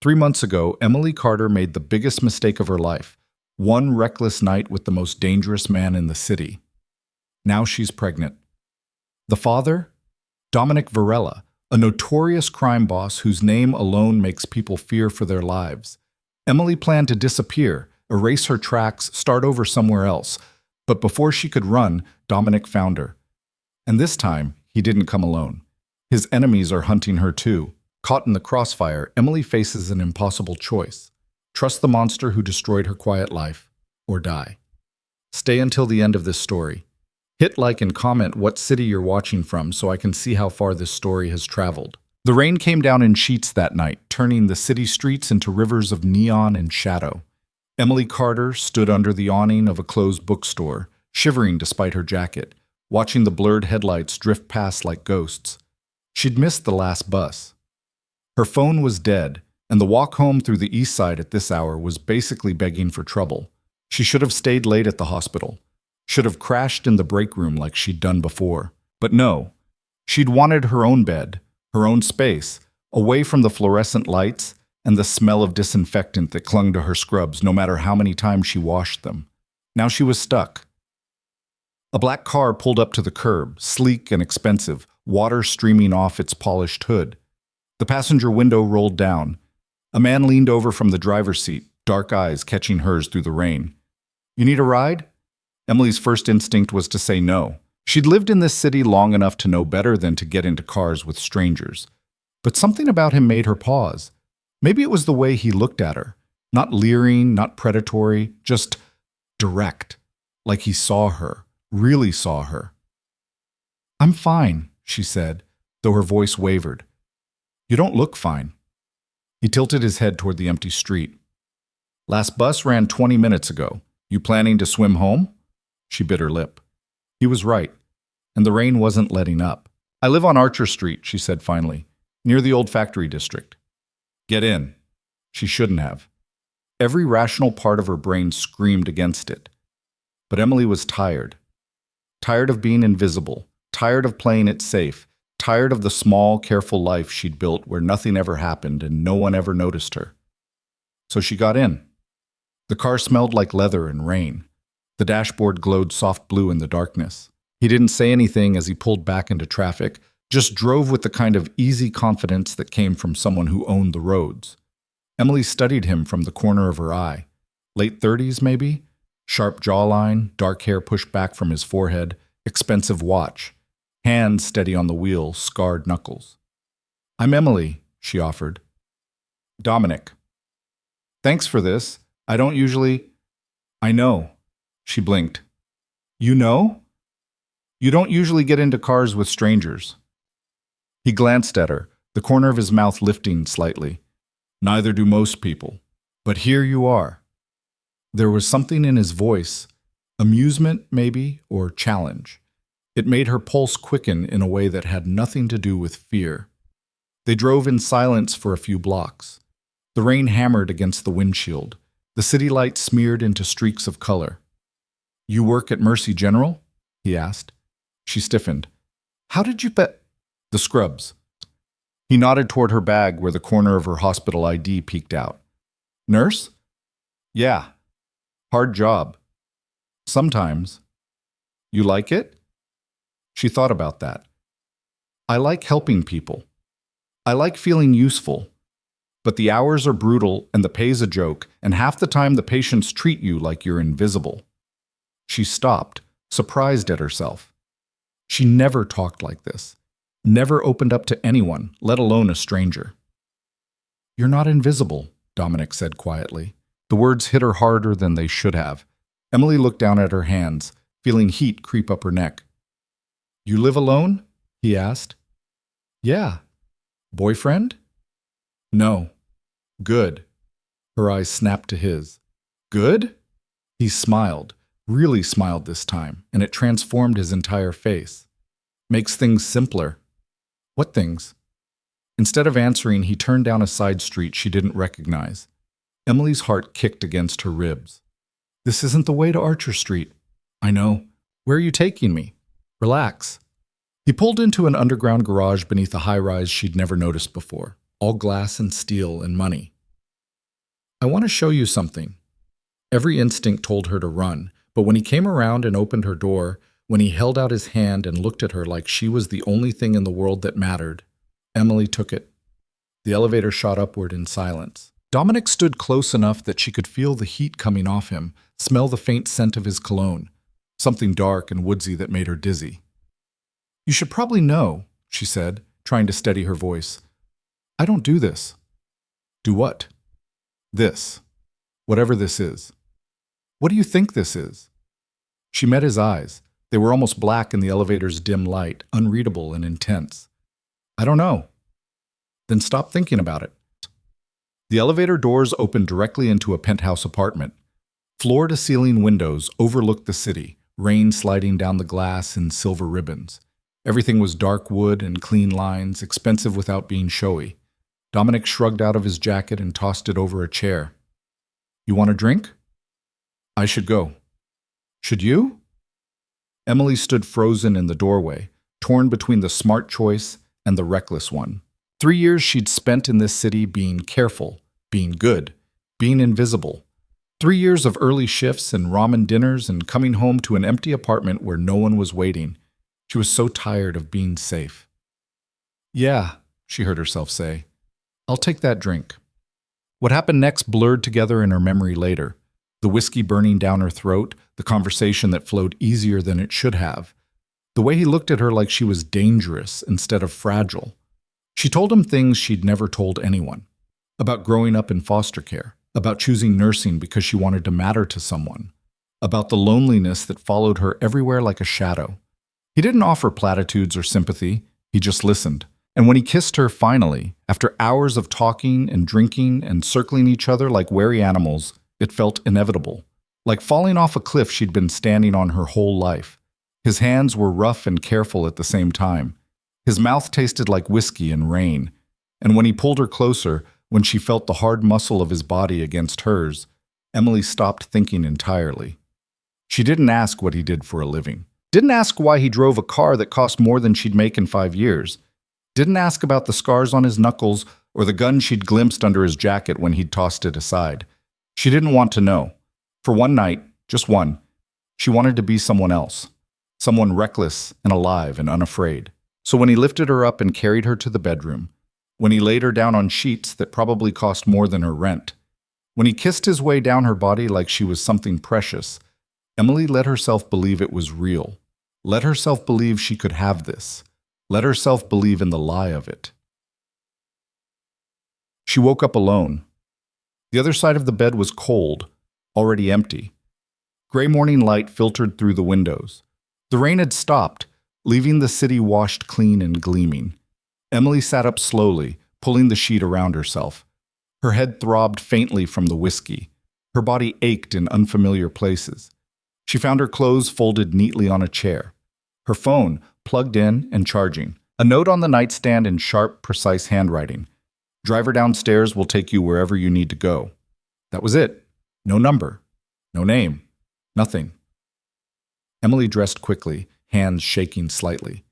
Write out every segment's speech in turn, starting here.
3 months ago, Emily Carter made the biggest mistake of her life. One reckless night with the most dangerous man in the city. Now she's pregnant. The father? Dominic Varela, a notorious crime boss whose name alone makes people fear for their lives. Emily planned to disappear, erase her tracks, start over somewhere else. But before she could run, Dominic found her. And this time, he didn't come alone. His enemies are hunting her too. Caught in the crossfire, Emily faces an impossible choice. Trust the monster who destroyed her quiet life, or die. Stay until the end of this story. Hit like and comment what city you're watching from so I can see how far this story has traveled. The rain came down in sheets that night, turning the city streets into rivers of neon and shadow. Emily Carter stood under the awning of a closed bookstore, shivering despite her jacket, watching the blurred headlights drift past like ghosts. She'd missed the last bus. Her phone was dead, and the walk home through the east side at this hour was basically begging for trouble. She should have stayed late at the hospital. Should have crashed in the break room like she'd done before. But no. She'd wanted her own bed, her own space, away from the fluorescent lights and the smell of disinfectant that clung to her scrubs no matter how many times she washed them. Now she was stuck. A black car pulled up to the curb, sleek and expensive, water streaming off its polished hood. The passenger window rolled down. A man leaned over from the driver's seat, dark eyes catching hers through the rain. "You need a ride?" Emily's first instinct was to say no. She'd lived in this city long enough to know better than to get into cars with strangers. But something about him made her pause. Maybe it was the way he looked at her. Not leering, not predatory, just direct. Like he saw her, really saw her. "I'm fine," she said, though her voice wavered. "You don't look fine." He tilted his head toward the empty street. "Last bus ran 20 minutes ago. You planning to swim home?" She bit her lip. He was right, and the rain wasn't letting up. "I live on Archer Street," she said finally, "near the old factory district." "Get in." She shouldn't have. Every rational part of her brain screamed against it. But Emily was tired. Tired of being invisible, tired of playing it safe, tired of the small, careful life she'd built where nothing ever happened and no one ever noticed her. So she got in. The car smelled like leather and rain. The dashboard glowed soft blue in the darkness. He didn't say anything as he pulled back into traffic, just drove with the kind of easy confidence that came from someone who owned the roads. Emily studied him from the corner of her eye. Late 30s, maybe? Sharp jawline, dark hair pushed back from his forehead, expensive watch. Hands steady on the wheel, scarred knuckles. "I'm Emily," she offered. "Dominic." "Thanks for this. I don't usually—" "I know." She blinked. "You know? You don't usually get into cars with strangers." He glanced at her, the corner of his mouth lifting slightly. "Neither do most people. But here you are." There was something in his voice, amusement maybe, or challenge. It made her pulse quicken in a way that had nothing to do with fear. They drove in silence for a few blocks. The rain hammered against the windshield. The city lights smeared into streaks of color. "You work at Mercy General?" he asked. She stiffened. "How did you bet—" "The scrubs." He nodded toward her bag where the corner of her hospital ID peeked out. "Nurse?" "Yeah. Hard job." "Sometimes." "You like it?" She thought about that. "I like helping people. I like feeling useful. But the hours are brutal and the pay's a joke, and half the time the patients treat you like you're invisible." She stopped, surprised at herself. She never talked like this. Never opened up to anyone, let alone a stranger. "You're not invisible," Dominic said quietly. The words hit her harder than they should have. Emily looked down at her hands, feeling heat creep up her neck. "You live alone?" he asked. "Yeah." "Boyfriend?" "No." "Good." Her eyes snapped to his. "Good?" He smiled, really smiled this time, and it transformed his entire face. "Makes things simpler." "What things?" Instead of answering, he turned down a side street she didn't recognize. Emily's heart kicked against her ribs. "This isn't the way to Archer Street." "I know. Where are you taking me?" "Relax." He pulled into an underground garage beneath a high-rise she'd never noticed before, all glass and steel and money. I want to show you something. Every instinct told her to run, but when he came around and opened her door, when he held out his hand and looked at her like she was the only thing in the world that mattered, Emily took it. The elevator shot upward in silence. Dominic stood close enough that she could feel the heat coming off him, smell the faint scent of his cologne, something dark and woodsy that made her dizzy. "You should probably know," she said, trying to steady her voice. "I don't do this." "Do what?" "This. Whatever this is." "What do you think this is?" She met his eyes. They were almost black in the elevator's dim light, unreadable and intense. "I don't know." "Then stop thinking about it." The elevator doors opened directly into a penthouse apartment. Floor-to-ceiling windows overlooked the city, rain sliding down the glass in silver ribbons. Everything was dark wood and clean lines, expensive without being showy. Dominic shrugged out of his jacket and tossed it over a chair. "You want a drink?" "I should go." "Should you?" Emily stood frozen in the doorway, torn between the smart choice and the reckless one. 3 years she'd spent in this city being careful, being good, being invisible. 3 years of early shifts and ramen dinners and coming home to an empty apartment where no one was waiting. She was so tired of being safe. "Yeah," she heard herself say. "I'll take that drink." What happened next blurred together in her memory later. The whiskey burning down her throat, the conversation that flowed easier than it should have. The way he looked at her like she was dangerous instead of fragile. She told him things she'd never told anyone. About growing up in foster care. About choosing nursing because she wanted to matter to someone. About the loneliness that followed her everywhere like a shadow. He didn't offer platitudes or sympathy. He just listened. And when he kissed her finally, after hours of talking and drinking and circling each other like wary animals, it felt inevitable. Like falling off a cliff she'd been standing on her whole life. His hands were rough and careful at the same time. His mouth tasted like whiskey and rain. And when he pulled her closer, when she felt the hard muscle of his body against hers, Emily stopped thinking entirely. She didn't ask what he did for a living. Didn't ask why he drove a car that cost more than she'd make in 5 years. Didn't ask about the scars on his knuckles or the gun she'd glimpsed under his jacket when he'd tossed it aside. She didn't want to know. For one night, just one, she wanted to be someone else. Someone reckless and alive and unafraid. So when he lifted her up and carried her to the bedroom, when he laid her down on sheets that probably cost more than her rent, when he kissed his way down her body like she was something precious, Emily let herself believe it was real. Let herself believe she could have this. Let herself believe in the lie of it. She woke up alone. The other side of the bed was cold, already empty. Gray morning light filtered through the windows. The rain had stopped, leaving the city washed clean and gleaming. Emily sat up slowly, pulling the sheet around herself. Her head throbbed faintly from the whiskey. Her body ached in unfamiliar places. She found her clothes folded neatly on a chair. Her phone plugged in and charging. A note on the nightstand in sharp, precise handwriting. "Driver downstairs will take you wherever you need to go." That was it. No number. No name. Nothing. Emily dressed quickly, hands shaking slightly.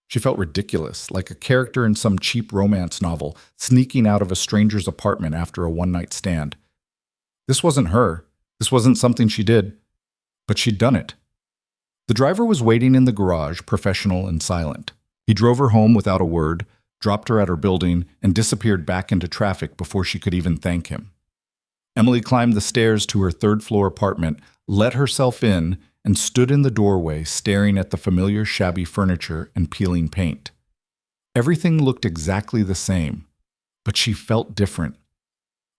She felt ridiculous, like a character in some cheap romance novel, sneaking out of a stranger's apartment after a one-night stand. This wasn't her. This wasn't something she did. But she'd done it. The driver was waiting in the garage, professional and silent. He drove her home without a word, dropped her at her building, and disappeared back into traffic before she could even thank him. Emily climbed the stairs to her third-floor apartment, let herself in, and stood in the doorway staring at the familiar shabby furniture and peeling paint. Everything looked exactly the same, but she felt different.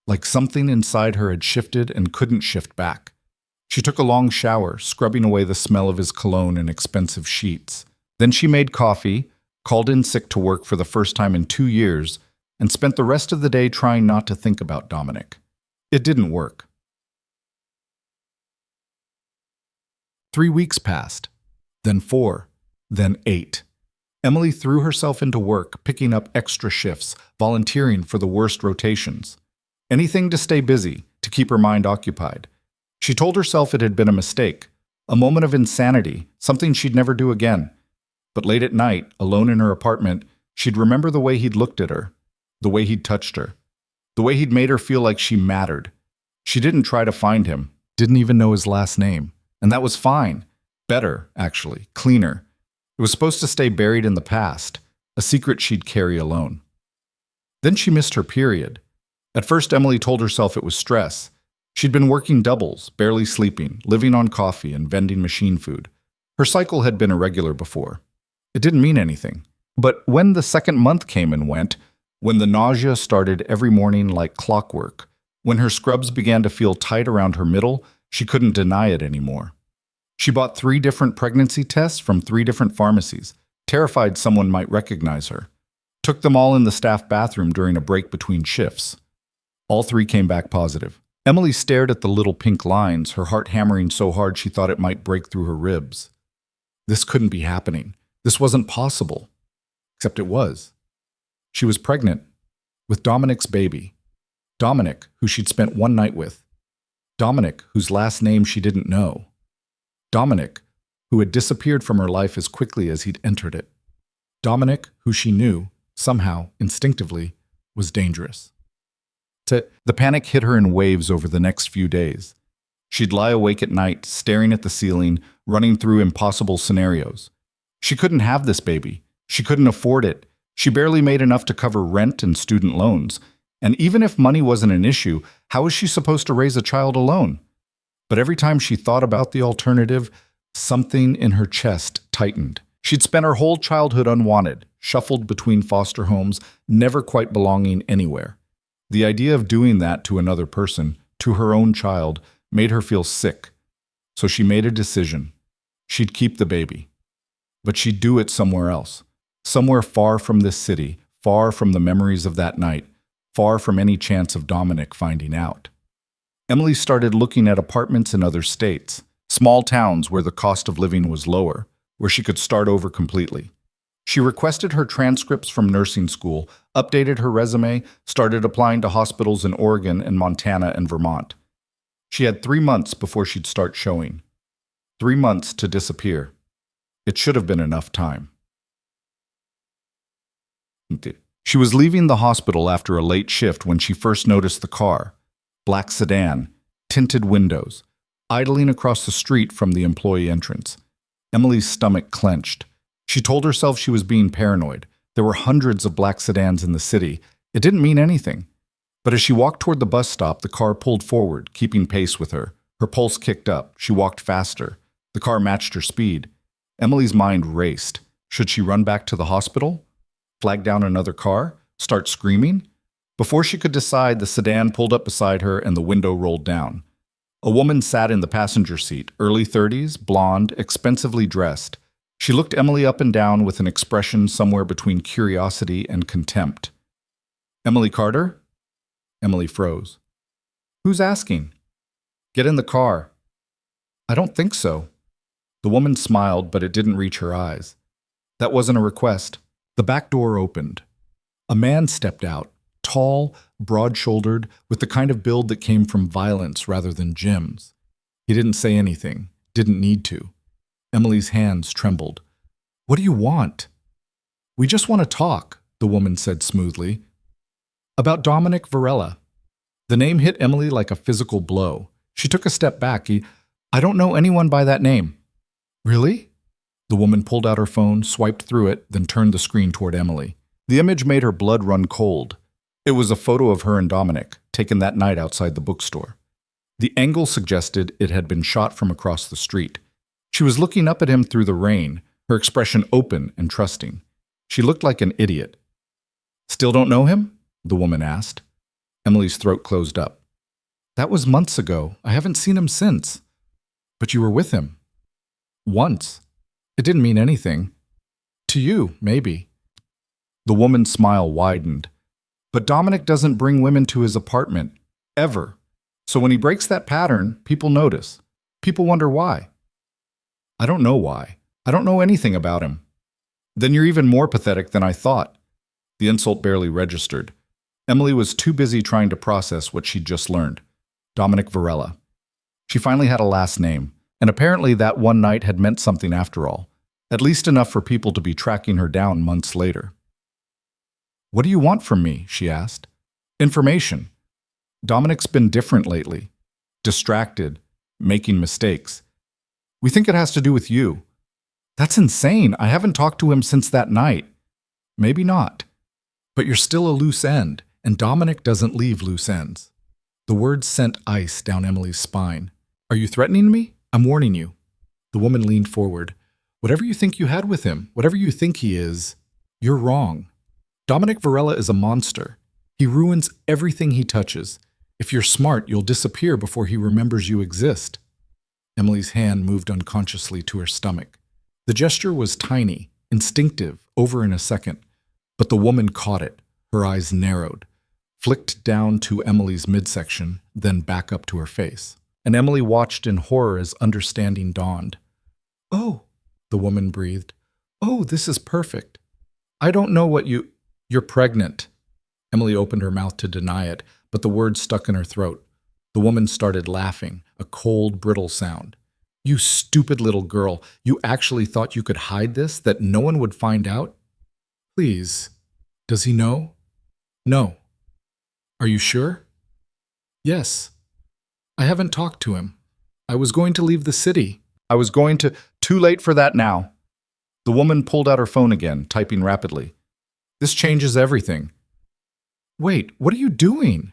Like something inside her had shifted and couldn't shift back. She took a long shower, scrubbing away the smell of his cologne and expensive sheets. Then she made coffee, called in sick to work for the first time in 2 years, and spent the rest of the day trying not to think about Dominic. It didn't work. 3 weeks passed, then 4, then 8. Emily threw herself into work, picking up extra shifts, volunteering for the worst rotations. Anything to stay busy, to keep her mind occupied. She told herself it had been a mistake, a moment of insanity, something she'd never do again. But late at night, alone in her apartment, she'd remember the way he'd looked at her, the way he'd touched her, the way he'd made her feel like she mattered. She didn't try to find him, didn't even know his last name. And that was fine. Better, actually, cleaner. It was supposed to stay buried in the past, a secret she'd carry alone. Then she missed her period. At first, Emily told herself it was stress. She'd been working doubles, barely sleeping, living on coffee and vending machine food. Her cycle had been irregular before. It didn't mean anything. But when the second month came and went, when the nausea started every morning like clockwork, when her scrubs began to feel tight around her middle, she couldn't deny it anymore. She bought 3 different pregnancy tests from 3 different pharmacies, terrified someone might recognize her. Took them all in the staff bathroom during a break between shifts. All 3 came back positive. Emily stared at the little pink lines, her heart hammering so hard she thought it might break through her ribs. This couldn't be happening. This wasn't possible. Except it was. She was pregnant with Dominic's baby. Dominic, who she'd spent one night with. Dominic, whose last name she didn't know. Dominic, who had disappeared from her life as quickly as he'd entered it. Dominic, who she knew, somehow, instinctively, was dangerous. The panic hit her in waves over the next few days. She'd lie awake at night, staring at the ceiling, running through impossible scenarios. She couldn't have this baby. She couldn't afford it. She barely made enough to cover rent and student loans. And even if money wasn't an issue, how was she supposed to raise a child alone? But every time she thought about the alternative, something in her chest tightened. She'd spent her whole childhood unwanted, shuffled between foster homes, never quite belonging anywhere. The idea of doing that to another person, to her own child, made her feel sick. So she made a decision. She'd keep the baby. But she'd do it somewhere else. Somewhere far from this city, far from the memories of that night, far from any chance of Dominic finding out. Emily started looking at apartments in other states, small towns where the cost of living was lower, where she could start over completely. She requested her transcripts from nursing school, updated her resume, started applying to hospitals in Oregon and Montana and Vermont. She had 3 months before she'd start showing. 3 months to disappear. It should have been enough time. She was leaving the hospital after a late shift when she first noticed the car. Black sedan, tinted windows, idling across the street from the employee entrance. Emily's stomach clenched. She told herself she was being paranoid. There were hundreds of black sedans in the city. It didn't mean anything. But as she walked toward the bus stop, the car pulled forward, keeping pace with her. Her pulse kicked up. She walked faster. The car matched her speed. Emily's mind raced. Should she run back to the hospital? Flag down another car? Start screaming? Before she could decide, the sedan pulled up beside her and the window rolled down. A woman sat in the passenger seat, early 30s, blonde, expensively dressed. She looked Emily up and down with an expression somewhere between curiosity and contempt. "Emily Carter?" Emily froze. "Who's asking?" "Get in the car." "I don't think so." The woman smiled, but it didn't reach her eyes. That wasn't a request. The back door opened. A man stepped out, tall, broad-shouldered, with the kind of build that came from violence rather than gyms. He didn't say anything, didn't need to. Emily's hands trembled. "What do you want?" "We just want to talk," the woman said smoothly. "About Dominic Varela." The name hit Emily like a physical blow. She took a step back. "I don't know anyone by that name." "Really?" The woman pulled out her phone, swiped through it, then turned the screen toward Emily. The image made her blood run cold. It was a photo of her and Dominic, taken that night outside the bookstore. The angle suggested it had been shot from across the street. She was looking up at him through the rain, her expression open and trusting. She looked like an idiot. "Still don't know him?" the woman asked. Emily's throat closed up. "That was months ago. I haven't seen him since." "But you were with him." "Once. It didn't mean anything. To you, maybe." The woman's smile widened. "But Dominic doesn't bring women to his apartment. Ever. So when he breaks that pattern, people notice. People wonder why." "I don't know why. I don't know anything about him." "Then you're even more pathetic than I thought." The insult barely registered. Emily was too busy trying to process what she'd just learned. Dominic Varela. She finally had a last name, and apparently that one night had meant something after all, at least enough for people to be tracking her down months later. "What do you want from me?" she asked. "Information. Dominic's been different lately. distracted, making mistakes. We think it has to do with you. That's insane. I haven't talked to him since that night. Maybe not. But you're still a loose end, and Dominic doesn't leave loose ends. The words sent ice down Emily's spine. Are you threatening me? I'm warning you. The woman leaned forward. Whatever you think you had with him, whatever you think he is, you're wrong. Dominic Varela is a monster. He ruins everything he touches. If you're smart, you'll disappear before he remembers you exist. Emily's hand moved unconsciously to her stomach. The gesture was tiny, instinctive, over in a second. But the woman caught it. Her eyes narrowed, flicked down to Emily's midsection, then back up to her face. And Emily watched in horror as understanding dawned. Oh, the woman breathed. Oh, this is perfect. I don't know what You're pregnant. Emily opened her mouth to deny it, but the words stuck in her throat. The woman started laughing, a cold, brittle sound. You stupid little girl, you actually thought you could hide this, that no one would find out? Please. Does he know? No. Are you sure? Yes. I haven't talked to him. I was going to leave the city. Too late for that now. The woman pulled out her phone again, typing rapidly. This changes everything. Wait, what are you doing?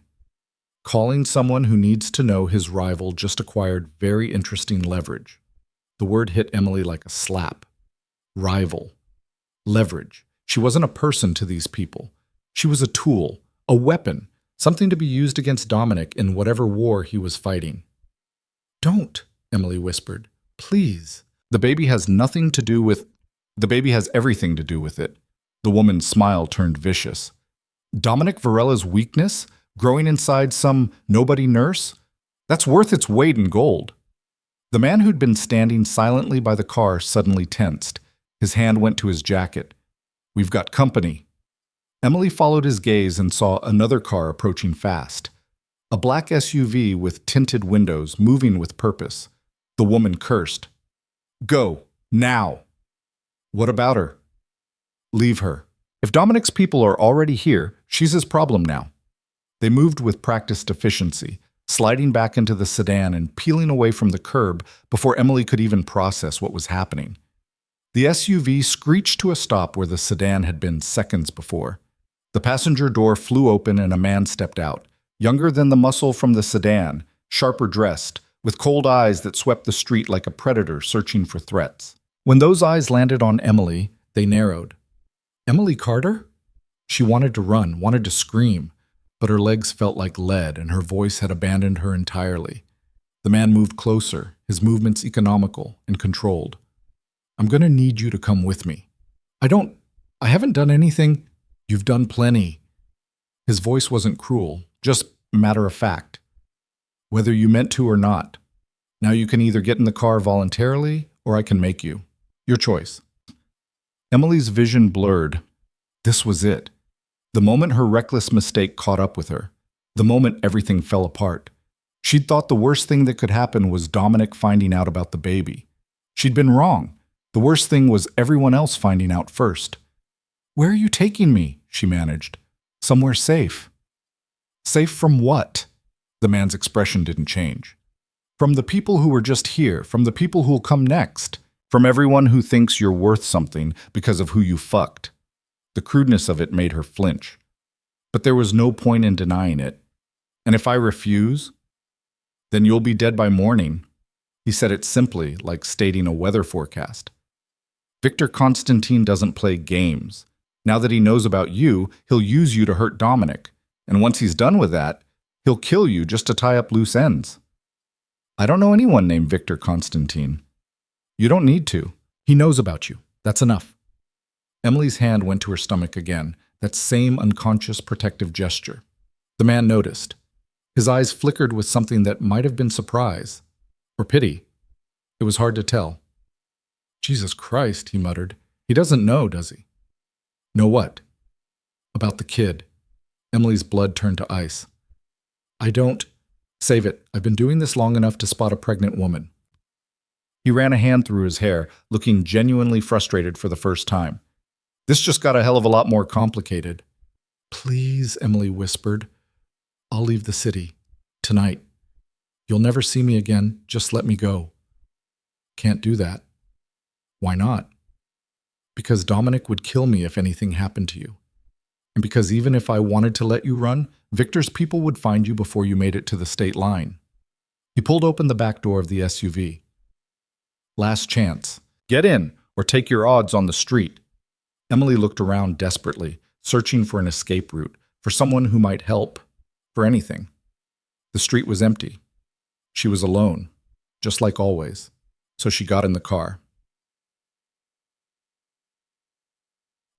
Calling someone who needs to know his rival just acquired very interesting leverage. The word hit Emily like a slap. Rival. Leverage. She wasn't a person to these people. She was a tool, a weapon, something to be used against Dominic in whatever war he was fighting. Don't, Emily whispered. Please. The baby has everything to do with it. The woman's smile turned vicious. Dominic Varela's weakness, growing inside some nobody nurse? That's worth its weight in gold. The man who'd been standing silently by the car suddenly tensed. His hand went to his jacket. We've got company. Emily followed his gaze and saw another car approaching fast. A black SUV with tinted windows, moving with purpose. The woman cursed. Go, now. What about her? Leave her. If Dominic's people are already here, she's his problem now. They moved with practiced efficiency, sliding back into the sedan and peeling away from the curb before Emily could even process what was happening. The SUV screeched to a stop where the sedan had been seconds before. The passenger door flew open and a man stepped out, younger than the muscle from the sedan, sharper dressed, with cold eyes that swept the street like a predator searching for threats. When those eyes landed on Emily, they narrowed. Emily Carter? She wanted to run, wanted to scream, but her legs felt like lead and her voice had abandoned her entirely. The man moved closer, his movements economical and controlled. I'm going to need you to come with me. I haven't done anything. You've done plenty. His voice wasn't cruel, just matter of fact. Whether you meant to or not. Now you can either get in the car voluntarily or I can make you. Your choice. Emily's vision blurred. This was it. The moment her reckless mistake caught up with her. The moment everything fell apart. She'd thought the worst thing that could happen was Dominic finding out about the baby. She'd been wrong. The worst thing was everyone else finding out first. Where are you taking me? She managed. Somewhere safe. Safe from what? The man's expression didn't change. From the people who were just here, from the people who'll come next, from everyone who thinks you're worth something because of who you fucked. The crudeness of it made her flinch. But there was no point in denying it. And if I refuse, then you'll be dead by morning. He said it simply, like stating a weather forecast. Victor Constantine doesn't play games. Now that he knows about you, he'll use you to hurt Dominic. And once he's done with that, he'll kill you just to tie up loose ends. I don't know anyone named Victor Constantine. You don't need to. He knows about you. That's enough. Emily's hand went to her stomach again, that same unconscious protective gesture. The man noticed. His eyes flickered with something that might have been surprise. Or pity. It was hard to tell. Jesus Christ, he muttered. He doesn't know, does he? Know what? About the kid. Emily's blood turned to ice. I don't. Save it. I've been doing this long enough to spot a pregnant woman. He ran a hand through his hair, looking genuinely frustrated for the first time. This just got a hell of a lot more complicated. Please, Emily whispered. I'll leave the city. Tonight. You'll never see me again. Just let me go. Can't do that. Why not? Because Dominic would kill me if anything happened to you. And because even if I wanted to let you run, Victor's people would find you before you made it to the state line. He pulled open the back door of the SUV. Last chance. Get in, or take your odds on the street. Emily looked around desperately, searching for an escape route, for someone who might help, for anything. The street was empty. She was alone, just like always, so she got in the car.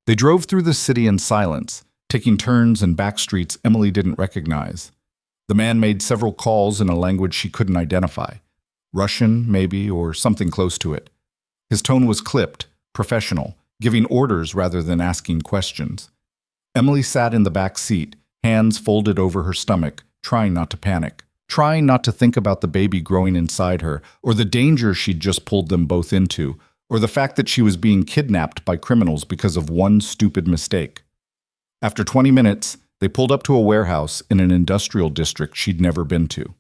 They drove through the city in silence, taking turns and back streets Emily didn't recognize. The man made several calls in a language she couldn't identify. Russian, maybe, or something close to it. His tone was clipped, professional, giving orders rather than asking questions. Emily sat in the back seat, hands folded over her stomach, trying not to panic, trying not to think about the baby growing inside her, or the danger she'd just pulled them both into, or the fact that she was being kidnapped by criminals because of one stupid mistake. After 20 minutes, they pulled up to a warehouse in an industrial district she'd never been to.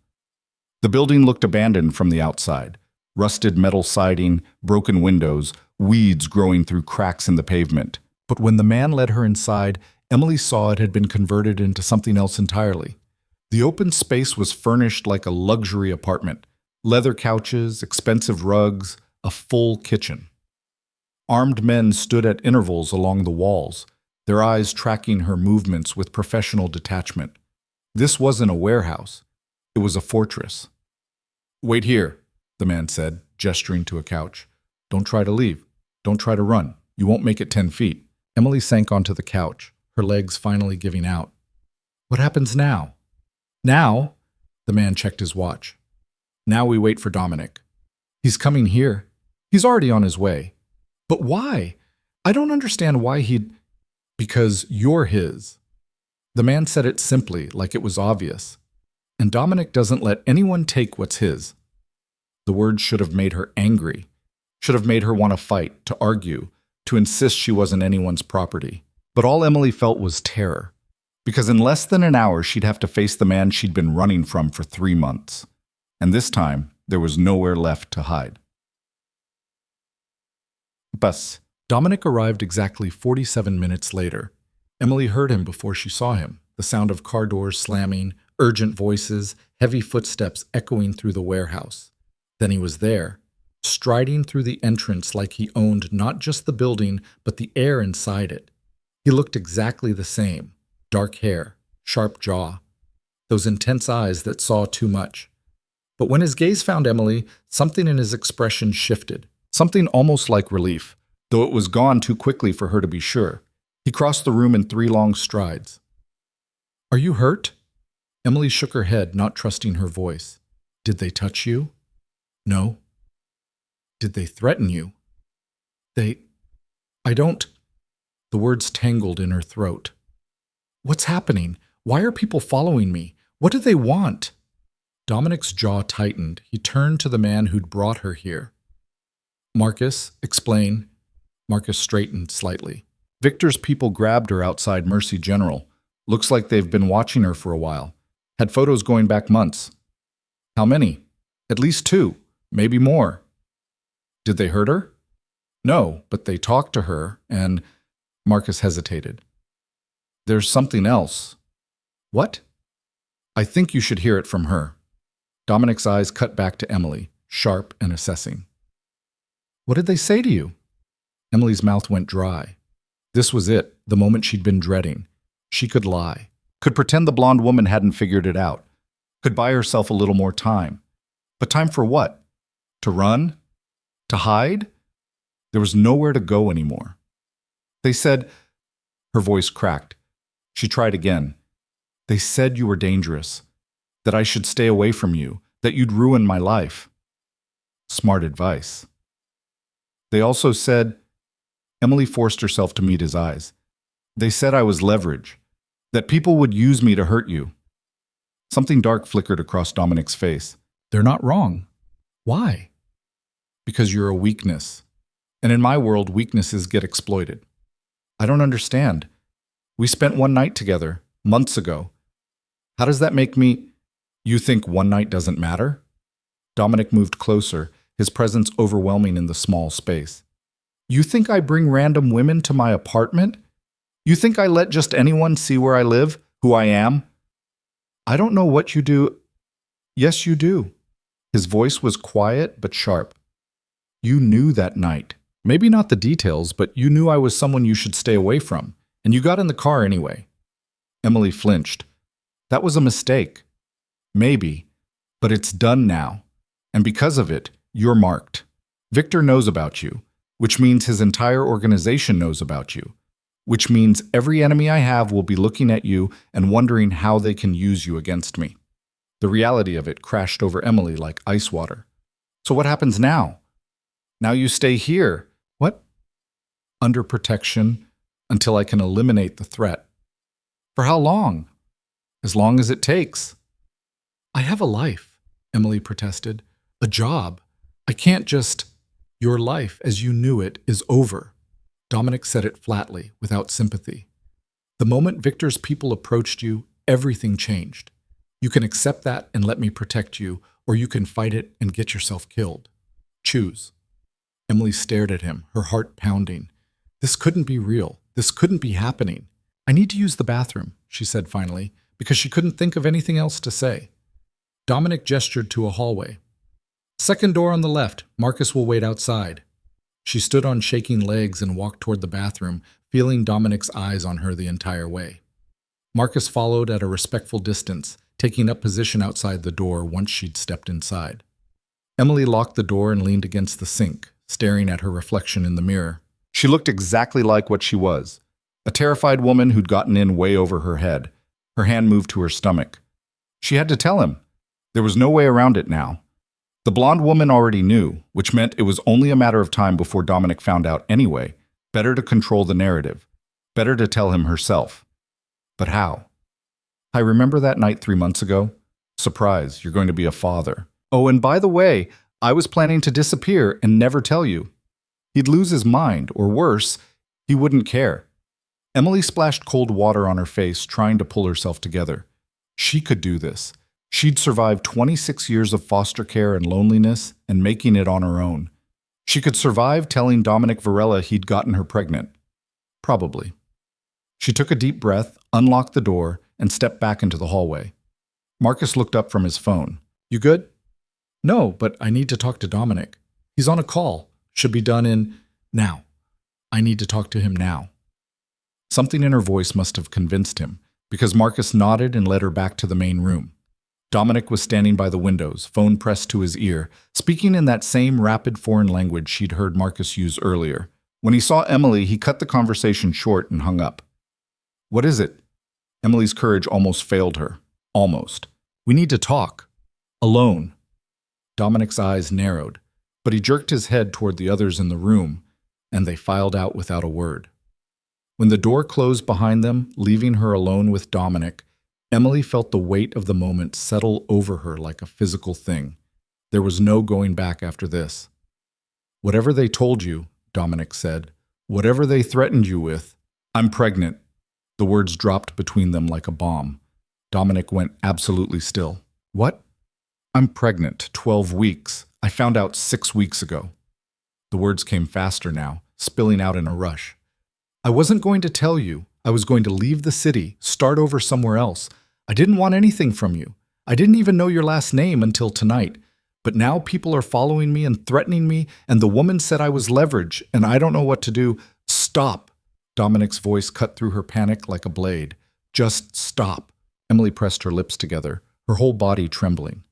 The building looked abandoned from the outside. Rusted metal siding, broken windows, weeds growing through cracks in the pavement. But when the man led her inside, Emily saw it had been converted into something else entirely. The open space was furnished like a luxury apartment. Leather couches, expensive rugs, a full kitchen. Armed men stood at intervals along the walls, their eyes tracking her movements with professional detachment. This wasn't a warehouse. It was a fortress. "Wait here," the man said, gesturing to a couch. "Don't try to leave. Don't try to run. You won't make it 10 feet. Emily sank onto the couch, her legs finally giving out. "What happens now?" "Now?" The man checked his watch. "Now we wait for Dominic. He's coming here. He's already on his way. But why? I don't understand why he'd... Because you're his." The man said it simply, like it was obvious. And Dominic doesn't let anyone take what's his. The words should have made her angry, should have made her want to fight, to argue, to insist she wasn't anyone's property. But all Emily felt was terror, because in less than an hour she'd have to face the man she'd been running from for 3 months. And this time, there was nowhere left to hide. Bus. Dominic arrived exactly 47 minutes later. Emily heard him before she saw him, the sound of car doors slamming, urgent voices, heavy footsteps echoing through the warehouse. Then he was there, striding through the entrance like he owned not just the building, but the air inside it. He looked exactly the same. Dark hair, sharp jaw, those intense eyes that saw too much. But when his gaze found Emily, something in his expression shifted, something almost like relief, though it was gone too quickly for her to be sure. He crossed the room in 3 long strides. "Are you hurt?" Emily shook her head, not trusting her voice. "Did they touch you?" "No." "Did they threaten you?" I don't..." The words tangled in her throat. "What's happening? Why are people following me? What do they want?" Dominic's jaw tightened. He turned to the man who'd brought her here. "Marcus, explain." Marcus straightened slightly. "Victor's people grabbed her outside Mercy General. Looks like they've been watching her for a while. Had photos going back months." "How many?" "At least 2, maybe more." "Did they hurt her?" "No, but they talked to her, and..." Marcus hesitated. "There's something else." "What?" "I think you should hear it from her." Dominic's eyes cut back to Emily, sharp and assessing. "What did they say to you?" Emily's mouth went dry. This was it, the moment she'd been dreading. She could lie, could pretend the blonde woman hadn't figured it out, could buy herself a little more time. But time for what? To run? To hide? There was nowhere to go anymore. "They said..." Her voice cracked. She tried again. "They said you were dangerous, that I should stay away from you, that you'd ruin my life." Smart advice. "They also said..." Emily forced herself to meet his eyes. "They said I was leverage, that people would use me to hurt you." Something dark flickered across Dominic's face. "They're not wrong." "Why?" "Because you're a weakness. And in my world, weaknesses get exploited." "I don't understand. We spent one night together, months ago. How does that make me..." You think one night doesn't matter? Dominic moved closer, his presence overwhelming in the small space. You think I bring random women to my apartment? You think I let just anyone see where I live, who I am? I don't know what you do. Yes, you do. His voice was quiet but sharp. You knew that night. Maybe not the details, but you knew I was someone you should stay away from, and you got in the car anyway. Emily flinched. That was a mistake. Maybe, but it's done now. And because of it, you're marked. Victor knows about you, which means his entire organization knows about you, which means every enemy I have will be looking at you and wondering how they can use you against me. The reality of it crashed over Emily like ice water. So what happens now? Now you stay here. What? Under protection until I can eliminate the threat. For how long? As long as it takes. I have a life, Emily protested. A job. I can't just... Your life, as you knew it, is over. Dominic said it flatly, without sympathy. The moment Victor's people approached you, everything changed. You can accept that and let me protect you, or you can fight it and get yourself killed. Choose. Emily stared at him, her heart pounding. This couldn't be real. This couldn't be happening. I need to use the bathroom, she said finally, because she couldn't think of anything else to say. Dominic gestured to a hallway. Second door on the left. Marcus will wait outside. She stood on shaking legs and walked toward the bathroom, feeling Dominic's eyes on her the entire way. Marcus followed at a respectful distance, taking up position outside the door once she'd stepped inside. Emily locked the door and leaned against the sink, staring at her reflection in the mirror. She looked exactly like what she was, a terrified woman who'd gotten in way over her head. Her hand moved to her stomach. She had to tell him. There was no way around it now. The blonde woman already knew, which meant it was only a matter of time before Dominic found out anyway. Better to control the narrative. Better to tell him herself. But how? I remember that night 3 months ago. Surprise, you're going to be a father. Oh, and by the way, I was planning to disappear and never tell you. He'd lose his mind, or worse, he wouldn't care. Emily splashed cold water on her face, trying to pull herself together. She could do this. She'd survived 26 years of foster care and loneliness and making it on her own. She could survive telling Dominic Varela he'd gotten her pregnant. Probably. She took a deep breath, unlocked the door, and stepped back into the hallway. Marcus looked up from his phone. You good? No, but I need to talk to Dominic. He's on a call. Should be done in... now. I need to talk to him now. Something in her voice must have convinced him, because Marcus nodded and led her back to the main room. Dominic was standing by the windows, phone pressed to his ear, speaking in that same rapid foreign language she'd heard Marcus use earlier. When he saw Emily, he cut the conversation short and hung up. What is it? Emily's courage almost failed her. Almost. We need to talk. Alone. Dominic's eyes narrowed, but he jerked his head toward the others in the room, and they filed out without a word. When the door closed behind them, leaving her alone with Dominic, Emily felt the weight of the moment settle over her like a physical thing. There was no going back after this. Whatever they told you, Dominic said, whatever they threatened you with, I'm pregnant. The words dropped between them like a bomb. Dominic went absolutely still. What? I'm pregnant, 12 weeks. I found out 6 weeks ago. The words came faster now, spilling out in a rush. I wasn't going to tell you. I was going to leave the city, start over somewhere else. I didn't want anything from you. I didn't even know your last name until tonight. But now people are following me and threatening me, and the woman said I was leverage, and I don't know what to do. Stop. Dominic's voice cut through her panic like a blade. Just stop. Emily pressed her lips together, her whole body trembling.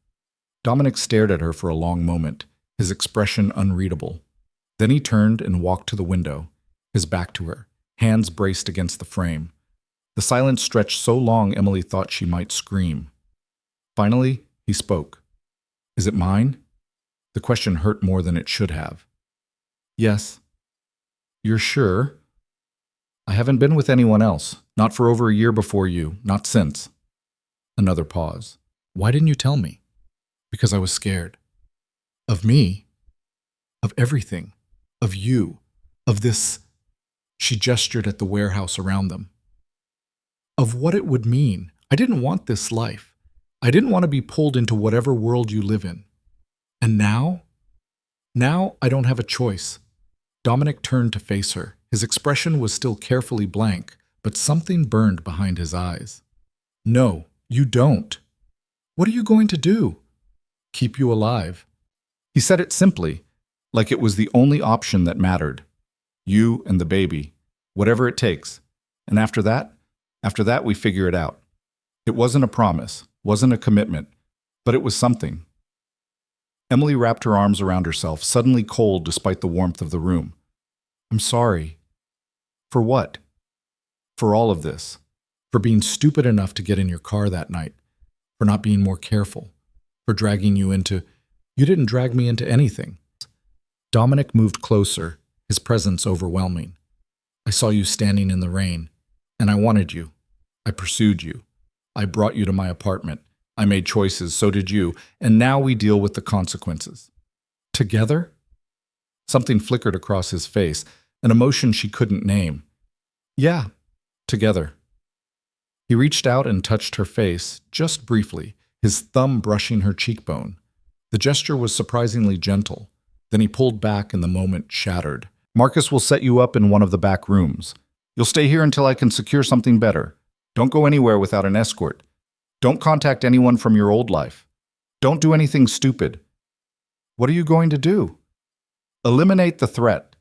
Dominic stared at her for a long moment, his expression unreadable. Then he turned and walked to the window, his back to her, hands braced against the frame. The silence stretched so long Emily thought she might scream. Finally, he spoke. Is it mine? The question hurt more than it should have. Yes. You're sure? I haven't been with anyone else, not for over a year before you, not since. Another pause. Why didn't you tell me? Because I was scared. Of me? Of everything. Of you. Of this... She gestured at the warehouse around them. Of what it would mean. I didn't want this life. I didn't want to be pulled into whatever world you live in. And now? Now I don't have a choice. Dominic turned to face her. His expression was still carefully blank, but something burned behind his eyes. No, you don't. What are you going to do? Keep you alive. He said it simply, like it was the only option that mattered. You and the baby, whatever it takes. And after that we figure it out. It wasn't a promise, wasn't a commitment, but it was something. Emily wrapped her arms around herself, suddenly cold despite the warmth of the room. I'm sorry. For what? For all of this. For being stupid enough to get in your car that night. For not being more careful. For dragging you into... You didn't drag me into anything. Dominic moved closer, his presence overwhelming. I saw you standing in the rain, and I wanted you. I pursued you. I brought you to my apartment. I made choices, so did you, and now we deal with the consequences. Together? Something flickered across his face, an emotion she couldn't name. Yeah, together. He reached out and touched her face, just briefly, his thumb brushing her cheekbone. The gesture was surprisingly gentle. Then he pulled back and the moment shattered. Marcus will set you up in one of the back rooms. You'll stay here until I can secure something better. Don't go anywhere without an escort. Don't contact anyone from your old life. Don't do anything stupid. What are you going to do? Eliminate the threat.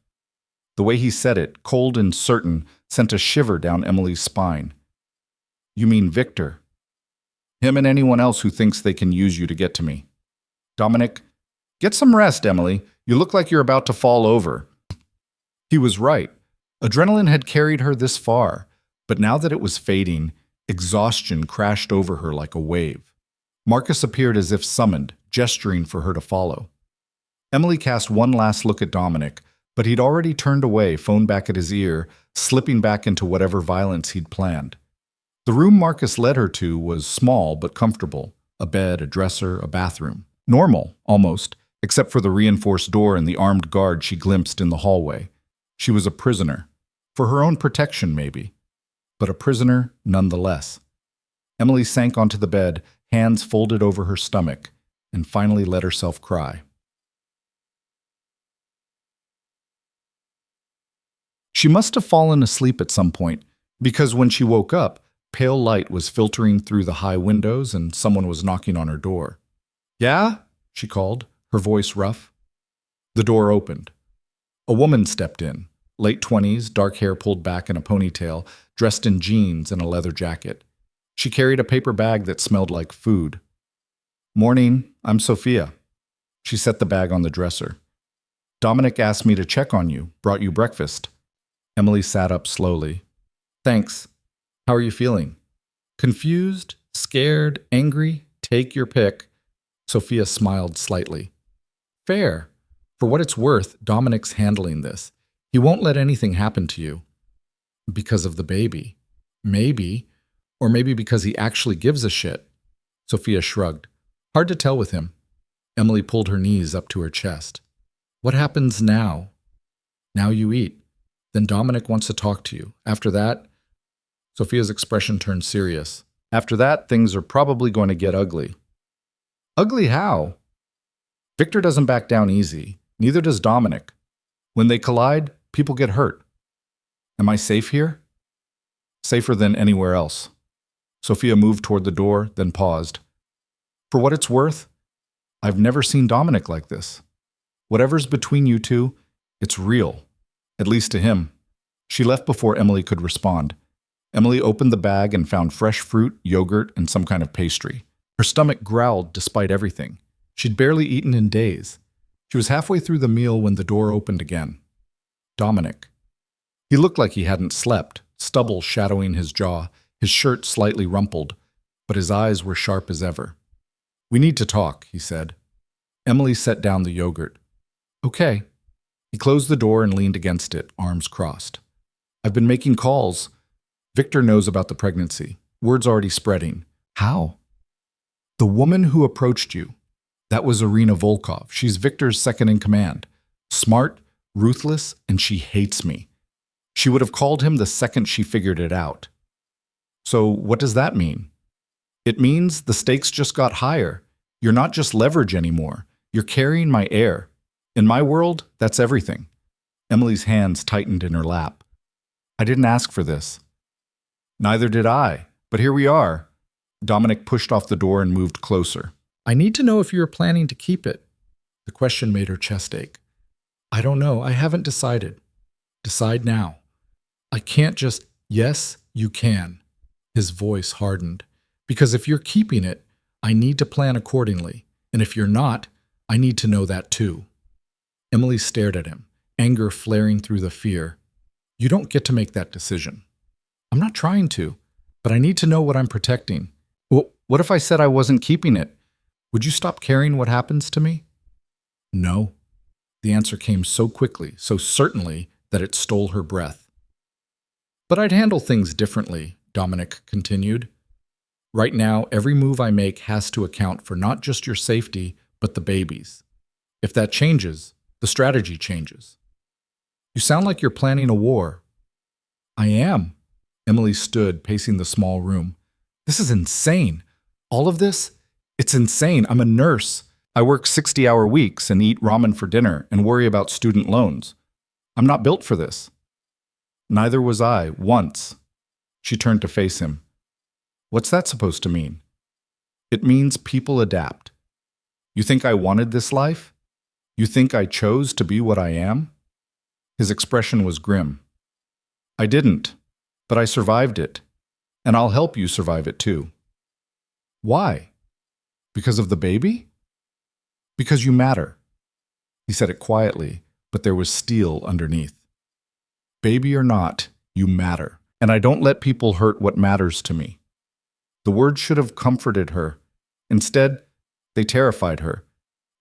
The way he said it, cold and certain, sent a shiver down Emily's spine. You mean Victor? Him and anyone else who thinks they can use you to get to me. Dominic, get some rest, Emily. You look like you're about to fall over. He was right. Adrenaline had carried her this far, but now that it was fading, exhaustion crashed over her like a wave. Marcus appeared as if summoned, gesturing for her to follow. Emily cast one last look at Dominic, but he'd already turned away, phone back at his ear, slipping back into whatever violence he'd planned. The room Marcus led her to was small but comfortable. A bed, a dresser, a bathroom. Normal, almost, except for the reinforced door and the armed guard she glimpsed in the hallway. She was a prisoner. For her own protection, maybe. But a prisoner nonetheless. Emily sank onto the bed, hands folded over her stomach, and finally let herself cry. She must have fallen asleep at some point, because when she woke up, pale light was filtering through the high windows and someone was knocking on her door. Yeah? She called, her voice rough. The door opened. A woman stepped in, late 20s, dark hair pulled back in a ponytail, dressed in jeans and a leather jacket. She carried a paper bag that smelled like food. Morning, I'm Sophia. She set the bag on the dresser. Dominic asked me to check on you, brought you breakfast. Emily sat up slowly. Thanks. How are you feeling? Confused, scared, angry? Take your pick. Sophia smiled slightly. Fair. For what it's worth, Dominic's handling this. He won't let anything happen to you. Because of the baby. Maybe. Or maybe because he actually gives a shit. Sophia shrugged. Hard to tell with him. Emily pulled her knees up to her chest. What happens now? Now you eat. Then Dominic wants to talk to you. After that, Sophia's expression turned serious. After that, things are probably going to get ugly. Ugly how? Victor doesn't back down easy. Neither does Dominic. When they collide, people get hurt. Am I safe here? Safer than anywhere else. Sophia moved toward the door, then paused. For what it's worth, I've never seen Dominic like this. Whatever's between you two, it's real. At least to him. She left before Emily could respond. Emily opened the bag and found fresh fruit, yogurt, and some kind of pastry. Her stomach growled despite everything. She'd barely eaten in days. She was halfway through the meal when the door opened again. Dominic. He looked like he hadn't slept, stubble shadowing his jaw, his shirt slightly rumpled, but his eyes were sharp as ever. We need to talk, he said. Emily set down the yogurt. Okay. He closed the door and leaned against it, arms crossed. I've been making calls. Victor knows about the pregnancy. Word's already spreading. How? The woman who approached you. That was Irina Volkov. She's Victor's second in command. Smart, ruthless, and she hates me. She would have called him the second she figured it out. So what does that mean? It means the stakes just got higher. You're not just leverage anymore. You're carrying my heir. In my world, that's everything. Emily's hands tightened in her lap. I didn't ask for this. Neither did I, but here we are. Dominic pushed off the door and moved closer. I need to know if you're planning to keep it. The question made her chest ache. I don't know. I haven't decided. Decide now. I can't just... Yes, you can. His voice hardened. Because if you're keeping it, I need to plan accordingly. And if you're not, I need to know that too. Emily stared at him, anger flaring through the fear. You don't get to make that decision. I'm not trying to, but I need to know what I'm protecting. Well, what if I said I wasn't keeping it? Would you stop caring what happens to me? No. The answer came so quickly, so certainly, that it stole her breath. But I'd handle things differently, Dominic continued. Right now, every move I make has to account for not just your safety, but the baby's. If that changes, the strategy changes. You sound like you're planning a war. I am. Emily stood, pacing the small room. This is insane. All of this? It's insane. I'm a nurse. I work 60-hour weeks and eat ramen for dinner and worry about student loans. I'm not built for this. Neither was I, once. She turned to face him. What's that supposed to mean? It means people adapt. You think I wanted this life? You think I chose to be what I am? His expression was grim. I didn't, but I survived it, and I'll help you survive it too. Why? Because of the baby? Because you matter. He said it quietly, but there was steel underneath. Baby or not, you matter, and I don't let people hurt what matters to me. The words should have comforted her. Instead, they terrified her,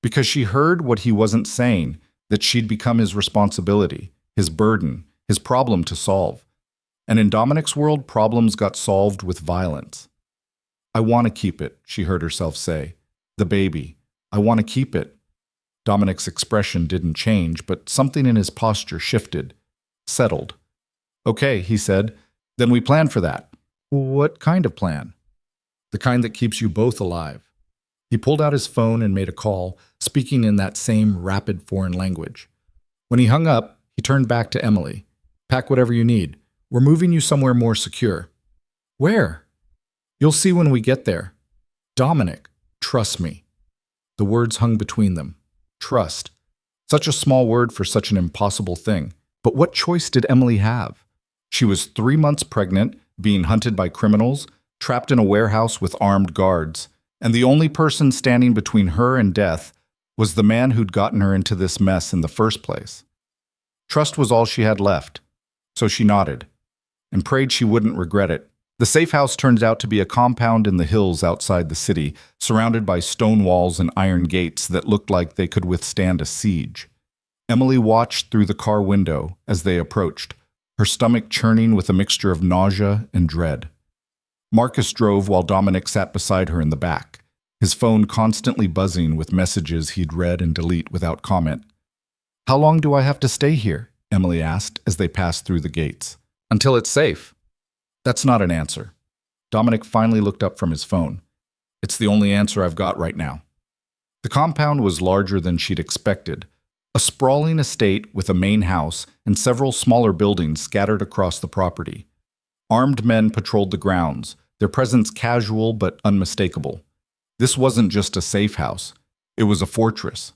because she heard what he wasn't saying, that she'd become his responsibility, his burden, his problem to solve. And in Dominic's world, problems got solved with violence. I want to keep it, she heard herself say. The baby. I want to keep it. Dominic's expression didn't change, but something in his posture shifted, settled. Okay, he said, then we plan for that. What kind of plan? The kind that keeps you both alive. He pulled out his phone and made a call, speaking in that same rapid foreign language. When he hung up, he turned back to Emily. Pack whatever you need. We're moving you somewhere more secure. Where? You'll see when we get there. Dominic, trust me. The words hung between them. Trust. Such a small word for such an impossible thing. But what choice did Emily have? She was 3 months pregnant, being hunted by criminals, trapped in a warehouse with armed guards, and the only person standing between her and death was the man who'd gotten her into this mess in the first place. Trust was all she had left, so she nodded, and prayed she wouldn't regret it. The safe house turned out to be a compound in the hills outside the city, surrounded by stone walls and iron gates that looked like they could withstand a siege. Emily watched through the car window as they approached, her stomach churning with a mixture of nausea and dread. Marcus drove while Dominic sat beside her in the back, his phone constantly buzzing with messages he'd read and delete without comment. How long do I have to stay here? Emily asked as they passed through the gates. Until it's safe. That's not an answer. Dominic finally looked up from his phone. It's the only answer I've got right now. The compound was larger than she'd expected, a sprawling estate with a main house and several smaller buildings scattered across the property. Armed men patrolled the grounds, their presence casual but unmistakable. This wasn't just a safe house. It was a fortress.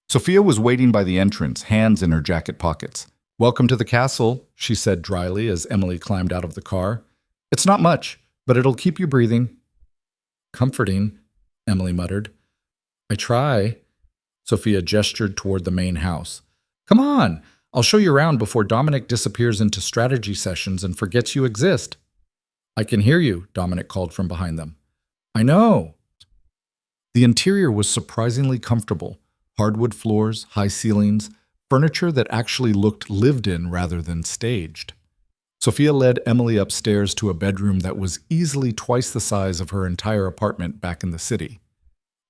Sophia was waiting by the entrance, hands in her jacket pockets. Welcome to the castle, she said dryly as Emily climbed out of the car. It's not much, but it'll keep you breathing. Comforting, Emily muttered. I try. Sophia gestured toward the main house. Come on, I'll show you around before Dominic disappears into strategy sessions and forgets you exist. I can hear you, Dominic called from behind them. I know. The interior was surprisingly comfortable. Hardwood floors, high ceilings, furniture that actually looked lived in rather than staged. Sophia led Emily upstairs to a bedroom that was easily twice the size of her entire apartment back in the city.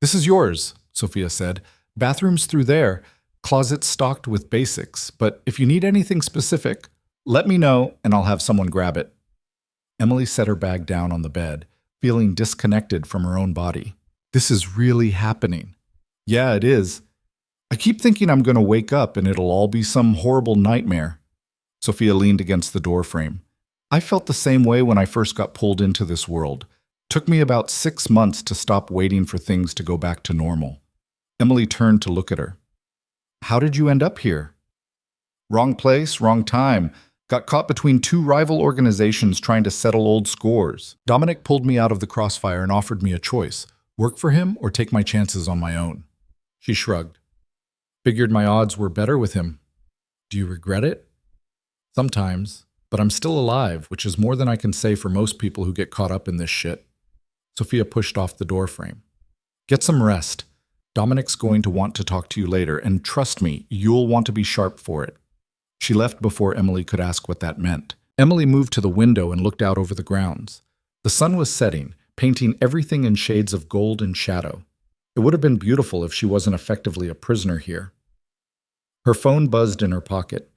This is yours, Sophia said. Bathrooms through there, closets stocked with basics, but if you need anything specific, let me know and I'll have someone grab it. Emily set her bag down on the bed, feeling disconnected from her own body. This is really happening. Yeah, it is. I keep thinking I'm going to wake up and it'll all be some horrible nightmare. Sophia leaned against the doorframe. I felt the same way when I first got pulled into this world. Took me about 6 months to stop waiting for things to go back to normal. Emily turned to look at her. How did you end up here? Wrong place, wrong time. Got caught between two rival organizations trying to settle old scores. Dominic pulled me out of the crossfire and offered me a choice. Work for him or take my chances on my own. She shrugged. Figured my odds were better with him. Do you regret it? Sometimes, but I'm still alive, which is more than I can say for most people who get caught up in this shit. Sophia pushed off the doorframe. Get some rest. Dominic's going to want to talk to you later, and trust me, you'll want to be sharp for it. She left before Emily could ask what that meant. Emily moved to the window and looked out over the grounds. The sun was setting, painting everything in shades of gold and shadow. It would have been beautiful if she wasn't effectively a prisoner here. Her phone buzzed in her pocket.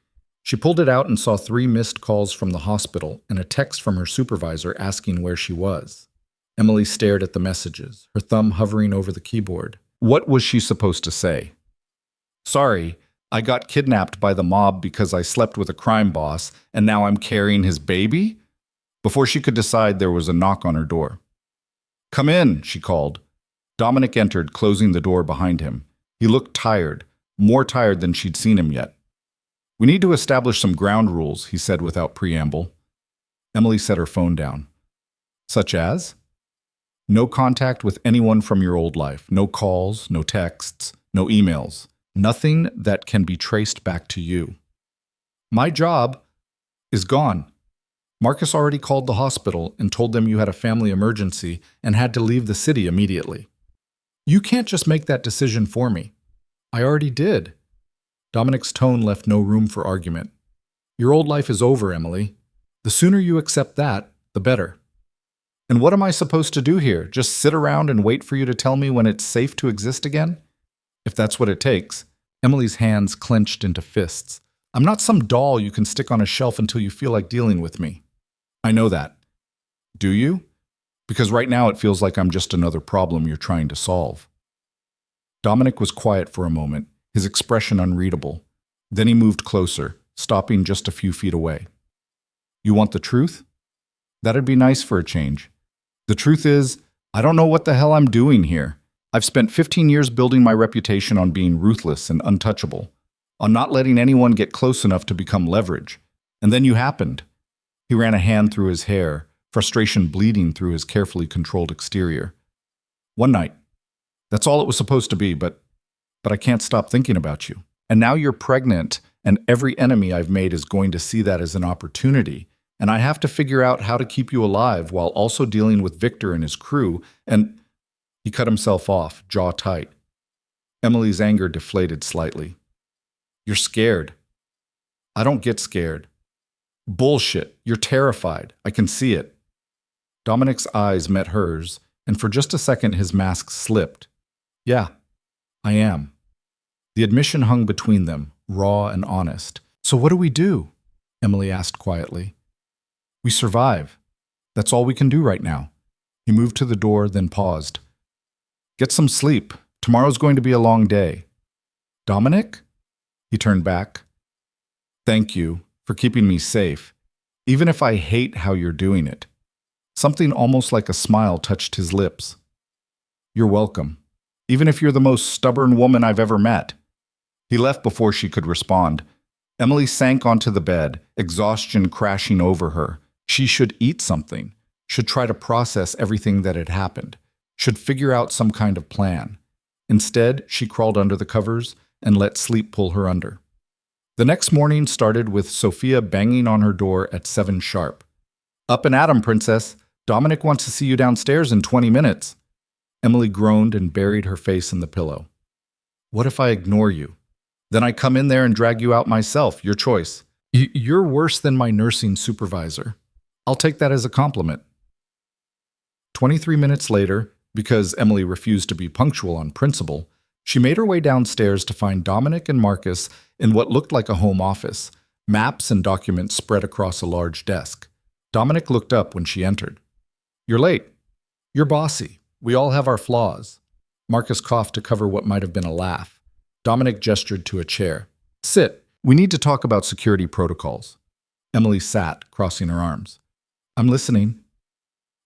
She pulled it out and saw 3 missed calls from the hospital and a text from her supervisor asking where she was. Emily stared at the messages, her thumb hovering over the keyboard. What was she supposed to say? Sorry, I got kidnapped by the mob because I slept with a crime boss, and now I'm carrying his baby? Before she could decide, there was a knock on her door. Come in, she called. Dominic entered, closing the door behind him. He looked tired, more tired than she'd seen him yet. We need to establish some ground rules, he said without preamble. Emily set her phone down. Such as? No contact with anyone from your old life. No calls, no texts, no emails. Nothing that can be traced back to you. My job is gone. Marcus already called the hospital and told them you had a family emergency and had to leave the city immediately. You can't just make that decision for me. I already did. Dominic's tone left no room for argument. Your old life is over, Emily. The sooner you accept that, the better. And what am I supposed to do here? Just sit around and wait for you to tell me when it's safe to exist again? If that's what it takes. Emily's hands clenched into fists. I'm not some doll you can stick on a shelf until you feel like dealing with me. I know that. Do you? Because right now it feels like I'm just another problem you're trying to solve. Dominic was quiet for a moment, his expression unreadable. Then he moved closer, stopping just a few feet away. You want the truth? That'd be nice for a change. The truth is, I don't know what the hell I'm doing here. I've spent 15 years building my reputation on being ruthless and untouchable, on not letting anyone get close enough to become leverage. And then you happened. He ran a hand through his hair, frustration bleeding through his carefully controlled exterior. One night. That's all it was supposed to be, but I can't stop thinking about you. And now you're pregnant, and every enemy I've made is going to see that as an opportunity. And I have to figure out how to keep you alive while also dealing with Victor and his crew, and he cut himself off, jaw tight. Emily's anger deflated slightly. You're scared. I don't get scared. Bullshit. You're terrified. I can see it. Dominic's eyes met hers, and for just a second his mask slipped. Yeah, I am. The admission hung between them, raw and honest. So what do we do? Emily asked quietly. We survive. That's all we can do right now. He moved to the door, then paused. Get some sleep. Tomorrow's going to be a long day. Dominic? He turned back. Thank you for keeping me safe, even if I hate how you're doing it. Something almost like a smile touched his lips. You're welcome, even if you're the most stubborn woman I've ever met. He left before she could respond. Emily sank onto the bed, exhaustion crashing over her. She should eat something, should try to process everything that had happened, should figure out some kind of plan. Instead, she crawled under the covers and let sleep pull her under. The next morning started with Sophia banging on her door at 7 sharp. Up and at 'em, princess. Dominic wants to see you downstairs in 20 minutes. Emily groaned and buried her face in the pillow. What if I ignore you? Then I come in there and drag you out myself, your choice. You're worse than my nursing supervisor. I'll take that as a compliment. 23 minutes later, because Emily refused to be punctual on principle, she made her way downstairs to find Dominic and Marcus in what looked like a home office, maps and documents spread across a large desk. Dominic looked up when she entered. You're late. You're bossy. We all have our flaws. Marcus coughed to cover what might have been a laugh. Dominic gestured to a chair. Sit. We need to talk about security protocols. Emily sat, crossing her arms. I'm listening.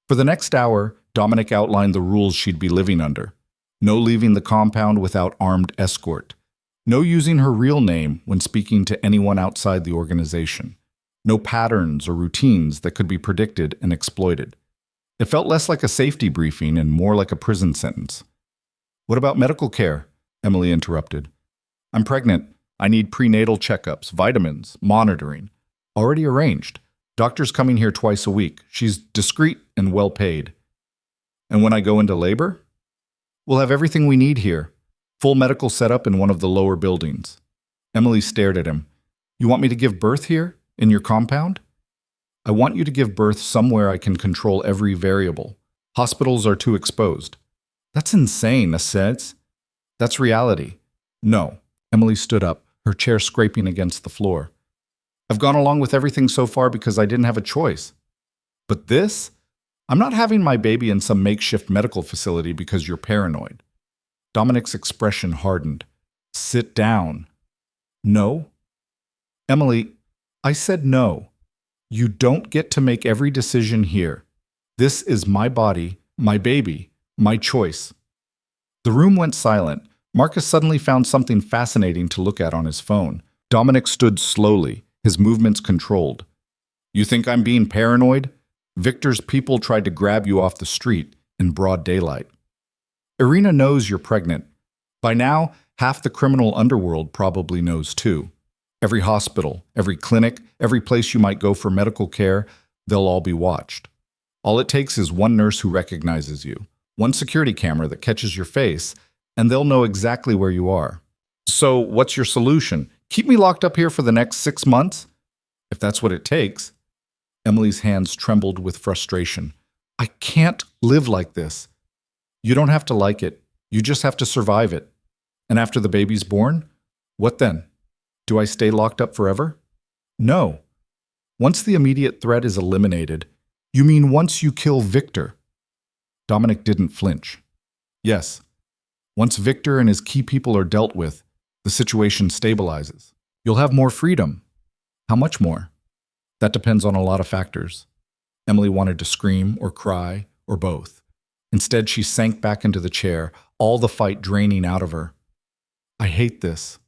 For the next hour, Dominic outlined the rules she'd be living under. No leaving the compound without armed escort. No using her real name when speaking to anyone outside the organization. No patterns or routines that could be predicted and exploited. It felt less like a safety briefing and more like a prison sentence. What about medical care? Emily interrupted. I'm pregnant. I need prenatal checkups, vitamins, monitoring. Already arranged. Doctor's coming here twice a week. She's discreet and well paid. And when I go into labor? We'll have everything we need here. Full medical setup in one of the lower buildings. Emily stared at him. You want me to give birth here? In your compound? I want you to give birth somewhere I can control every variable. Hospitals are too exposed. That's insane, Asceds. That's reality. No. Emily stood up, her chair scraping against the floor. I've gone along with everything so far because I didn't have a choice. But this? I'm not having my baby in some makeshift medical facility because you're paranoid. Dominic's expression hardened. Sit down. No? Emily, I said no. You don't get to make every decision here. This is my body, my baby, my choice. The room went silent. Marcus suddenly found something fascinating to look at on his phone. Dominic stood slowly, his movements controlled. You think I'm being paranoid? Victor's people tried to grab you off the street in broad daylight. Irina knows you're pregnant. By now, half the criminal underworld probably knows too. Every hospital, every clinic, every place you might go for medical care, they'll all be watched. All it takes is one nurse who recognizes you, one security camera that catches your face, and they'll know exactly where you are. So what's your solution? Keep me locked up here for the next 6 months? If that's what it takes. Emily's hands trembled with frustration. I can't live like this. You don't have to like it. You just have to survive it. And after the baby's born, what then? Do I stay locked up forever? No. Once the immediate threat is eliminated, you mean once you kill Victor? Dominic didn't flinch. Yes. Once Victor and his key people are dealt with, the situation stabilizes. You'll have more freedom. How much more? That depends on a lot of factors. Emily wanted to scream or cry or both. Instead, she sank back into the chair, all the fight draining out of her. I hate this.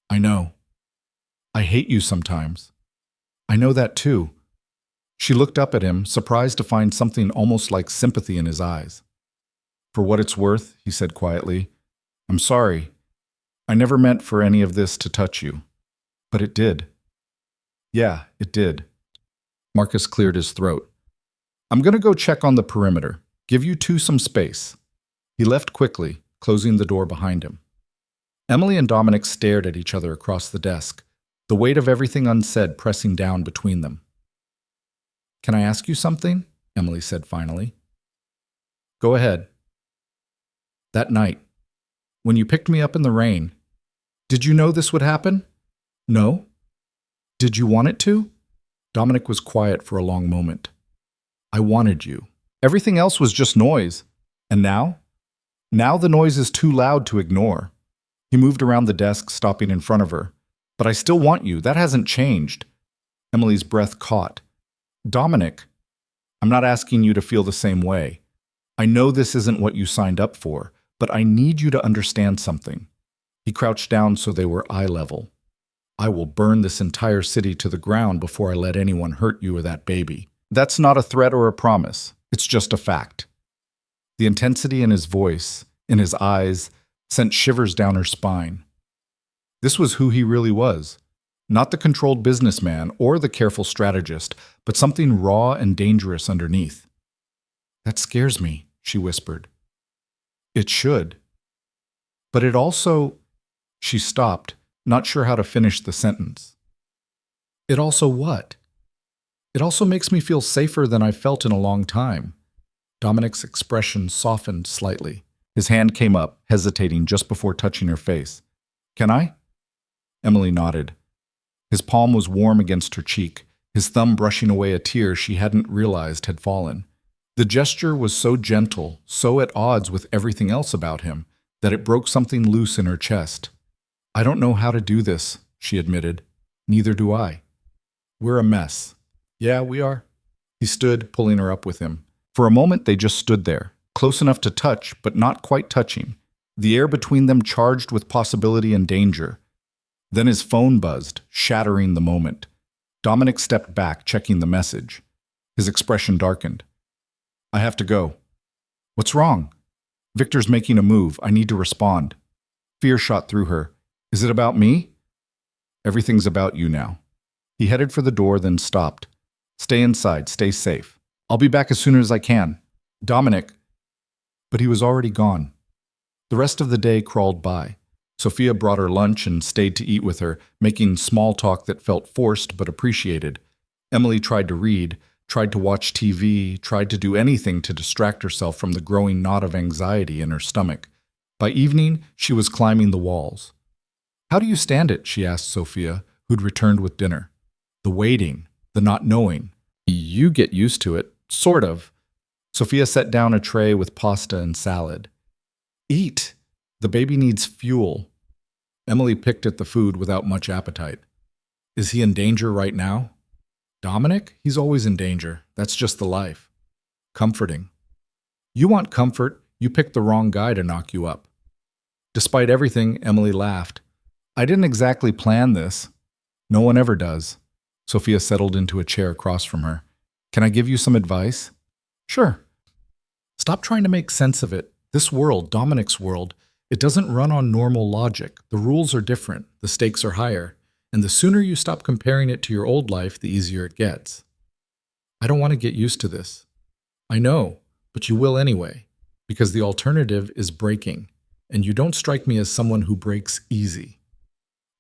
I know. I hate you sometimes. I know that too. She looked up at him, surprised to find something almost like sympathy in his eyes. For what it's worth, he said quietly, I'm sorry. I never meant for any of this to touch you. But it did. Yeah, it did. Marcus cleared his throat. I'm going to go check on the perimeter. Give you two some space. He left quickly, closing the door behind him. Emily and Dominic stared at each other across the desk, the weight of everything unsaid pressing down between them. Can I ask you something? Emily said finally. Go ahead. That night, when you picked me up in the rain, did you know this would happen? No? Did you want it to? Dominic was quiet for a long moment. I wanted you. Everything else was just noise. And now? Now the noise is too loud to ignore. He moved around the desk, stopping in front of her. But I still want you. That hasn't changed. Emily's breath caught. Dominic, I'm not asking you to feel the same way. I know this isn't what you signed up for, but I need you to understand something. He crouched down so they were eye level. I will burn this entire city to the ground before I let anyone hurt you or that baby. That's not a threat or a promise. It's just a fact. The intensity in his voice, in his eyes, sent shivers down her spine. This was who he really was. Not the controlled businessman or the careful strategist, but something raw and dangerous underneath. That scares me, she whispered. It should. But it also... She stopped, not sure how to finish the sentence. It also what? It also makes me feel safer than I've felt in a long time. Dominic's expression softened slightly. His hand came up, hesitating just before touching her face. Can I? Emily nodded. His palm was warm against her cheek, his thumb brushing away a tear she hadn't realized had fallen. The gesture was so gentle, so at odds with everything else about him, that it broke something loose in her chest. I don't know how to do this, she admitted. Neither do I. We're a mess. Yeah, we are. He stood, pulling her up with him. For a moment they just stood there, close enough to touch, but not quite touching, the air between them charged with possibility and danger. Then his phone buzzed, shattering the moment. Dominic stepped back, checking the message. His expression darkened. I have to go. What's wrong? Victor's making a move. I need to respond. Fear shot through her. Is it about me? Everything's about you now. He headed for the door, then stopped. Stay inside. Stay safe. I'll be back as soon as I can. Dominic. But he was already gone. The rest of the day crawled by. Sophia brought her lunch and stayed to eat with her, making small talk that felt forced but appreciated. Emily tried to read, tried to watch TV, tried to do anything to distract herself from the growing knot of anxiety in her stomach. By evening, she was climbing the walls. How do you stand it? She asked Sophia, who'd returned with dinner. The waiting, the not knowing. You get used to it, sort of. Sophia set down a tray with pasta and salad. Eat. The baby needs fuel. Emily picked at the food without much appetite. Is he in danger right now? Dominic? He's always in danger. That's just the life. Comforting. You want comfort, you picked the wrong guy to knock you up. Despite everything, Emily laughed. I didn't exactly plan this. No one ever does. Sophia settled into a chair across from her. Can I give you some advice? Sure. Stop trying to make sense of it. This world, Dominic's world, it doesn't run on normal logic. The rules are different. The stakes are higher. And the sooner you stop comparing it to your old life, the easier it gets. I don't want to get used to this. I know, but you will anyway, because the alternative is breaking, and you don't strike me as someone who breaks easy.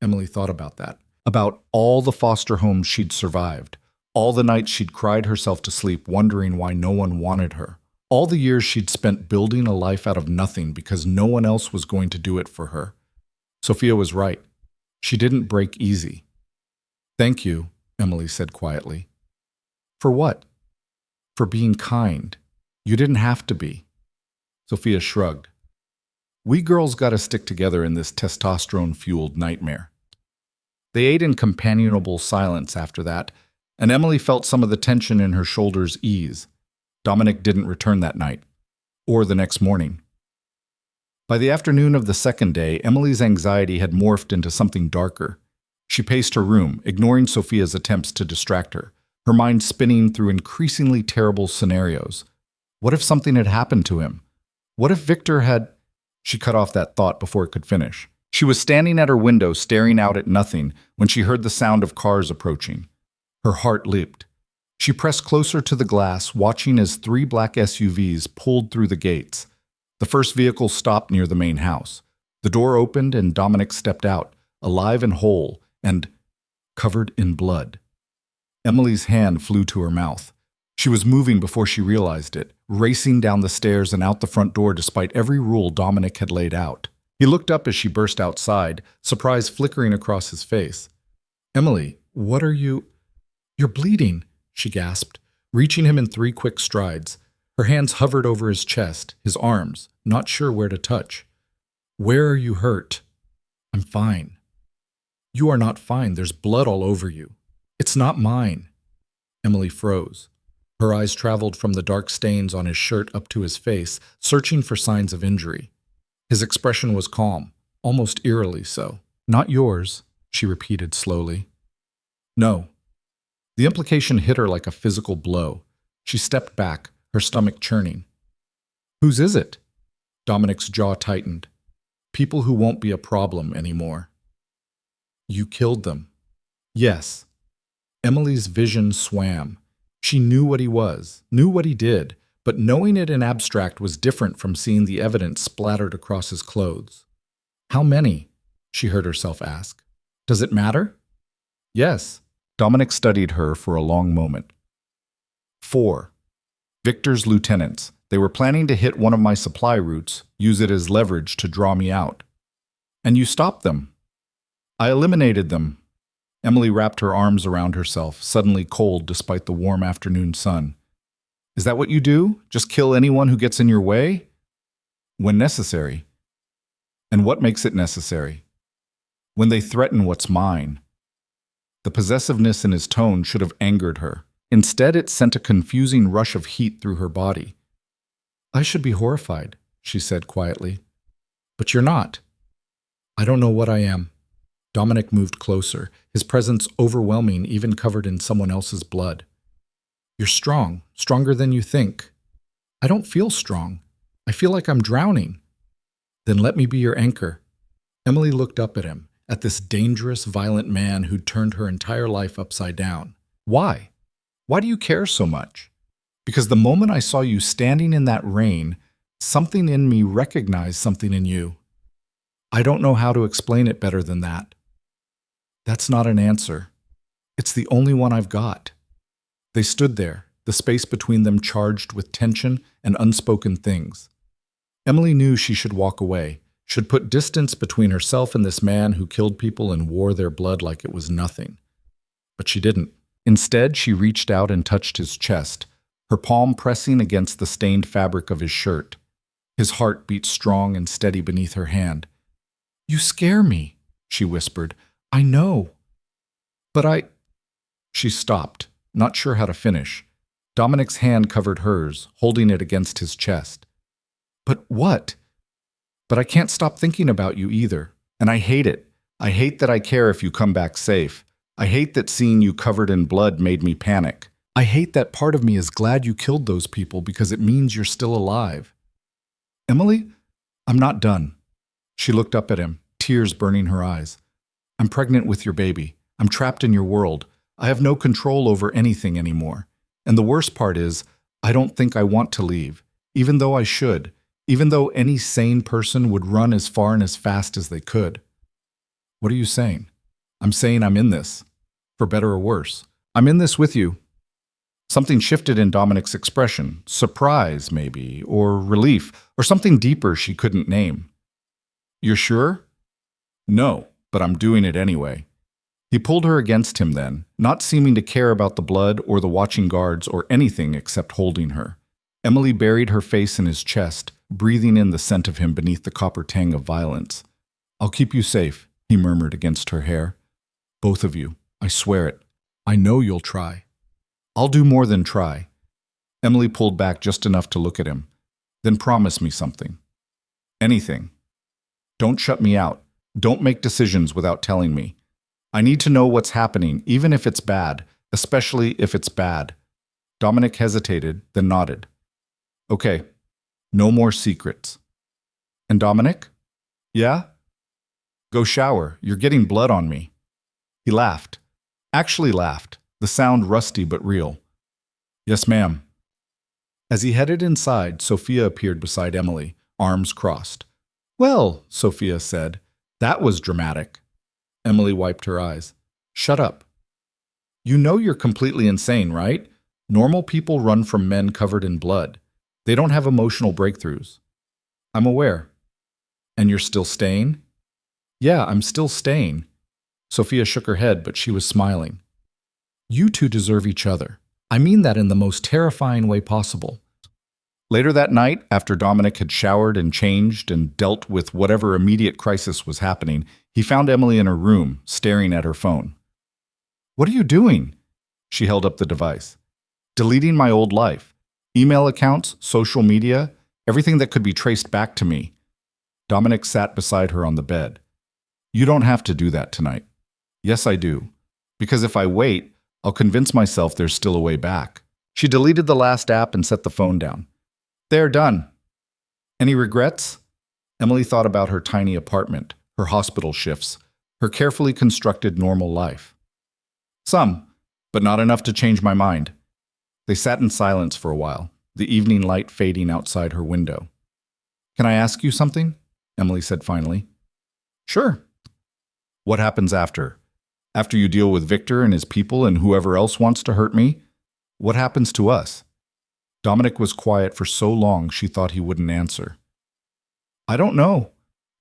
Emily thought about that, about all the foster homes she'd survived, all the nights she'd cried herself to sleep wondering why no one wanted her, all the years she'd spent building a life out of nothing because no one else was going to do it for her. Sophia was right. She didn't break easy. Thank you, Emily said quietly. For what? For being kind. You didn't have to be. Sophia shrugged. We girls gotta stick together in this testosterone-fueled nightmare. They ate in companionable silence after that, and Emily felt some of the tension in her shoulders ease. Dominic didn't return that night, or the next morning. By the afternoon of the second day, Emily's anxiety had morphed into something darker. She paced her room, ignoring Sophia's attempts to distract her, her mind spinning through increasingly terrible scenarios. What if something had happened to him? What if Victor had... She cut off that thought before it could finish. She was standing at her window, staring out at nothing, when she heard the sound of cars approaching. Her heart leaped. She pressed closer to the glass, watching as 3 black SUVs pulled through the gates. The first vehicle stopped near the main house. The door opened and Dominic stepped out, alive and whole, and covered in blood. Emily's hand flew to her mouth. She was moving before she realized it, racing down the stairs and out the front door despite every rule Dominic had laid out. He looked up as she burst outside, surprise flickering across his face. Emily, what are you... You're bleeding, she gasped, reaching him in 3 quick strides. Her hands hovered over his chest, his arms, not sure where to touch. Where are you hurt? I'm fine. You are not fine. There's blood all over you. It's not mine. Emily froze. Her eyes traveled from the dark stains on his shirt up to his face, searching for signs of injury. His expression was calm, almost eerily so. Not yours, she repeated slowly. No. The implication hit her like a physical blow. She stepped back, her stomach churning. Whose is it? Dominic's jaw tightened. People who won't be a problem anymore. You killed them. Yes. Emily's vision swam. She knew what he was, knew what he did, but knowing it in abstract was different from seeing the evidence splattered across his clothes. How many? She heard herself ask. Does it matter? Yes. Dominic studied her for a long moment. 4. Victor's lieutenants. They were planning to hit one of my supply routes, use it as leverage to draw me out. And you stopped them. I eliminated them. Emily wrapped her arms around herself, suddenly cold despite the warm afternoon sun. Is that what you do? Just kill anyone who gets in your way? When necessary. And what makes it necessary? When they threaten what's mine. The possessiveness in his tone should have angered her. Instead, it sent a confusing rush of heat through her body. I should be horrified, she said quietly. But you're not. I don't know what I am. Dominic moved closer, his presence overwhelming, even covered in someone else's blood. You're strong, stronger than you think. I don't feel strong. I feel like I'm drowning. Then let me be your anchor. Emily looked up at him, at this dangerous, violent man who'd turned her entire life upside down. Why? Why do you care so much? Because the moment I saw you standing in that rain, something in me recognized something in you. I don't know how to explain it better than that. That's not an answer. It's the only one I've got. They stood there, the space between them charged with tension and unspoken things. Emily knew she should walk away, should put distance between herself and this man who killed people and wore their blood like it was nothing. But she didn't. Instead, she reached out and touched his chest, her palm pressing against the stained fabric of his shirt. His heart beat strong and steady beneath her hand. You scare me, she whispered. I know. But She stopped, not sure how to finish. Dominic's hand covered hers, holding it against his chest. But what? But I can't stop thinking about you either, and I hate it. I hate that I care if you come back safe. I hate that seeing you covered in blood made me panic. I hate that part of me is glad you killed those people because it means you're still alive. Emily, I'm not done. She looked up at him, tears burning her eyes. I'm pregnant with your baby. I'm trapped in your world. I have no control over anything anymore. And the worst part is, I don't think I want to leave, even though I should, even though any sane person would run as far and as fast as they could. What are you saying? I'm saying I'm in this, for better or worse. I'm in this with you. Something shifted in Dominic's expression, surprise maybe, or relief, or something deeper she couldn't name. You're sure? No, but I'm doing it anyway. He pulled her against him then, not seeming to care about the blood or the watching guards or anything except holding her. Emily buried her face in his chest, breathing in the scent of him beneath the copper tang of violence. I'll keep you safe, he murmured against her hair. Both of you, I swear it. I know you'll try. I'll do more than try. Emily pulled back just enough to look at him. Then promise me something. Anything. Don't shut me out. Don't make decisions without telling me. I need to know what's happening, even if it's bad, especially if it's bad. Dominic hesitated, then nodded. Okay, no more secrets. And Dominic? Yeah? Go shower, you're getting blood on me. He laughed. Actually laughed, the sound rusty but real. Yes, ma'am. As he headed inside, Sophia appeared beside Emily, arms crossed. Well, Sophia said, that was dramatic. Emily wiped her eyes. Shut up. You know you're completely insane, right? Normal people run from men covered in blood. They don't have emotional breakthroughs. I'm aware. And you're still staying? Yeah, I'm still staying. Sophia shook her head, but she was smiling. You two deserve each other. I mean that in the most terrifying way possible. Later that night, after Dominic had showered and changed and dealt with whatever immediate crisis was happening, he found Emily in her room, staring at her phone. What are you doing? She held up the device. Deleting my old life. Email accounts, social media, everything that could be traced back to me. Dominic sat beside her on the bed. You don't have to do that tonight. Yes, I do. Because if I wait, I'll convince myself there's still a way back. She deleted the last app and set the phone down. They're done. Any regrets? Emily thought about her tiny apartment, her hospital shifts, her carefully constructed normal life. Some, but not enough to change my mind. They sat in silence for a while, the evening light fading outside her window. Can I ask you something? Emily said finally. Sure. What happens after? After you deal with Victor and his people and whoever else wants to hurt me? What happens to us? Dominic was quiet for so long she thought he wouldn't answer. I don't know,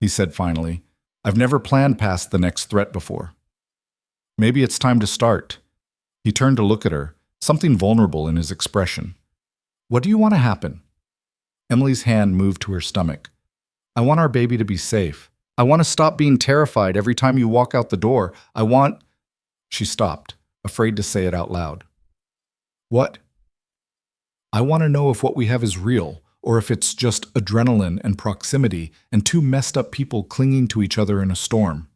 he said finally. I've never planned past the next threat before. Maybe it's time to start. He turned to look at her, something vulnerable in his expression. What do you want to happen? Emily's hand moved to her stomach. I want our baby to be safe. I want to stop being terrified every time you walk out the door. I want... She stopped, afraid to say it out loud. What? I want to know if what we have is real, or if it's just adrenaline and proximity and two messed up people clinging to each other in a storm.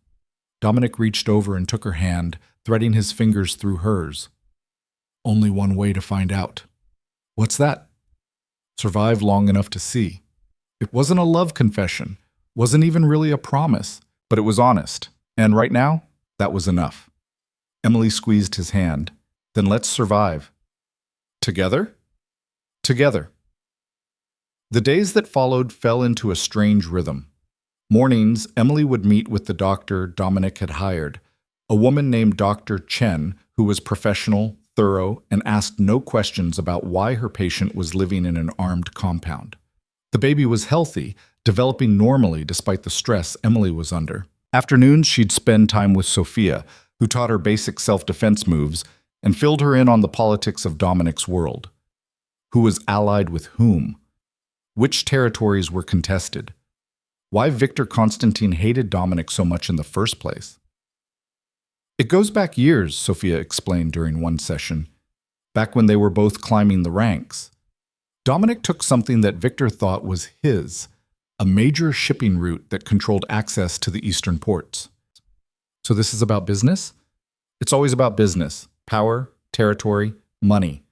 Dominic reached over and took her hand, threading his fingers through hers. Only one way to find out. What's that? Survive long enough to see. It wasn't a love confession, wasn't even really a promise, but it was honest. And right now, that was enough. Emily squeezed his hand. Then let's survive. Together? Together. The days that followed fell into a strange rhythm. Mornings, Emily would meet with the doctor Dominic had hired, a woman named Dr. Chen, who was professional, thorough, and asked no questions about why her patient was living in an armed compound. The baby was healthy, developing normally despite the stress Emily was under. Afternoons, she'd spend time with Sophia, who taught her basic self-defense moves and filled her in on the politics of Dominic's world. Who was allied with whom? Which territories were contested? Why Victor Constantine hated Dominic so much in the first place? It goes back years, Sophia explained during one session, back when they were both climbing the ranks. Dominic took something that Victor thought was his, a major shipping route that controlled access to the eastern ports. So this is about business? It's always about business, power, territory, money.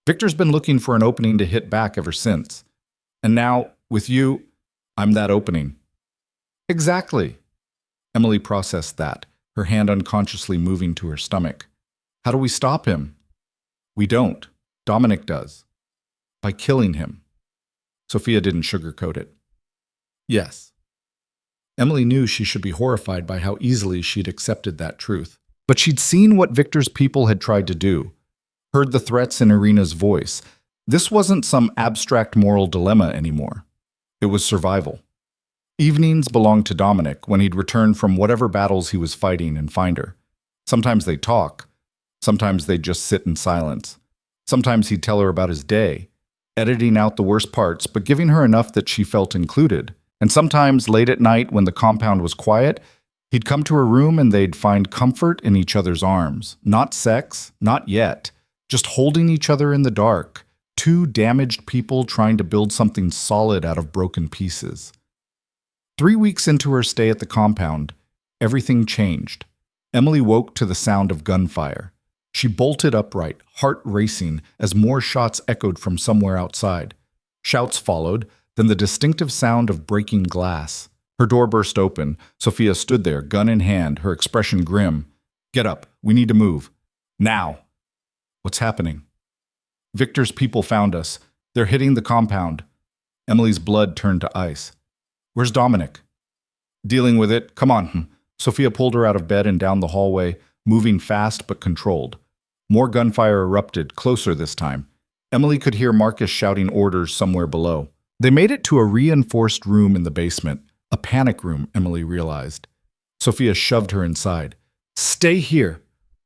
Victor's been looking for an opening to hit back ever since. And now, with you, I'm that opening. Exactly. Emily processed that, her hand unconsciously moving to her stomach. How do we stop him? We don't. Dominic does. By killing him. Sophia didn't sugarcoat it. Yes. Emily knew she should be horrified by how easily she'd accepted that truth. But she'd seen what Victor's people had tried to do, heard the threats in Irina's voice. This wasn't some abstract moral dilemma anymore. It was survival. Evenings belonged to Dominic when he'd return from whatever battles he was fighting and find her. Sometimes they'd talk. Sometimes they'd just sit in silence. Sometimes he'd tell her about his day, editing out the worst parts but giving her enough that she felt included. And sometimes, late at night when the compound was quiet, he'd come to her room and they'd find comfort in each other's arms. Not sex, not yet. Just holding each other in the dark. Two damaged people trying to build something solid out of broken pieces. 3 weeks into her stay at the compound, everything changed. Emily woke to the sound of gunfire. She bolted upright, heart racing, as more shots echoed from somewhere outside. Shouts followed, then the distinctive sound of breaking glass. Her door burst open. Sophia stood there, gun in hand, her expression grim. Get up. We need to move. Now. What's happening? Victor's people found us. They're hitting the compound. Emily's blood turned to ice. Where's Dominic? Dealing with it. Come on. Sophia pulled her out of bed and down the hallway, moving fast but controlled. More gunfire erupted, closer this time. Emily could hear Marcus shouting orders somewhere below. They made it to a reinforced room in the basement. A panic room, Emily realized. Sophia shoved her inside. Stay here.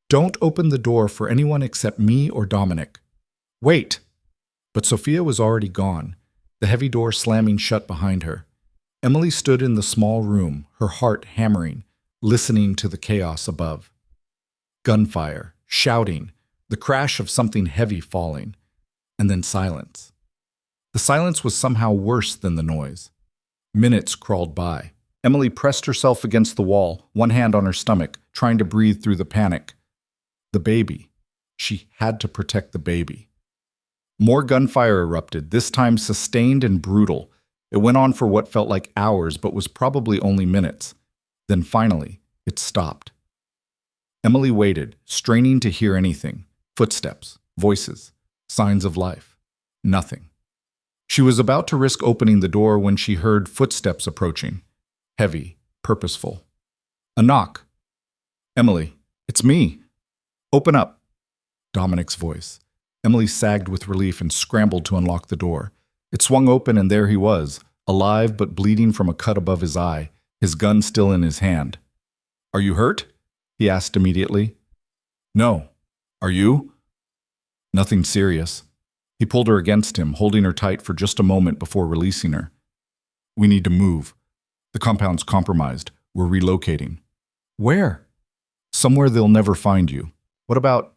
Don't open the door for anyone except me or Dominic. Wait. But Sophia was already gone, the heavy door slamming shut behind her. Emily stood in the small room, her heart hammering, listening to the chaos above. Gunfire, shouting, the crash of something heavy falling, and then silence. The silence was somehow worse than the noise. Minutes crawled by. Emily pressed herself against the wall, one hand on her stomach, trying to breathe through the panic. The baby. She had to protect the baby. More gunfire erupted, this time sustained and brutal. It went on for what felt like hours, but was probably only minutes. Then finally, it stopped. Emily waited, straining to hear anything. Footsteps, voices, signs of life. Nothing. She was about to risk opening the door when she heard footsteps approaching. Heavy, purposeful. A knock. Emily, it's me. Open up. Dominic's voice. Emily sagged with relief and scrambled to unlock the door. It swung open and there he was, alive but bleeding from a cut above his eye, his gun still in his hand. Are you hurt? He asked immediately. No. Are you? Nothing serious. He pulled her against him, holding her tight for just a moment before releasing her. We need to move. The compound's compromised. We're relocating. Where? Somewhere they'll never find you. What about?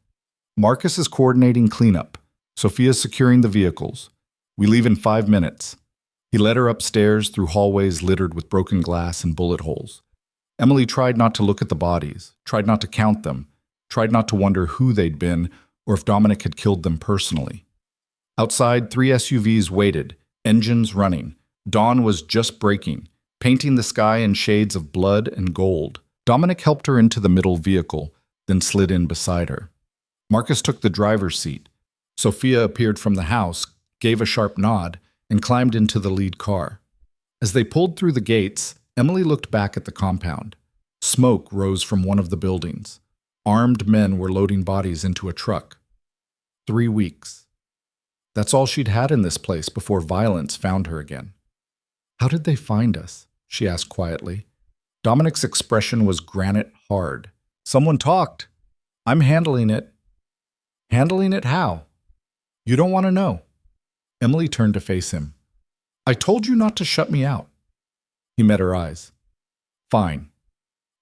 Marcus is coordinating cleanup. Sophia's securing the vehicles. We leave in 5 minutes. He led her upstairs through hallways littered with broken glass and bullet holes. Emily tried not to look at the bodies, tried not to count them, tried not to wonder who they'd been or if Dominic had killed them personally. Outside, 3 SUVs waited, engines running. Dawn was just breaking, painting the sky in shades of blood and gold. Dominic helped her into the middle vehicle, then slid in beside her. Marcus took the driver's seat. Sophia appeared from the house, gave a sharp nod, and climbed into the lead car. As they pulled through the gates, Emily looked back at the compound. Smoke rose from one of the buildings. Armed men were loading bodies into a truck. 3 weeks. That's all she'd had in this place before violence found her again. How did they find us? She asked quietly. Dominic's expression was granite hard. Someone talked. I'm handling it. Handling it how? You don't want to know. Emily turned to face him. I told you not to shut me out. He met her eyes. Fine.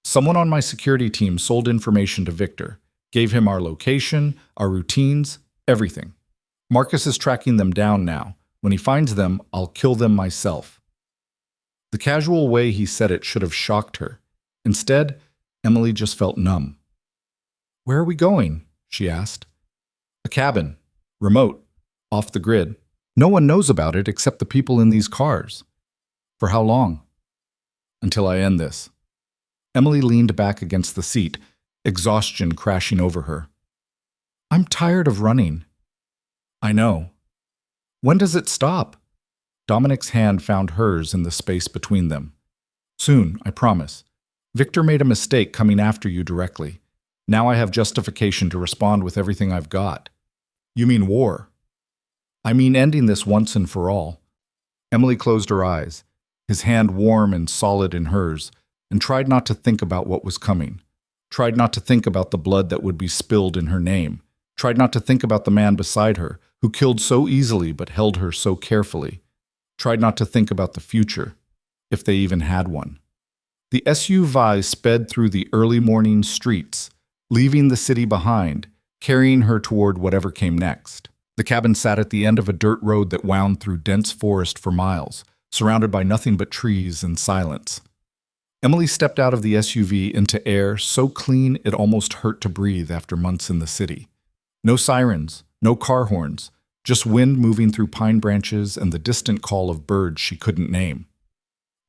Someone on my security team sold information to Victor, gave him our location, our routines, everything. Marcus is tracking them down now. When he finds them, I'll kill them myself. The casual way he said it should have shocked her. Instead, Emily just felt numb. Where are we going? She asked. A cabin. Remote. Off the grid. No one knows about it except the people in these cars. For how long? Until I end this. Emily leaned back against the seat, exhaustion crashing over her. I'm tired of running. I know. When does it stop? Dominic's hand found hers in the space between them. Soon, I promise. Victor made a mistake coming after you directly. Now I have justification to respond with everything I've got. You mean war? I mean ending this once and for all. Emily closed her eyes, his hand warm and solid in hers, and tried not to think about what was coming. Tried not to think about the blood that would be spilled in her name. Tried not to think about the man beside her, who killed so easily but held her so carefully. Tried not to think about the future, if they even had one. The SUV sped through the early morning streets, leaving the city behind, carrying her toward whatever came next. The cabin sat at the end of a dirt road that wound through dense forest for miles, surrounded by nothing but trees and silence. Emily stepped out of the SUV into air so clean it almost hurt to breathe after months in the city. No sirens, no car horns, just wind moving through pine branches and the distant call of birds she couldn't name.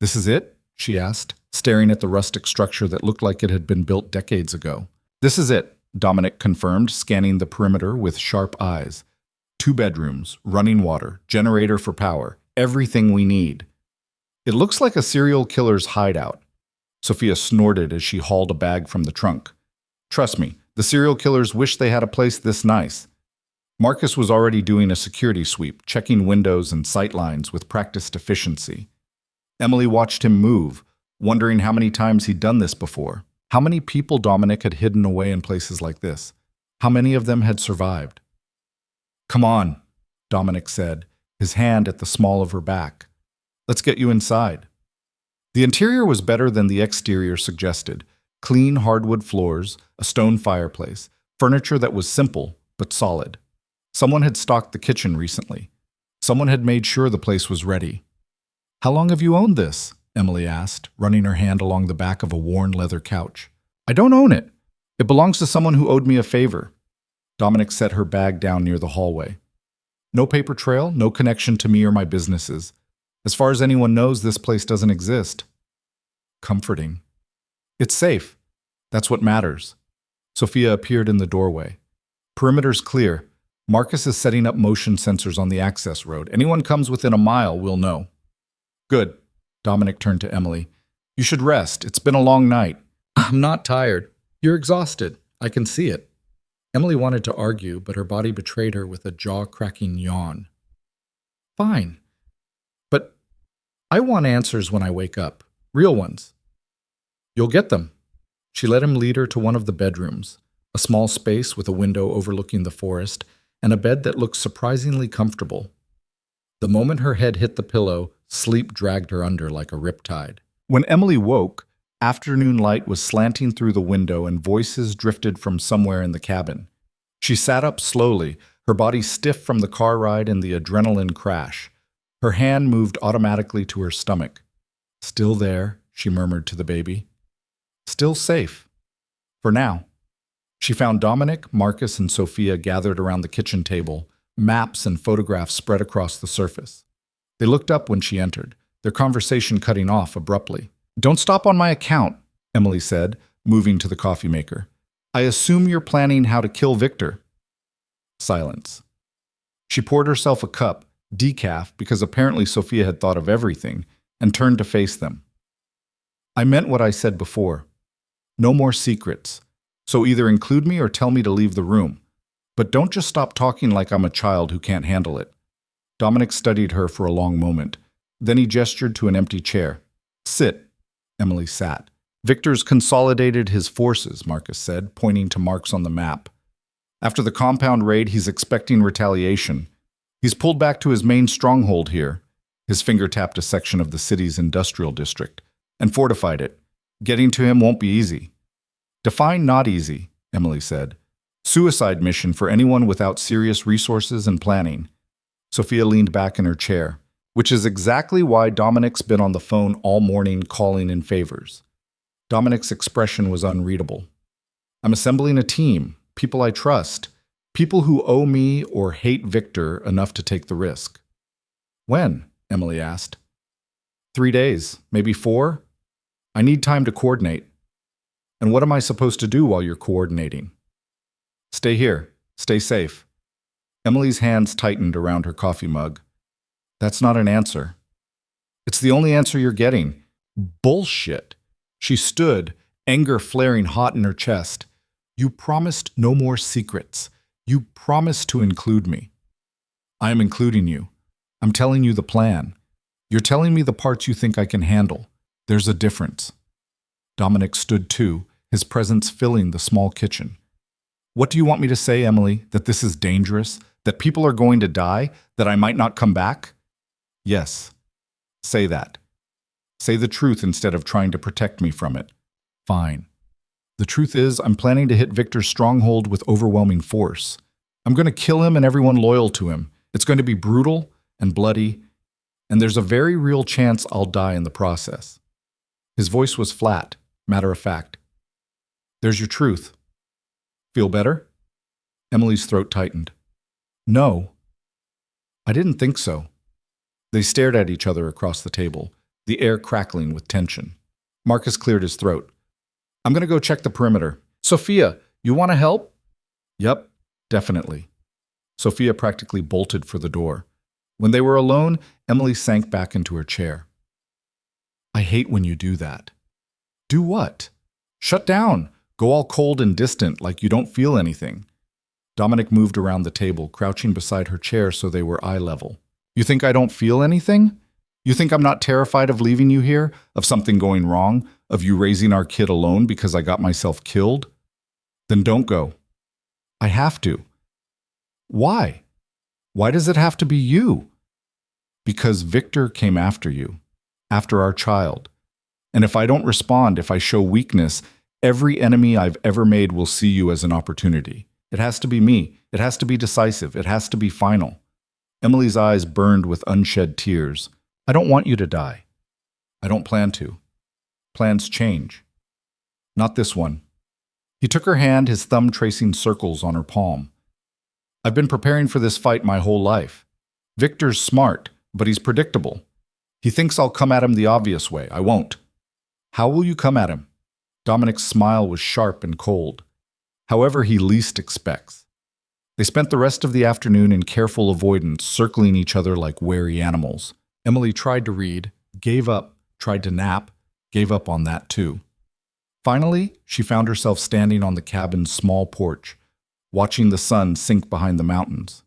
This is it? She asked, staring at the rustic structure that looked like it had been built decades ago. This is it, Dominic confirmed, scanning the perimeter with sharp eyes. 2 bedrooms, running water, generator for power, everything we need. It looks like a serial killer's hideout. Sophia snorted as she hauled a bag from the trunk. Trust me, the serial killers wish they had a place this nice. Marcus was already doing a security sweep, checking windows and sightlines with practiced efficiency. Emily watched him move, wondering how many times he'd done this before. How many people Dominic had hidden away in places like this? How many of them had survived? Come on, Dominic said, his hand at the small of her back. Let's get you inside. The interior was better than the exterior suggested. Clean hardwood floors, a stone fireplace, furniture that was simple but solid. Someone had stocked the kitchen recently. Someone had made sure the place was ready. How long have you owned this? Emily asked, running her hand along the back of a worn leather couch. I don't own it. It belongs to someone who owed me a favor. Dominic set her bag down near the hallway. No paper trail, no connection to me or my businesses. As far as anyone knows, this place doesn't exist. Comforting. It's safe. That's what matters. Sophia appeared in the doorway. Perimeter's clear. Marcus is setting up motion sensors on the access road. Anyone comes within a mile will know. Good. Dominic turned to Emily. You should rest. It's been a long night. I'm not tired. You're exhausted. I can see it. Emily wanted to argue, but her body betrayed her with a jaw-cracking yawn. Fine. But I want answers when I wake up. Real ones. You'll get them. She let him lead her to one of the bedrooms, a small space with a window overlooking the forest, and a bed that looked surprisingly comfortable. The moment her head hit the pillow, sleep dragged her under like a riptide. When Emily woke, afternoon light was slanting through the window and voices drifted from somewhere in the cabin. She sat up slowly, her body stiff from the car ride and the adrenaline crash. Her hand moved automatically to her stomach. "Still there," she murmured to the baby. "Still safe. For now." She found Dominic, Marcus, and Sophia gathered around the kitchen table, maps and photographs spread across the surface. They looked up when she entered, their conversation cutting off abruptly. "Don't stop on my account," Emily said, moving to the coffee maker. "I assume you're planning how to kill Victor." Silence. She poured herself a cup, decaf, because apparently Sophia had thought of everything, and turned to face them. "I meant what I said before. No more secrets. So either include me or tell me to leave the room. But don't just stop talking like I'm a child who can't handle it." Dominic studied her for a long moment. Then he gestured to an empty chair. "Sit." Emily sat. "Victor's consolidated his forces," Marcus said, pointing to marks on the map. "After the compound raid, he's expecting retaliation. He's pulled back to his main stronghold here." His finger tapped a section of the city's industrial district, "and fortified it. Getting to him won't be easy." "Define not easy," Emily said. "Suicide mission for anyone without serious resources and planning." Sophia leaned back in her chair, which is exactly why Dominic's been on the phone all morning calling in favors. Dominic's expression was unreadable. "I'm assembling a team, people I trust, people who owe me or hate Victor enough to take the risk." "When?" Emily asked. 3 days, maybe 4. I need time to coordinate." "And what am I supposed to do while you're coordinating?" "Stay here. Stay safe." Emily's hands tightened around her coffee mug. "That's not an answer." "It's the only answer you're getting." "Bullshit." She stood, anger flaring hot in her chest. "You promised no more secrets. You promised to include me." "I am including you. I'm telling you the plan. You're telling me the parts you think I can handle. There's a difference." Dominic stood too, his presence filling the small kitchen. "What do you want me to say, Emily? That this is dangerous? That people are going to die? That I might not come back?" "Yes. Say that. Say the truth instead of trying to protect me from it." "Fine. The truth is, I'm planning to hit Victor's stronghold with overwhelming force. I'm going to kill him and everyone loyal to him. It's going to be brutal and bloody, and there's a very real chance I'll die in the process." His voice was flat, matter of fact. "There's your truth. Feel better?" Emily's throat tightened. "No." "I didn't think so." They stared at each other across the table, the air crackling with tension. Marcus cleared his throat. "I'm going to go check the perimeter. Sophia, you want to help?" "Yep, definitely." Sophia practically bolted for the door. When they were alone, Emily sank back into her chair. "I hate when you do that." "Do what?" "Shut down. Go all cold and distant, like you don't feel anything." Dominic moved around the table, crouching beside her chair so they were eye level. "You think I don't feel anything? You think I'm not terrified of leaving you here, of something going wrong, of you raising our kid alone because I got myself killed? Then don't go." "I have to." "Why? Why does it have to be you?" "Because Victor came after you, after our child. And if I don't respond, if I show weakness, every enemy I've ever made will see you as an opportunity. It has to be me. It has to be decisive. It has to be final." Emily's eyes burned with unshed tears. "I don't want you to die. I don't plan to. Plans change. Not this one." He took her hand, his thumb tracing circles on her palm. "I've been preparing for this fight my whole life. Victor's smart, but he's predictable. He thinks I'll come at him the obvious way. I won't." "How will you come at him?" Dominic's smile was sharp and cold. "However he least expects." They spent the rest of the afternoon in careful avoidance, circling each other like wary animals. Emily tried to read, gave up, tried to nap, gave up on that too. Finally, she found herself standing on the cabin's small porch, watching the sun sink behind the mountains.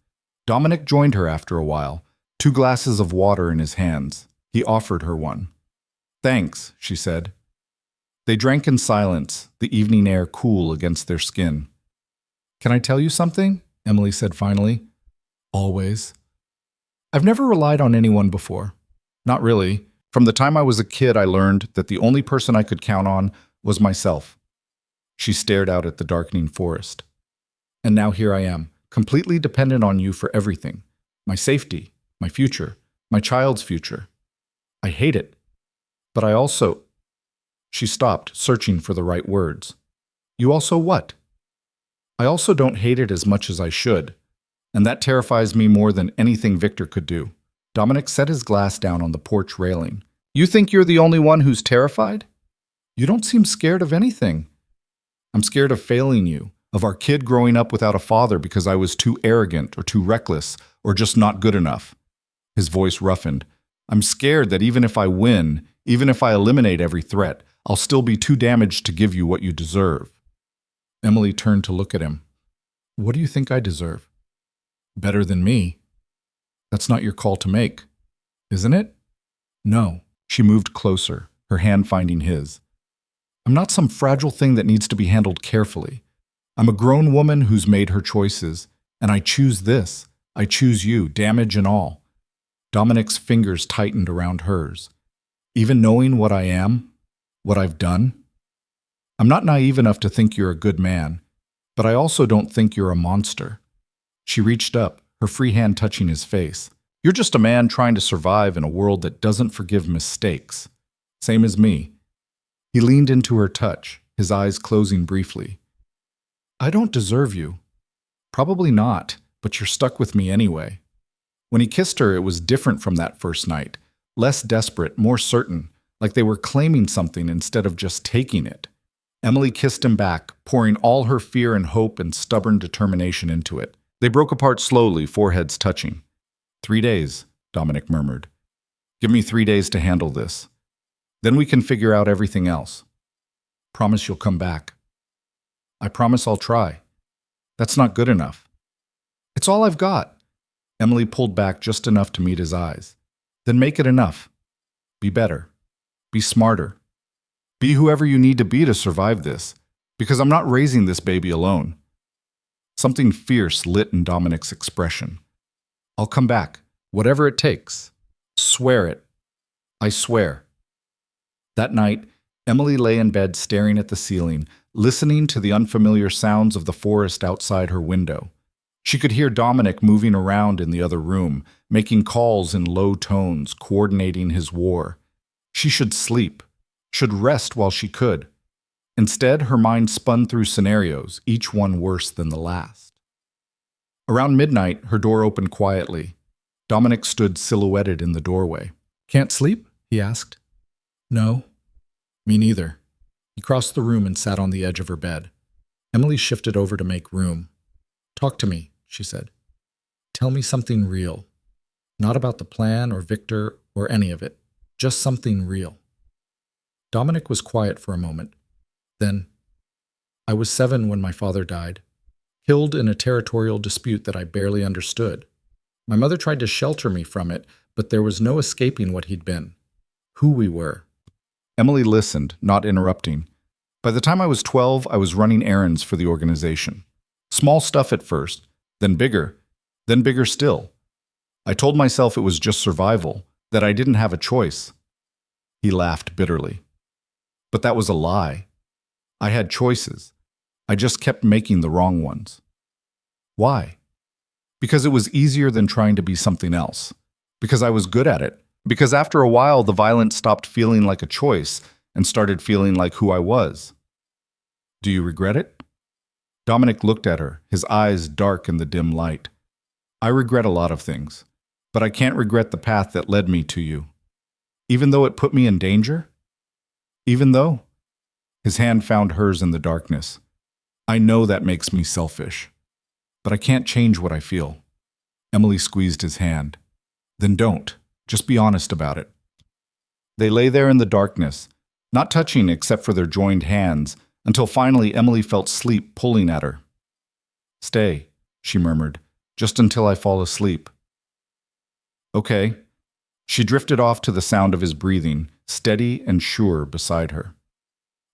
Dominic joined her after a while, 2 glasses of water in his hands. He offered her one. "Thanks," she said. They drank in silence, the evening air cool against their skin. "Can I tell you something?" Emily said finally. Always. I've never relied on anyone before. Not really. From the time I was a kid, I learned that the only person I could count on was myself. She stared out at the darkening forest. And now here I am, completely dependent on you for everything. My safety, my future, my child's future. I hate it. But I also... She stopped, searching for the right words. You also what? I also don't hate it as much as I should. And that terrifies me more than anything Victor could do. Dominic set his glass down on the porch railing. You think you're the only one who's terrified? You don't seem scared of anything. I'm scared of failing you, of our kid growing up without a father because I was too arrogant or too reckless or just not good enough. His voice roughened. I'm scared that even if I win, even if I eliminate every threat, I'll still be too damaged to give you what you deserve. Emily turned to look at him. What do you think I deserve? Better than me. That's not your call to make, isn't it? No. She moved closer, her hand finding his. I'm not some fragile thing that needs to be handled carefully. I'm a grown woman who's made her choices, and I choose this. I choose you, damage and all. Dominic's fingers tightened around hers. Even knowing what I am, what I've done? I'm not naive enough to think you're a good man, but I also don't think you're a monster. She reached up, her free hand touching his face. You're just a man trying to survive in a world that doesn't forgive mistakes. Same as me. He leaned into her touch, his eyes closing briefly. I don't deserve you. Probably not, but you're stuck with me anyway. When he kissed her, it was different from that first night. Less desperate, more certain, like they were claiming something instead of just taking it. Emily kissed him back, pouring all her fear and hope and stubborn determination into it. They broke apart slowly, foreheads touching. 3 days, Dominic murmured. Give me 3 days to handle this. Then we can figure out everything else. Promise you'll come back. I promise I'll try. That's not good enough. It's all I've got. Emily pulled back just enough to meet his eyes. Then make it enough. Be better. Be smarter. Be whoever you need to be to survive this, because I'm not raising this baby alone. Something fierce lit in Dominic's expression. I'll come back, whatever it takes. Swear it. I swear. That night, Emily lay in bed staring at the ceiling, listening to the unfamiliar sounds of the forest outside her window. She could hear Dominic moving around in the other room, making calls in low tones, coordinating his war. She should sleep, should rest while she could. Instead, her mind spun through scenarios, each one worse than the last. Around midnight, her door opened quietly. Dominic stood silhouetted in the doorway. Can't sleep? He asked. No. Me neither. He crossed the room and sat on the edge of her bed. Emily shifted over to make room. Talk to me, she said. Tell me something real. Not about the plan or Victor or any of it. Just something real. Dominic was quiet for a moment. Then, I was 7 when my father died, killed in a territorial dispute that I barely understood. My mother tried to shelter me from it, but there was no escaping what he'd been, who we were. Emily listened, not interrupting. By the time I was 12, I was running errands for the organization. Small stuff at first, then bigger still. I told myself it was just survival, that I didn't have a choice. He laughed bitterly. But that was a lie. I had choices. I just kept making the wrong ones. Why? Because it was easier than trying to be something else. Because I was good at it. Because after a while, the violence stopped feeling like a choice and started feeling like who I was. Do you regret it? Dominic looked at her, his eyes dark in the dim light. I regret a lot of things, but I can't regret the path that led me to you. Even though it put me in danger? Even though? His hand found hers in the darkness. I know that makes me selfish, but I can't change what I feel. Emily squeezed his hand. Then don't. Just be honest about it. They lay there in the darkness, not touching except for their joined hands, until finally Emily felt sleep pulling at her. Stay, she murmured, just until I fall asleep. Okay. She drifted off to the sound of his breathing, steady and sure beside her.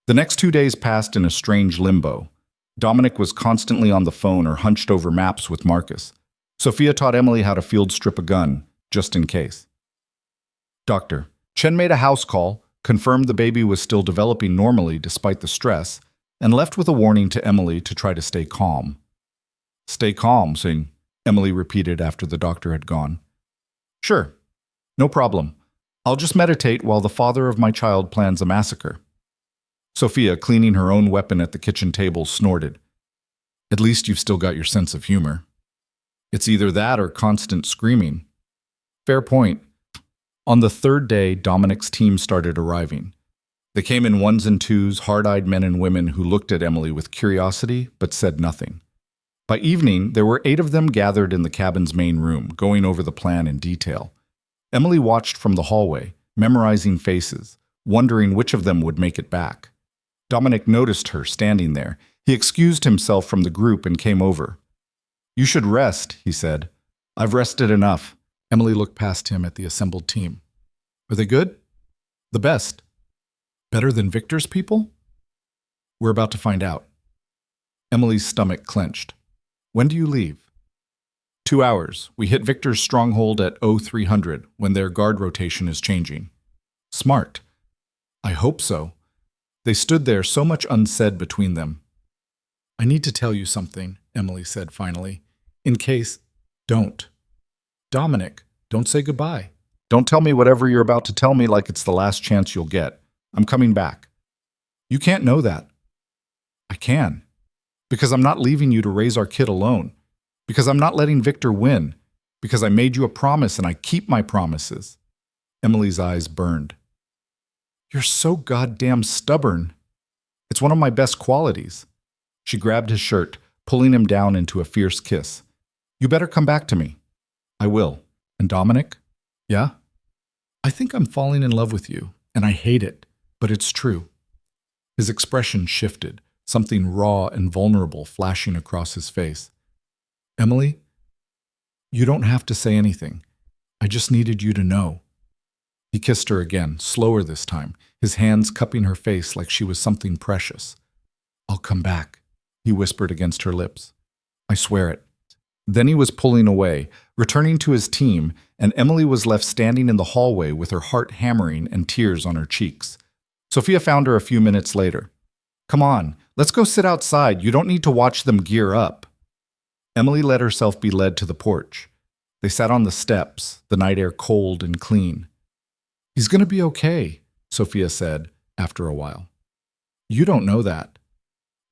The next 2 days passed in a strange limbo. Dominic was constantly on the phone or hunched over maps with Marcus. Sophia taught Emily how to field strip a gun, just in case. Doctor. Chen made a house call, confirmed the baby was still developing normally despite the stress, and left with a warning to Emily to try to stay calm. Stay calm, Singh, Emily repeated after the doctor had gone. Sure, no problem. I'll just meditate while the father of my child plans a massacre. Sophia, cleaning her own weapon at the kitchen table, snorted. At least you've still got your sense of humor. It's either that or constant screaming. Fair point. On the third day, Dominic's team started arriving. They came in ones and twos, hard-eyed men and women who looked at Emily with curiosity but said nothing. By evening, there were 8 of them gathered in the cabin's main room, going over the plan in detail. Emily watched from the hallway, memorizing faces, wondering which of them would make it back. Dominic noticed her standing there. He excused himself from the group and came over. You should rest, he said. I've rested enough. Emily looked past him at the assembled team. Are they good? The best. Better than Victor's people? We're about to find out. Emily's stomach clenched. When do you leave? 2 hours. We hit Victor's stronghold at 0300 when their guard rotation is changing. Smart. I hope so. They stood there, so much unsaid between them. I need to tell you something, Emily said finally. In case, don't. Dominic, don't say goodbye. Don't tell me whatever you're about to tell me like it's the last chance you'll get. I'm coming back. You can't know that. I can. Because I'm not leaving you to raise our kid alone. Because I'm not letting Victor win. Because I made you a promise and I keep my promises. Emily's eyes burned. You're so goddamn stubborn. It's one of my best qualities. She grabbed his shirt, pulling him down into a fierce kiss. You better come back to me. I will. And Dominic? Yeah? I think I'm falling in love with you, and I hate it, but it's true. His expression shifted, something raw and vulnerable flashing across his face. Emily, you don't have to say anything. I just needed you to know. He kissed her again, slower this time, his hands cupping her face like she was something precious. I'll come back, he whispered against her lips. I swear it. Then he was pulling away, returning to his team, and Emily was left standing in the hallway with her heart hammering and tears on her cheeks. Sophia found her a few minutes later. Come on, let's go sit outside. You don't need to watch them gear up. Emily let herself be led to the porch. They sat on the steps, the night air cold and clean. He's going to be okay, Sophia said, after a while. You don't know that.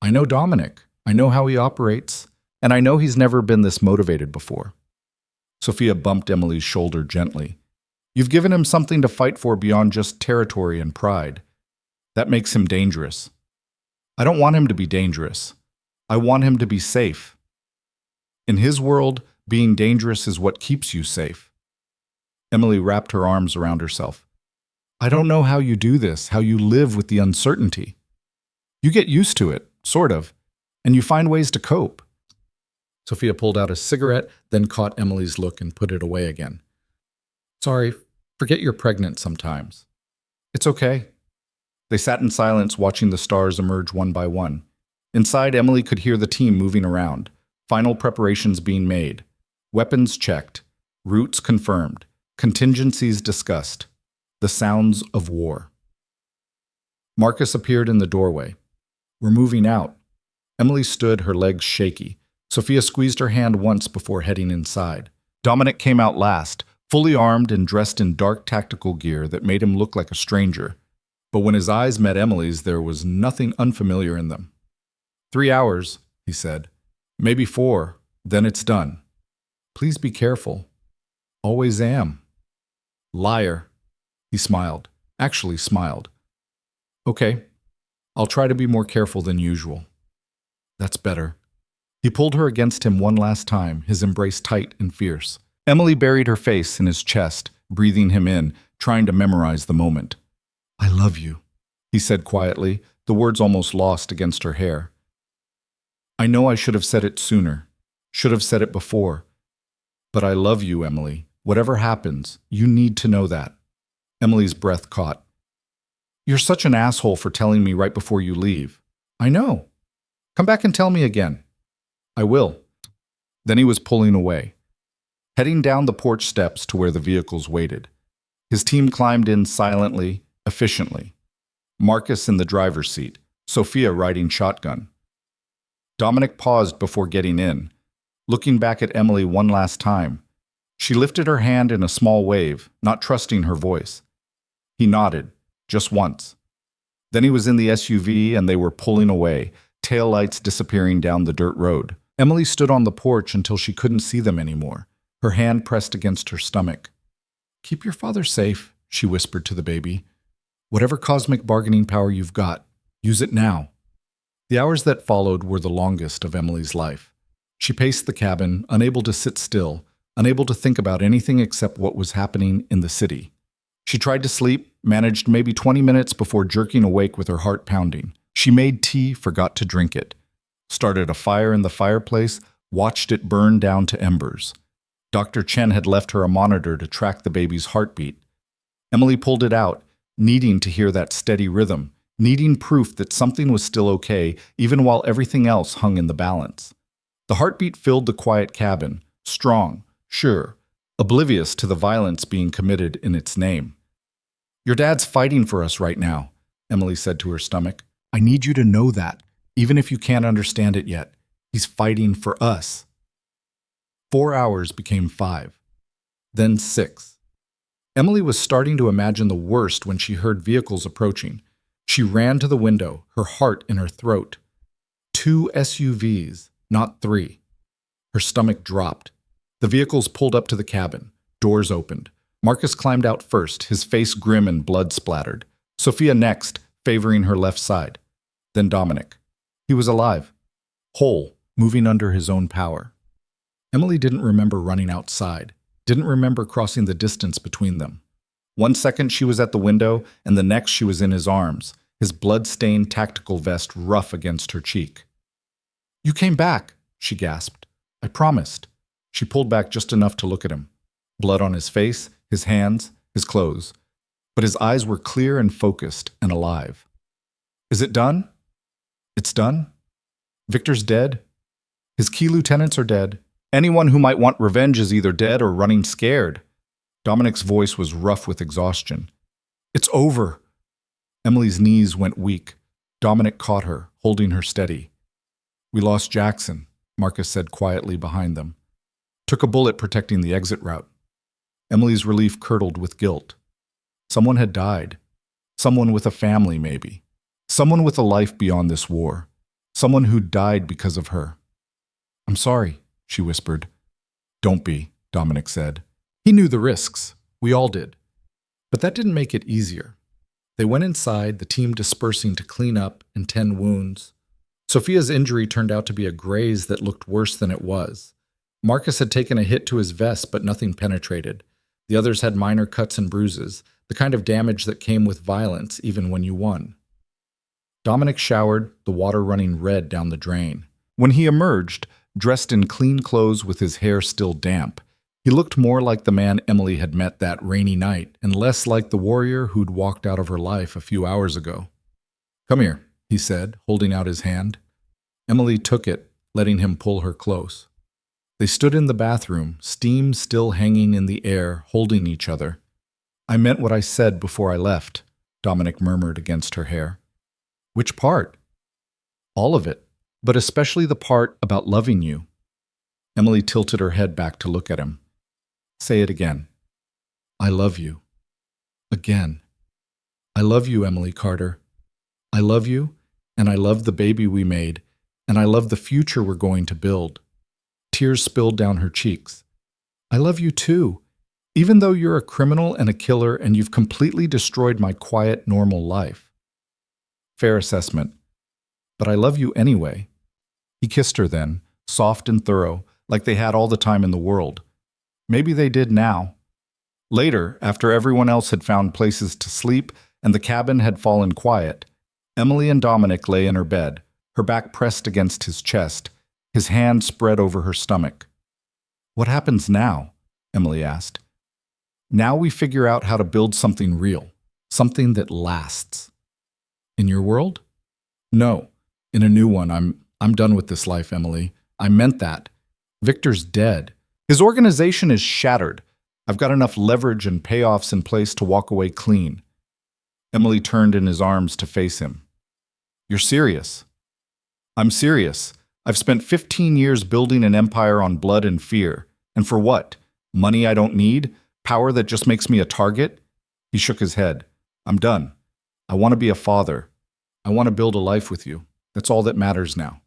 I know Dominic. I know how he operates. And I know he's never been this motivated before. Sophia bumped Emily's shoulder gently. You've given him something to fight for beyond just territory and pride. That makes him dangerous. I don't want him to be dangerous. I want him to be safe. In his world, being dangerous is what keeps you safe. Emily wrapped her arms around herself. I don't know how you do this, how you live with the uncertainty. You get used to it, sort of, and you find ways to cope. Sophia pulled out a cigarette, then caught Emily's look and put it away again. Sorry, forget you're pregnant sometimes. It's okay. They sat in silence, watching the stars emerge one by one. Inside, Emily could hear the team moving around, final preparations being made, weapons checked, routes confirmed, contingencies discussed, the sounds of war. Marcus appeared in the doorway. We're moving out. Emily stood, her legs shaky. Sophia squeezed her hand once before heading inside. Dominic came out last, fully armed and dressed in dark tactical gear that made him look like a stranger. But when his eyes met Emily's, there was nothing unfamiliar in them. 3 hours, he said. Maybe 4, then it's done. Please be careful. Always am. Liar. He smiled. Actually smiled. Okay, I'll try to be more careful than usual. That's better. He pulled her against him one last time, his embrace tight and fierce. Emily buried her face in his chest, breathing him in, trying to memorize the moment. I love you, he said quietly, the words almost lost against her hair. I know I should have said it sooner, should have said it before. But I love you, Emily. Whatever happens, you need to know that. Emily's breath caught. You're such an asshole for telling me right before you leave. I know. Come back and tell me again. I will. Then he was pulling away, heading down the porch steps to where the vehicles waited. His team climbed in silently, efficiently. Marcus in the driver's seat, Sophia riding shotgun. Dominic paused before getting in, looking back at Emily one last time. She lifted her hand in a small wave, not trusting her voice. He nodded, just once. Then he was in the SUV and they were pulling away, taillights disappearing down the dirt road. Emily stood on the porch until she couldn't see them anymore, her hand pressed against her stomach. Keep your father safe, she whispered to the baby. Whatever cosmic bargaining power you've got, use it now. The hours that followed were the longest of Emily's life. She paced the cabin, unable to sit still, unable to think about anything except what was happening in the city. She tried to sleep, managed maybe 20 minutes before jerking awake with her heart pounding. She made tea, forgot to drink it. Started a fire in the fireplace, watched it burn down to embers. Dr. Chen had left her a monitor to track the baby's heartbeat. Emily pulled it out, needing to hear that steady rhythm, needing proof that something was still okay, even while everything else hung in the balance. The heartbeat filled the quiet cabin, strong, sure, oblivious to the violence being committed in its name. Your dad's fighting for us right now, Emily said to her stomach. I need you to know that, even if you can't understand it yet. He's fighting for us. 4 hours became 5, then 6. Emily was starting to imagine the worst when she heard vehicles approaching. She ran to the window, her heart in her throat. 2 SUVs, not 3. Her stomach dropped. The vehicles pulled up to the cabin. Doors opened. Marcus climbed out first, his face grim and blood-splattered. Sophia next, favoring her left side. Then Dominic. He was alive, whole, moving under his own power. Emily didn't remember running outside, didn't remember crossing the distance between them. 1 second she was at the window, and the next she was in his arms, his blood-stained tactical vest rough against her cheek. You came back, she gasped. I promised. She pulled back just enough to look at him. Blood on his face, his hands, his clothes. But his eyes were clear and focused and alive. Is it done? It's done? Victor's dead? His key lieutenants are dead. Anyone who might want revenge is either dead or running scared. Dominic's voice was rough with exhaustion. It's over. Emily's knees went weak. Dominic caught her, holding her steady. We lost Jackson, Marcus said quietly behind them. Took a bullet protecting the exit route. Emily's relief curdled with guilt. Someone had died. Someone with a family, maybe. Someone with a life beyond this war. Someone who died because of her. I'm sorry, she whispered. Don't be, Dominic said. He knew the risks. We all did. But that didn't make it easier. They went inside, the team dispersing to clean up and tend wounds. Sophia's injury turned out to be a graze that looked worse than it was. Marcus had taken a hit to his vest, but nothing penetrated. The others had minor cuts and bruises, the kind of damage that came with violence even when you won. Dominic showered, the water running red down the drain. When he emerged, dressed in clean clothes with his hair still damp, he looked more like the man Emily had met that rainy night and less like the warrior who'd walked out of her life a few hours ago. Come here, he said, holding out his hand. Emily took it, letting him pull her close. They stood in the bathroom, steam still hanging in the air, holding each other. I meant what I said before I left, Dominic murmured against her hair. Which part? All of it, but especially the part about loving you. Emily tilted her head back to look at him. Say it again. I love you. Again. I love you, Emily Carter. I love you, and I love the baby we made, and I love the future we're going to build. Tears spilled down her cheeks. I love you too, even though you're a criminal and a killer and you've completely destroyed my quiet, normal life. Fair assessment. But I love you anyway. He kissed her then, soft and thorough, like they had all the time in the world. Maybe they did now. Later, after everyone else had found places to sleep and the cabin had fallen quiet, Emily and Dominic lay in her bed, her back pressed against his chest, his hand spread over her stomach. What happens now? Emily asked. Now we figure out how to build something real, something that lasts. In your world? No. In a new one, I'm done with this life, Emily. I meant that. Victor's dead. His organization is shattered. I've got enough leverage and payoffs in place to walk away clean. Emily turned in his arms to face him. You're serious? I'm serious. I've spent 15 years building an empire on blood and fear. And for what? Money I don't need? Power that just makes me a target? He shook his head. I'm done. I want to be a father. I want to build a life with you. That's all that matters now.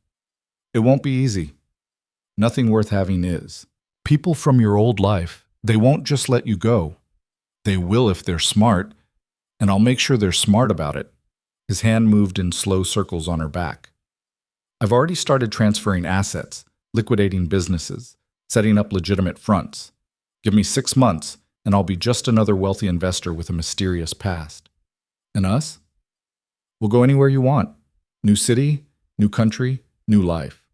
It won't be easy. Nothing worth having is. People from your old life, they won't just let you go. They will if they're smart, and I'll make sure they're smart about it. His hand moved in slow circles on her back. I've already started transferring assets, liquidating businesses, setting up legitimate fronts. Give me 6 months, and I'll be just another wealthy investor with a mysterious past. And us? We'll go anywhere you want. New city, new country, new life.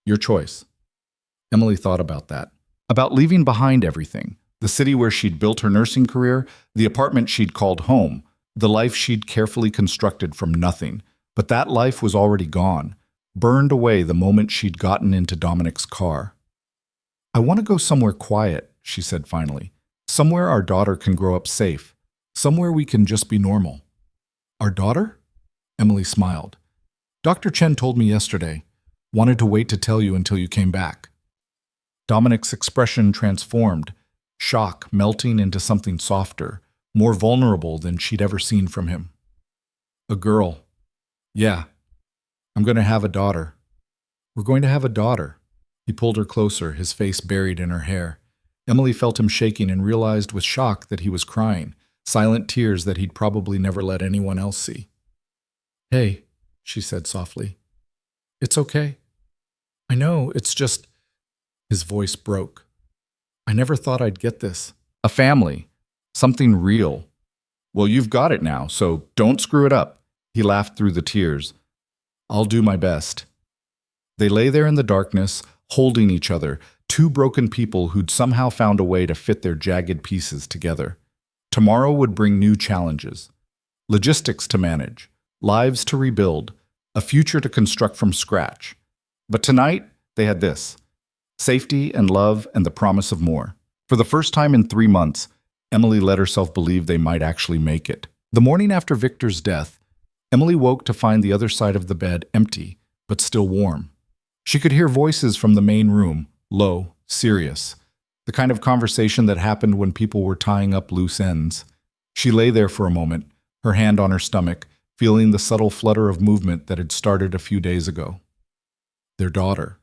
Your choice. Emily thought about that. About leaving behind everything. The city where she'd built her nursing career, the apartment she'd called home, the life she'd carefully constructed from nothing. But that life was already gone, burned away the moment she'd gotten into Dominic's car. I want to go somewhere quiet, she said finally. Somewhere our daughter can grow up safe. Somewhere we can just be normal. Our daughter? Emily smiled. Dr. Chen told me yesterday. Wanted to wait to tell you until you came back. Dominic's expression transformed, shock melting into something softer, more vulnerable than she'd ever seen from him. A girl. Yeah. I'm going to have a daughter. We're going to have a daughter. He pulled her closer, his face buried in her hair. Emily felt him shaking and realized with shock that he was crying, silent tears that he'd probably never let anyone else see. Hey, she said softly. It's okay. I know, it's just... His voice broke. I never thought I'd get this. A family. Something real. Well, you've got it now, so don't screw it up. He laughed through the tears. I'll do my best. They lay there in the darkness, holding each other, two broken people who'd somehow found a way to fit their jagged pieces together. Tomorrow would bring new challenges. Logistics to manage, lives to rebuild, a future to construct from scratch. But tonight, they had this: safety and love and the promise of more. For the first time in 3 months, Emily let herself believe they might actually make it. The morning after Victor's death, Emily woke to find the other side of the bed empty, but still warm. She could hear voices from the main room, low, serious, the kind of conversation that happened when people were tying up loose ends. She lay there for a moment, her hand on her stomach, feeling the subtle flutter of movement that had started a few days ago. Their daughter,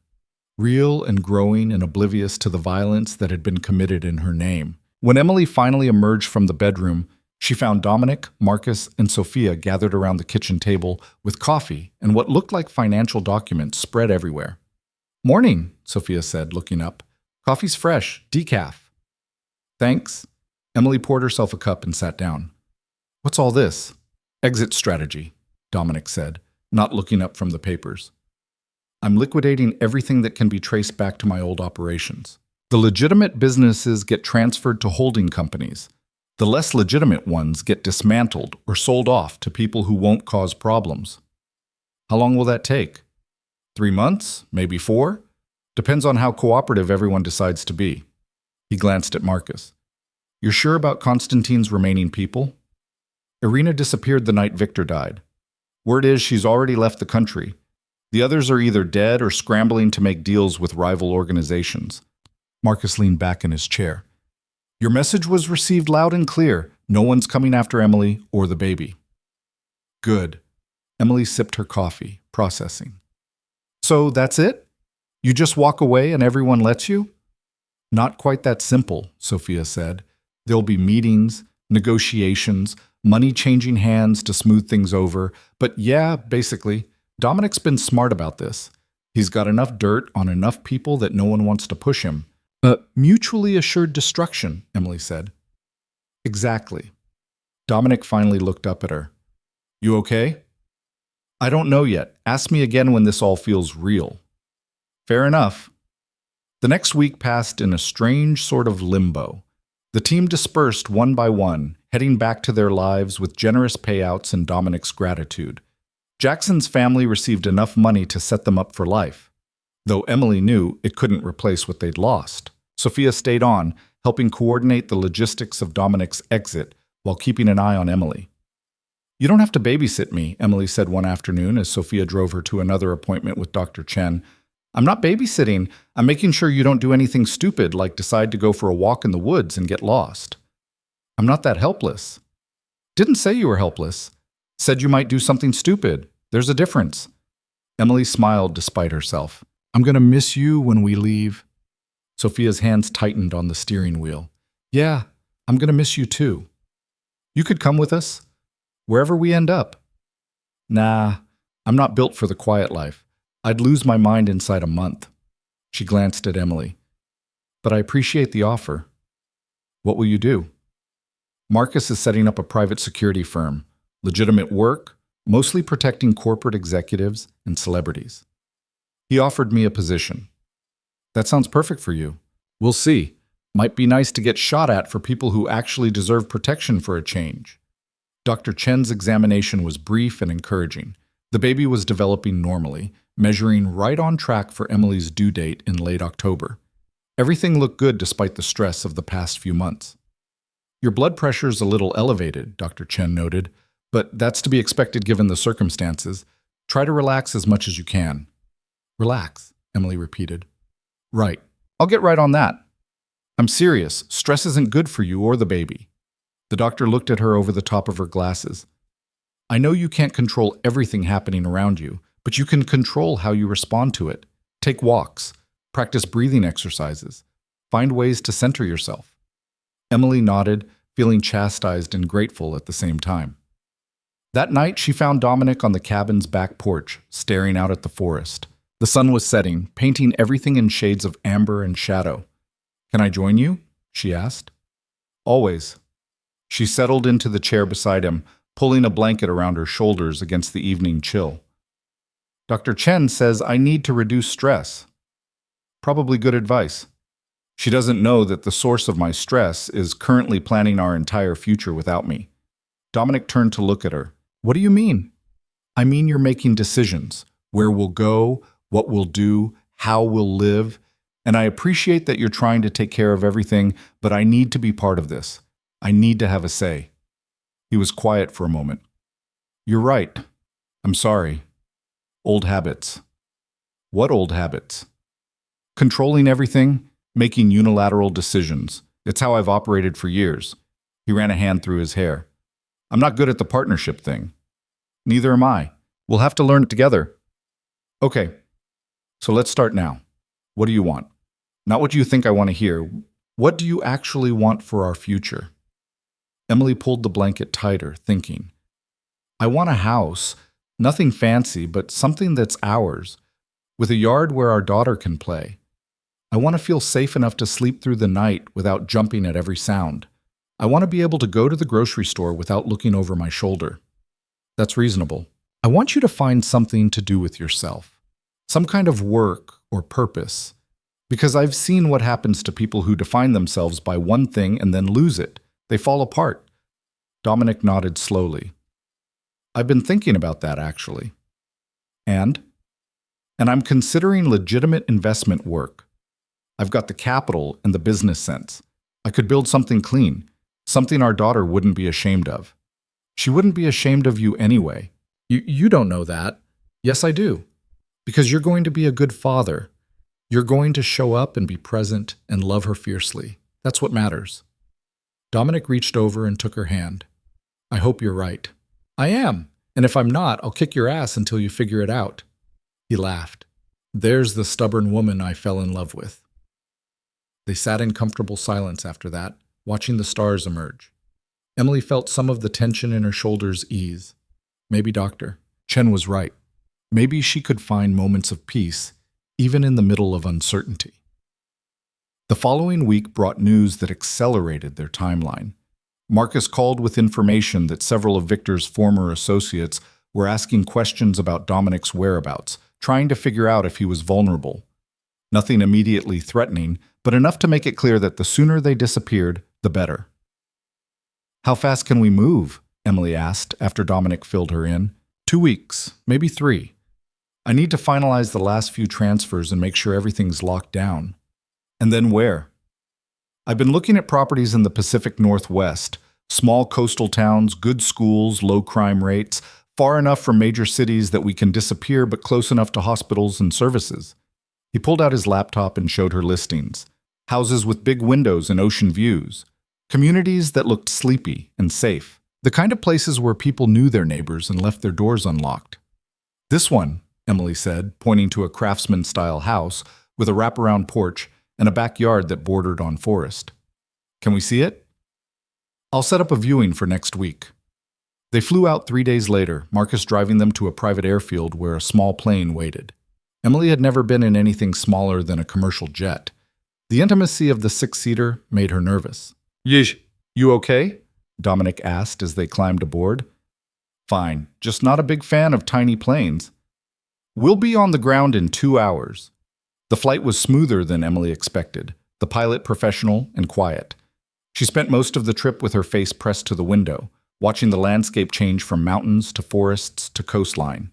real and growing and oblivious to the violence that had been committed in her name. When Emily finally emerged from the bedroom, she found Dominic, Marcus, and Sophia gathered around the kitchen table with coffee and what looked like financial documents spread everywhere. Morning, Sophia said, looking up. Coffee's fresh, decaf. Thanks. Emily poured herself a cup and sat down. What's all this? Exit strategy, Dominic said, not looking up from the papers. I'm liquidating everything that can be traced back to my old operations. The legitimate businesses get transferred to holding companies. The less legitimate ones get dismantled or sold off to people who won't cause problems. How long will that take? 3 months? Maybe 4? Depends on how cooperative everyone decides to be. He glanced at Marcus. You're sure about Constantine's remaining people? Irina disappeared the night Victor died. Word is she's already left the country. The others are either dead or scrambling to make deals with rival organizations. Marcus leaned back in his chair. Your message was received loud and clear. No one's coming after Emily or the baby. Good. Emily sipped her coffee, processing. So that's it? You just walk away and everyone lets you? Not quite that simple, Sophia said. There'll be meetings, negotiations, money changing hands to smooth things over. But yeah, basically, Dominic's been smart about this. He's got enough dirt on enough people that no one wants to push him. Mutually assured destruction, Emily said. Exactly. Dominic finally looked up at her. You okay? I don't know yet. Ask me again when this all feels real. Fair enough. The next week passed in a strange sort of limbo. The team dispersed one by one, heading back to their lives with generous payouts and Dominic's gratitude. Jackson's family received enough money to set them up for life, though Emily knew it couldn't replace what they'd lost. Sophia stayed on, helping coordinate the logistics of Dominic's exit while keeping an eye on Emily. "You don't have to babysit me," Emily said one afternoon as Sophia drove her to another appointment with Dr. Chen. "I'm not babysitting. I'm making sure you don't do anything stupid like decide to go for a walk in the woods and get lost." "I'm not that helpless." "Didn't say you were helpless. Said you might do something stupid. There's a difference." Emily smiled despite herself. "I'm going to miss you when we leave." Sophia's hands tightened on the steering wheel. "Yeah, I'm going to miss you too. You could come with us, wherever we end up." "Nah, I'm not built for the quiet life. I'd lose my mind inside a month." She glanced at Emily. "But I appreciate the offer. What will you do?" "Marcus is setting up a private security firm. Legitimate work, mostly protecting corporate executives and celebrities. He offered me a position." "That sounds perfect for you." "We'll see. Might be nice to get shot at for people who actually deserve protection for a change." Dr. Chen's examination was brief and encouraging. The baby was developing normally, measuring right on track for Emily's due date in late October. Everything looked good despite the stress of the past few months. "Your blood pressure's a little elevated," Dr. Chen noted, "but that's to be expected given the circumstances. Try to relax as much as you can." "Relax," Emily repeated. "Right. I'll get right on that. I'm serious. Stress isn't good for you or the baby." The doctor looked at her over the top of her glasses. "I know you can't control everything happening around you, but you can control how you respond to it. Take walks, practice breathing exercises, find ways to center yourself." Emily nodded, feeling chastised and grateful at the same time. That night, she found Dominic on the cabin's back porch, staring out at the forest. The sun was setting, painting everything in shades of amber and shadow. "Can I join you?" she asked. "Always." She settled into the chair beside him, pulling a blanket around her shoulders against the evening chill. "Dr. Chen says I need to reduce stress." "Probably good advice." "She doesn't know that the source of my stress is currently planning our entire future without me." Dominic turned to look at her. "What do you mean?" "I mean you're making decisions. Where we'll go, what we'll do, how we'll live. And I appreciate that you're trying to take care of everything, but I need to be part of this. I need to have a say." He was quiet for a moment. "You're right. I'm sorry. Old habits." "What old habits?" "Controlling everything, making unilateral decisions. It's how I've operated for years." He ran a hand through his hair. "I'm not good at the partnership thing." "Neither am I. We'll have to learn it together." "Okay, so let's start now. What do you want? Not what you think I want to hear. What do you actually want for our future?" Emily pulled the blanket tighter, thinking. "I want a house, nothing fancy, but something that's ours, with a yard where our daughter can play. I want to feel safe enough to sleep through the night without jumping at every sound. I want to be able to go to the grocery store without looking over my shoulder." "That's reasonable. I want you to find something to do with yourself, some kind of work or purpose, because I've seen what happens to people who define themselves by one thing and then lose it. They fall apart." Dominic nodded slowly. "I've been thinking about that, actually." And I'm considering legitimate investment work. I've got the capital and the business sense. I could build something clean, something our daughter wouldn't be ashamed of." "She wouldn't be ashamed of you anyway." You don't know that." "Yes, I do. Because you're going to be a good father. You're going to show up and be present and love her fiercely. That's what matters." Dominic reached over and took her hand. "I hope you're right." "I am. And if I'm not, I'll kick your ass until you figure it out." He laughed. "There's the stubborn woman I fell in love with." They sat in comfortable silence after that, watching the stars emerge. Emily felt some of the tension in her shoulders ease. Maybe Dr. Chen was right. Maybe she could find moments of peace, even in the middle of uncertainty. The following week brought news that accelerated their timeline. Marcus called with information that several of Victor's former associates were asking questions about Dominic's whereabouts, trying to figure out if he was vulnerable. Nothing immediately threatening, but enough to make it clear that the sooner they disappeared, the better. "How fast can we move?" Emily asked after Dominic filled her in. 2 weeks, maybe 3. I need to finalize the last few transfers and make sure everything's locked down. And then where? I've been looking at properties in the Pacific Northwest, small coastal towns, good schools, low crime rates, far enough from major cities that we can disappear but close enough to hospitals and services. He pulled out his laptop and showed her listings. Houses with big windows and ocean views. Communities that looked sleepy and safe. The kind of places where people knew their neighbors and left their doors unlocked. This one, Emily said, pointing to a craftsman-style house with a wraparound porch and a backyard that bordered on forest. Can we see it? I'll set up a viewing for next week. They flew out 3 days later, Marcus driving them to a private airfield where a small plane waited. Emily had never been in anything smaller than a commercial jet. The intimacy of the six-seater made her nervous. Yeesh, you okay? Dominic asked as they climbed aboard. Fine, just not a big fan of tiny planes. We'll be on the ground in 2 hours. The flight was smoother than Emily expected, the pilot professional and quiet. She spent most of the trip with her face pressed to the window, watching the landscape change from mountains to forests to coastline.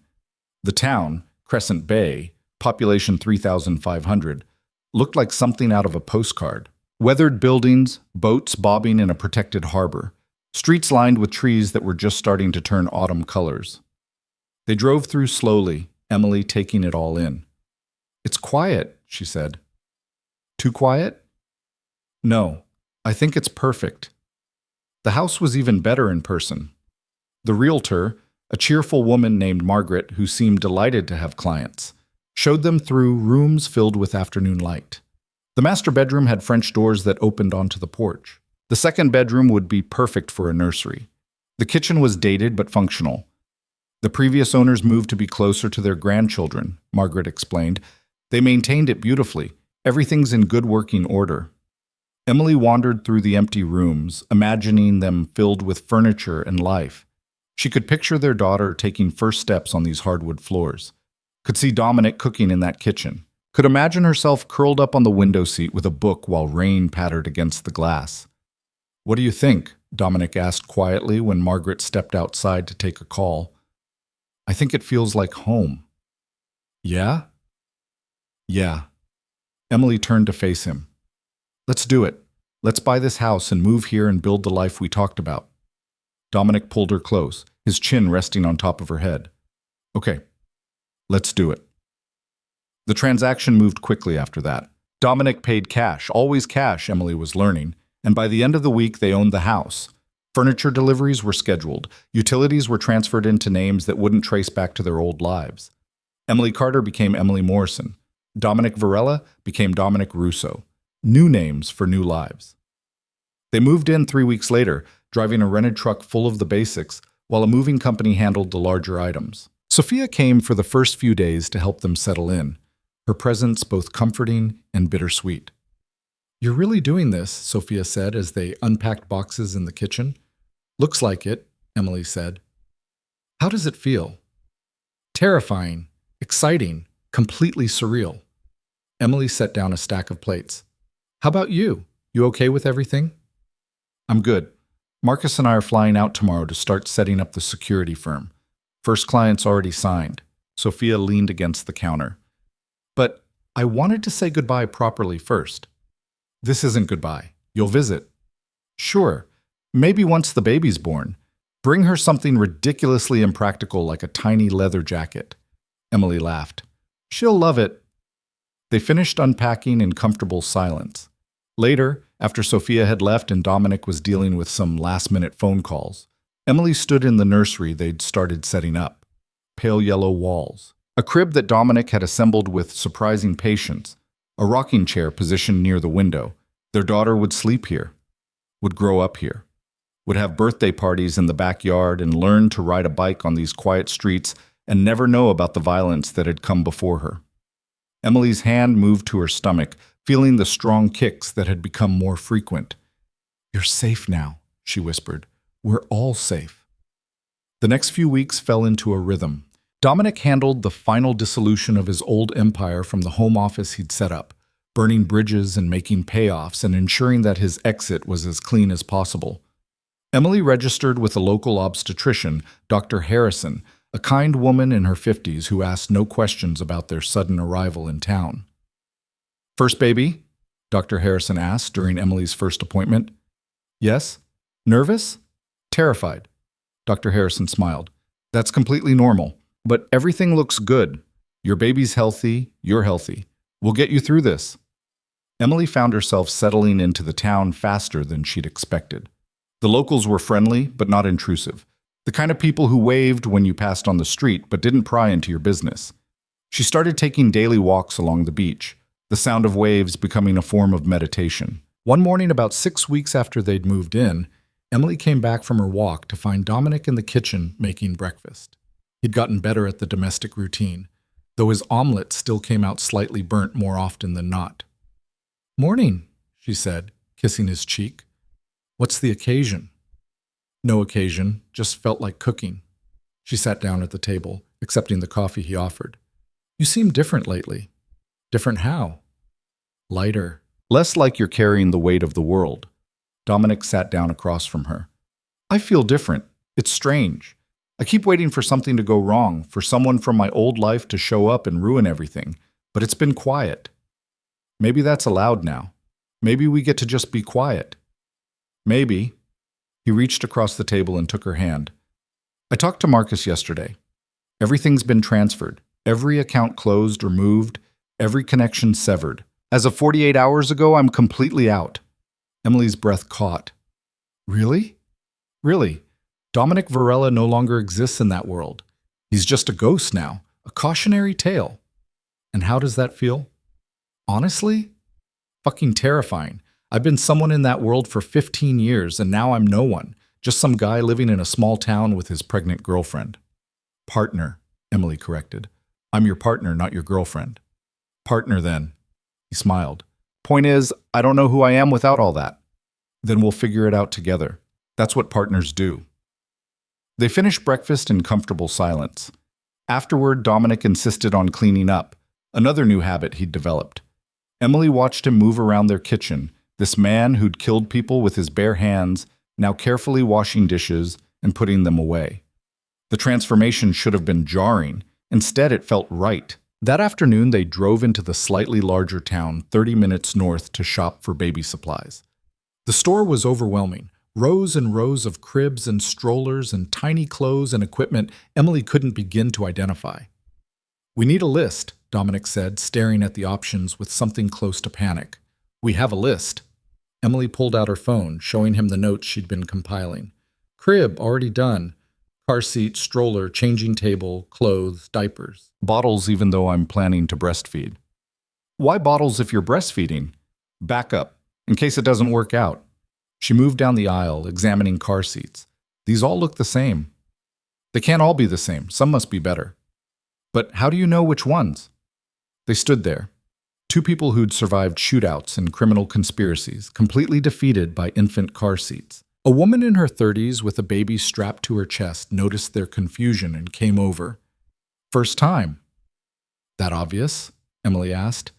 The town, Crescent Bay, population 3,500, looked like something out of a postcard. Weathered buildings, boats bobbing in a protected harbor, streets lined with trees that were just starting to turn autumn colors. They drove through slowly, Emily taking it all in. It's quiet, she said. Too quiet? No, I think it's perfect. The house was even better in person. The realtor, a cheerful woman named Margaret who seemed delighted to have clients, showed them through rooms filled with afternoon light. The master bedroom had French doors that opened onto the porch. The second bedroom would be perfect for a nursery. The kitchen was dated but functional. The previous owners moved to be closer to their grandchildren, Margaret explained. They maintained it beautifully. Everything's in good working order. Emily wandered through the empty rooms, imagining them filled with furniture and life. She could picture their daughter taking first steps on these hardwood floors. Could see Dominic cooking in that kitchen. Could imagine herself curled up on the window seat with a book while rain pattered against the glass. What do you think? Dominic asked quietly when Margaret stepped outside to take a call. I think it feels like home. Yeah? Yeah. Emily turned to face him. Let's do it. Let's buy this house and move here and build the life we talked about. Dominic pulled her close, his chin resting on top of her head. Okay, let's do it. The transaction moved quickly after that. Dominic paid cash, always cash, Emily was learning, and by the end of the week they owned the house. Furniture deliveries were scheduled. Utilities were transferred into names that wouldn't trace back to their old lives. Emily Carter became Emily Morrison. Dominic Varela became Dominic Russo. New names for new lives. They moved in 3 weeks later, driving a rented truck full of the basics, while a moving company handled the larger items. Sophia came for the first few days to help them settle in, her presence both comforting and bittersweet. You're really doing this, Sophia said as they unpacked boxes in the kitchen. Looks like it, Emily said. How does it feel? Terrifying, exciting, completely surreal. Emily set down a stack of plates. How about you? You okay with everything? I'm good. Marcus and I are flying out tomorrow to start setting up the security firm. First client's already signed. Sophia leaned against the counter. But I wanted to say goodbye properly first. This isn't goodbye. You'll visit. Sure. Maybe once the baby's born. Bring her something ridiculously impractical like a tiny leather jacket. Emily laughed. She'll love it. They finished unpacking in comfortable silence. Later, after Sophia had left and Dominic was dealing with some last-minute phone calls, Emily stood in the nursery they'd started setting up. Pale yellow walls. A crib that Dominic had assembled with surprising patience. A rocking chair positioned near the window. Their daughter would sleep here. Would grow up here. Would have birthday parties in the backyard and learn to ride a bike on these quiet streets and never know about the violence that had come before her. Emily's hand moved to her stomach, feeling the strong kicks that had become more frequent. You're safe now, she whispered. We're all safe. The next few weeks fell into a rhythm. Dominic handled the final dissolution of his old empire from the home office he'd set up, burning bridges and making payoffs and ensuring that his exit was as clean as possible. Emily registered with a local obstetrician, Dr. Harrison, a kind woman in her 50s who asked no questions about their sudden arrival in town. "First baby?" Dr. Harrison asked during Emily's first appointment. "Yes." "Nervous?" "Terrified." Dr. Harrison smiled. "That's completely normal, but everything looks good. Your baby's healthy, you're healthy. We'll get you through this." Emily found herself settling into the town faster than she'd expected. The locals were friendly, but not intrusive. The kind of people who waved when you passed on the street, but didn't pry into your business. She started taking daily walks along the beach, the sound of waves becoming a form of meditation. One morning, about 6 weeks after they'd moved in, Emily came back from her walk to find Dominic in the kitchen making breakfast. He'd gotten better at the domestic routine, though his omelet still came out slightly burnt more often than not. "Morning," she said, kissing his cheek. "What's the occasion?" "No occasion, just felt like cooking." She sat down at the table, accepting the coffee he offered. "You seem different lately." "Different how?" "Lighter. Less like you're carrying the weight of the world." Dominic sat down across from her. "I feel different. It's strange. I keep waiting for something to go wrong, for someone from my old life to show up and ruin everything, but it's been quiet. Maybe that's allowed now. Maybe we get to just be quiet. Maybe." He reached across the table and took her hand. "I talked to Marcus yesterday. Everything's been transferred. Every account closed or moved. Every connection severed. As of 48 hours ago, I'm completely out." Emily's breath caught. "Really?" "Really. Dominic Varela no longer exists in that world. He's just a ghost now, a cautionary tale." "And how does that feel?" "Honestly? Fucking terrifying. I've been someone in that world for 15 years, and now I'm no one. Just some guy living in a small town with his pregnant girlfriend." "Partner," Emily corrected. "I'm your partner, not your girlfriend." "Partner, then." He smiled. "Point is, I don't know who I am without all that." "Then we'll figure it out together. That's what partners do." They finished breakfast in comfortable silence. Afterward, Dominic insisted on cleaning up, another new habit he'd developed. Emily watched him move around their kitchen, this man who'd killed people with his bare hands, now carefully washing dishes and putting them away. The transformation should have been jarring. Instead, it felt right. That afternoon, they drove into the slightly larger town 30 minutes north to shop for baby supplies. The store was overwhelming. Rows and rows of cribs and strollers and tiny clothes and equipment Emily couldn't begin to identify. "We need a list," Dominic said, staring at the options with something close to panic. "We have a list." Emily pulled out her phone, showing him the notes she'd been compiling. "Crib, already done. Car seat, stroller, changing table, clothes, diapers. Bottles, even though I'm planning to breastfeed." "Why bottles if you're breastfeeding?" "Backup, in case it doesn't work out." She moved down the aisle, examining car seats. "These all look the same." "They can't all be the same. Some must be better." "But how do you know which ones?" They stood there, two people who'd survived shootouts and criminal conspiracies, completely defeated by infant car seats. A woman in her 30s with a baby strapped to her chest noticed their confusion and came over. "First time." "That obvious?" Emily asked.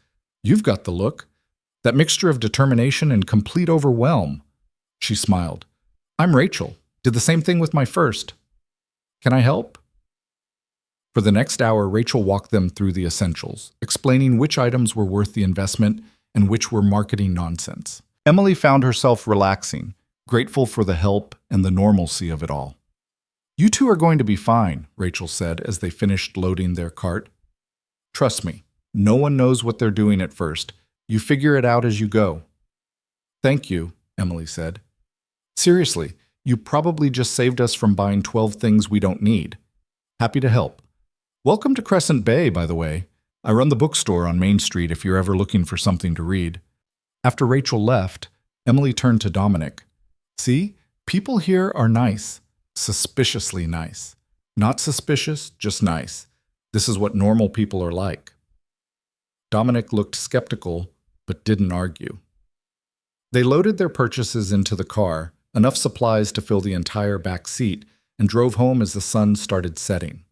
"You've got the look. That mixture of determination and complete overwhelm." She smiled. "I'm Rachel. Did the same thing with my first. Can I help?" For the next hour, Rachel walked them through the essentials, explaining which items were worth the investment and which were marketing nonsense. Emily found herself relaxing, grateful for the help and the normalcy of it all. "You two are going to be fine," Rachel said as they finished loading their cart. "Trust me, no one knows what they're doing at first. You figure it out as you go." "Thank you," Emily said. "Seriously, you probably just saved us from buying 12 things we don't need. Happy to help. Welcome to Crescent Bay, by the way. I run the bookstore on Main Street if you're ever looking for something to read." After Rachel left, Emily turned to Dominic. "See, people here are nice. Suspiciously nice. Not suspicious, just nice. This is what normal people are like." Dominic looked skeptical, but didn't argue. They loaded their purchases into the car, enough supplies to fill the entire back seat, and drove home as the sun started setting.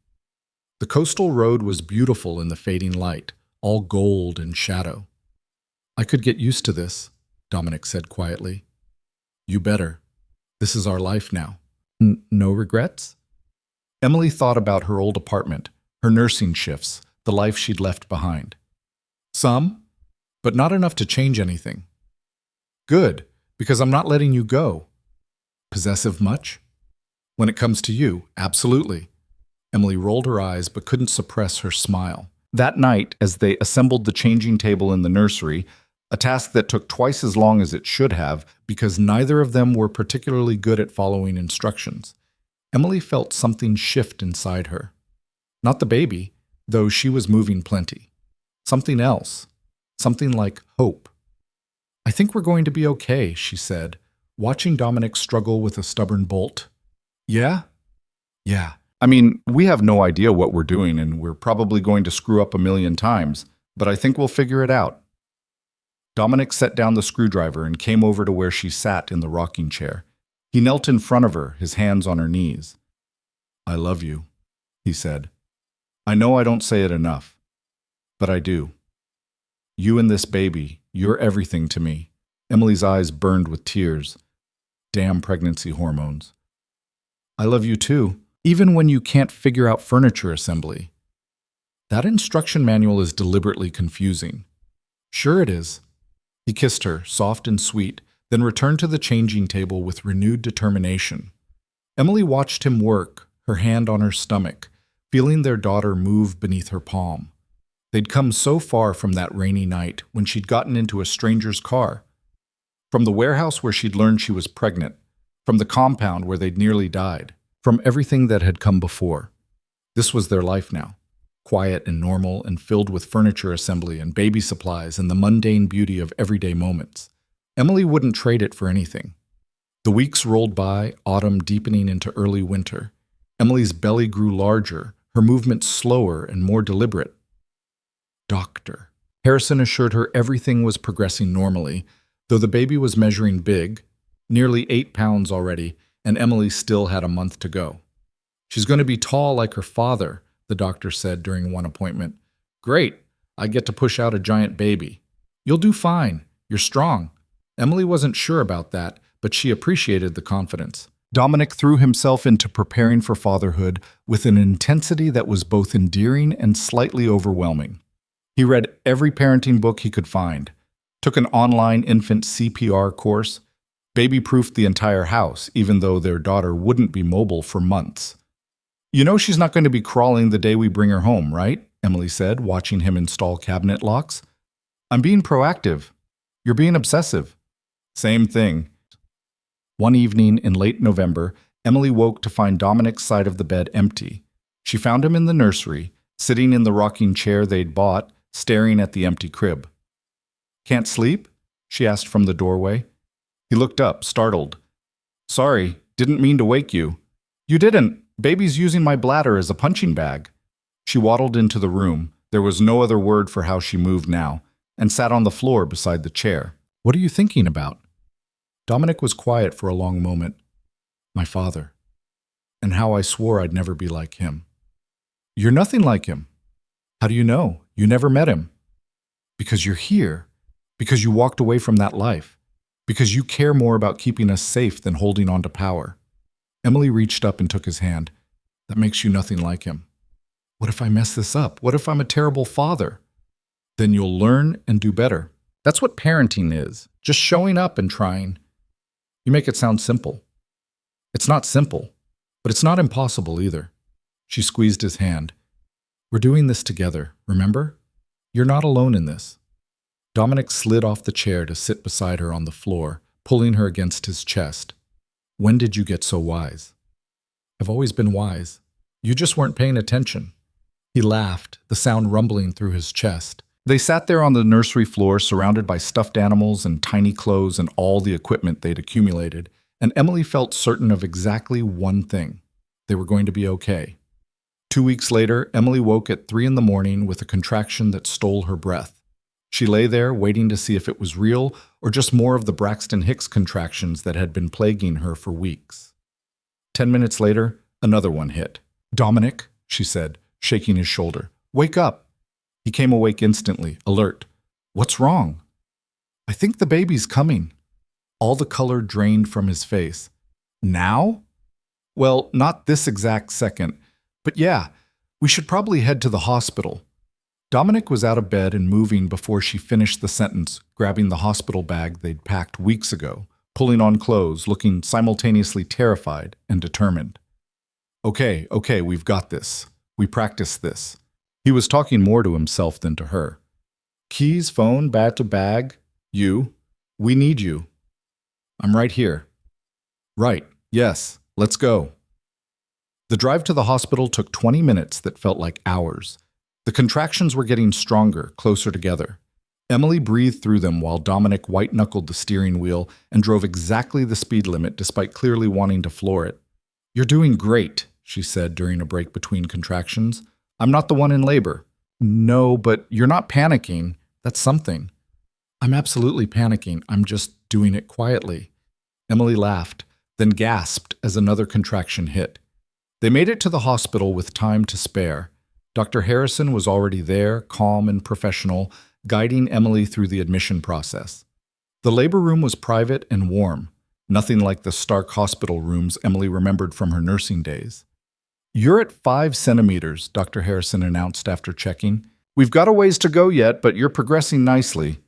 The coastal road was beautiful in the fading light, all gold and shadow. "I could get used to this," Dominic said quietly. "You better. This is our life now." No regrets?" Emily thought about her old apartment, her nursing shifts, the life she'd left behind. Some, but not enough to change anything. Good, because I'm not letting you go. Possessive much? When it comes to you, absolutely. Emily rolled her eyes but couldn't suppress her smile. That night, as they assembled the changing table in the nursery, a task that took twice as long as it should have because neither of them were particularly good at following instructions, Emily felt something shift inside her. Not the baby, though she was moving plenty. Something else. Something like hope. I think we're going to be okay, she said, watching Dominic struggle with a stubborn bolt. Yeah? Yeah. I mean, we have no idea what we're doing, and we're probably going to screw up a million times, but I think we'll figure it out. Dominic set down the screwdriver and came over to where she sat in the rocking chair. He knelt in front of her, his hands on her knees. I love you, he said. I know I don't say it enough, but I do. You and this baby, you're everything to me. Emily's eyes burned with tears. Damn pregnancy hormones. I love you too, even when you can't figure out furniture assembly. That instruction manual is deliberately confusing. Sure it is. He kissed her, soft and sweet, then returned to the changing table with renewed determination. Emily watched him work, her hand on her stomach, feeling their daughter move beneath her palm. They'd come so far from that rainy night when she'd gotten into a stranger's car. From the warehouse where she'd learned she was pregnant, from the compound where they'd nearly died, from everything that had come before. This was their life now, quiet and normal and filled with furniture assembly and baby supplies and the mundane beauty of everyday moments. Emily wouldn't trade it for anything. The weeks rolled by, autumn deepening into early winter. Emily's belly grew larger, her movements slower and more deliberate. Doctor. Harrison assured her everything was progressing normally, though the baby was measuring big, nearly 8 pounds already, and Emily still had a month to go. She's going to be tall like her father, the doctor said during one appointment. Great, I get to push out a giant baby. You'll do fine, you're strong. Emily wasn't sure about that, but she appreciated the confidence. Dominic threw himself into preparing for fatherhood with an intensity that was both endearing and slightly overwhelming. He read every parenting book he could find, took an online infant CPR course, baby-proofed the entire house, even though their daughter wouldn't be mobile for months. You know she's not going to be crawling the day we bring her home, right? Emily said, watching him install cabinet locks. I'm being proactive. You're being obsessive. Same thing. One evening in late November, Emily woke to find Dominic's side of the bed empty. She found him in the nursery, sitting in the rocking chair they'd bought, staring at the empty crib. Can't sleep? She asked from the doorway. He looked up, startled. Sorry, didn't mean to wake you. You didn't. Baby's using my bladder as a punching bag. She waddled into the room. There was no other word for how she moved now, and sat on the floor beside the chair. What are you thinking about? Dominic was quiet for a long moment. My father. And how I swore I'd never be like him. You're nothing like him. How do you know? You never met him. Because you're here. Because you walked away from that life. Because you care more about keeping us safe than holding on to power. Emily reached up and took his hand. That makes you nothing like him. What if I mess this up? What if I'm a terrible father? Then you'll learn and do better. That's what parenting is. Just showing up and trying. You make it sound simple. It's not simple, but it's not impossible either. She squeezed his hand. We're doing this together, remember? You're not alone in this. Dominic slid off the chair to sit beside her on the floor, pulling her against his chest. When did you get so wise? I've always been wise. You just weren't paying attention. He laughed, the sound rumbling through his chest. They sat there on the nursery floor, surrounded by stuffed animals and tiny clothes and all the equipment they'd accumulated, and Emily felt certain of exactly one thing. They were going to be okay. 2 weeks later, Emily woke at 3 a.m. with a contraction that stole her breath. She lay there, waiting to see if it was real or just more of the Braxton Hicks contractions that had been plaguing her for weeks. 10 minutes later, another one hit. Dominic, she said, shaking his shoulder. Wake up. He came awake instantly, alert. What's wrong? I think the baby's coming. All the color drained from his face. Now? Well, not this exact second, But yeah, we should probably head to the hospital. Dominic was out of bed and moving before she finished the sentence, grabbing the hospital bag they'd packed weeks ago, pulling on clothes, looking simultaneously terrified and determined. Okay, we've got this. We practiced this. He was talking more to himself than to her. Keys, phone, bag. You. We need you. I'm right here. Right, yes, let's go. The drive to the hospital took 20 minutes that felt like hours. The contractions were getting stronger, closer together. Emily breathed through them while Dominic white-knuckled the steering wheel and drove exactly the speed limit despite clearly wanting to floor it. You're doing great, she said during a break between contractions. I'm not the one in labor. No, but you're not panicking. That's something. I'm absolutely panicking. I'm just doing it quietly. Emily laughed, then gasped as another contraction hit. They made it to the hospital with time to spare. Dr. Harrison was already there, calm and professional, guiding Emily through the admission process. The labor room was private and warm, nothing like the stark hospital rooms Emily remembered from her nursing days. You're at 5 centimeters, Dr. Harrison announced after checking. We've got a ways to go yet, but you're progressing nicely.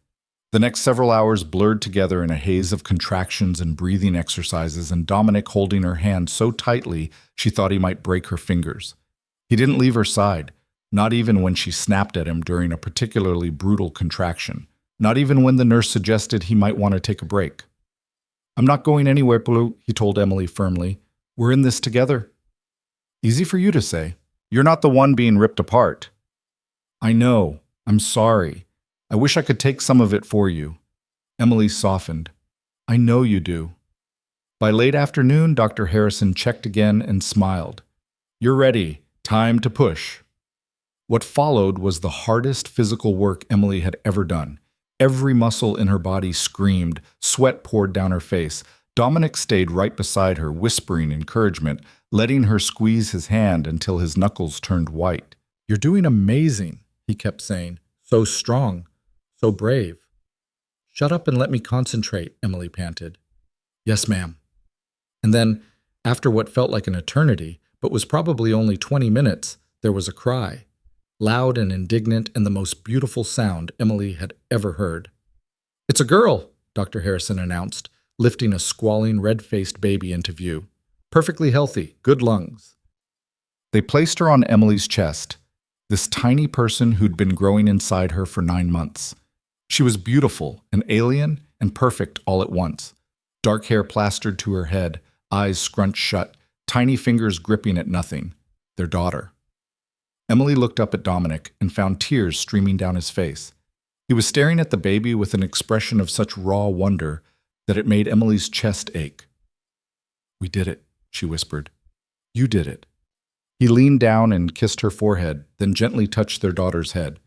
The next several hours blurred together in a haze of contractions and breathing exercises, and Dominic holding her hand so tightly she thought he might break her fingers. He didn't leave her side, not even when she snapped at him during a particularly brutal contraction, not even when the nurse suggested he might want to take a break. I'm not going anywhere, Pulu, he told Emily firmly. We're in this together. Easy for you to say. You're not the one being ripped apart. I know. I'm sorry. I wish I could take some of it for you. Emily softened. I know you do. By late afternoon, Dr. Harrison checked again and smiled. You're ready. Time to push. What followed was the hardest physical work Emily had ever done. Every muscle in her body screamed, sweat poured down her face. Dominic stayed right beside her, whispering encouragement, letting her squeeze his hand until his knuckles turned white. You're doing amazing, he kept saying. So strong. So brave. Shut up and let me concentrate, Emily panted. Yes, ma'am. And then, after what felt like an eternity, but was probably only 20 minutes, there was a cry. Loud and indignant and the most beautiful sound Emily had ever heard. It's a girl, Dr. Harrison announced, lifting a squalling, red-faced baby into view. Perfectly healthy, good lungs. They placed her on Emily's chest, this tiny person who'd been growing inside her for 9 months. She was beautiful, an alien, and perfect all at once. Dark hair plastered to her head, eyes scrunched shut, tiny fingers gripping at nothing. Their daughter. Emily looked up at Dominic and found tears streaming down his face. He was staring at the baby with an expression of such raw wonder that it made Emily's chest ache. We did it, she whispered. You did it. He leaned down and kissed her forehead, then gently touched their daughter's head.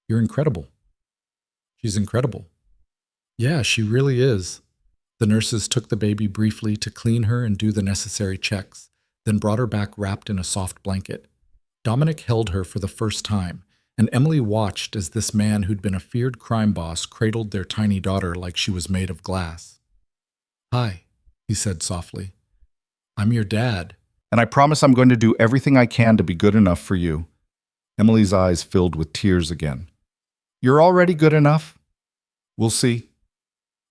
You're incredible. She's incredible. Yeah, she really is. The nurses took the baby briefly to clean her and do the necessary checks, then brought her back wrapped in a soft blanket. Dominic held her for the first time, and Emily watched as this man who'd been a feared crime boss cradled their tiny daughter like she was made of glass. Hi, he said softly. I'm your dad, and I promise I'm going to do everything I can to be good enough for you. Emily's eyes filled with tears again. You're already good enough? We'll see.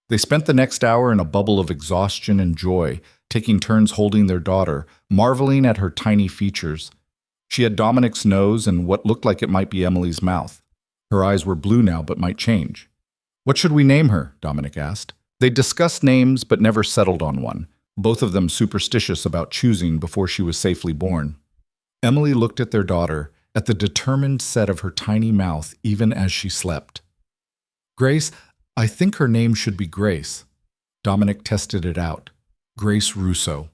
They spent the next hour in a bubble of exhaustion and joy, taking turns holding their daughter, marveling at her tiny features. She had Dominic's nose and what looked like it might be Emily's mouth. Her eyes were blue now, but might change. What should we name her? Dominic asked. They discussed names, but never settled on one, both of them superstitious about choosing before she was safely born. Emily looked at their daughter, at the determined set of her tiny mouth even as she slept. Grace, I think her name should be Grace. Dominic tested it out. Grace Russo.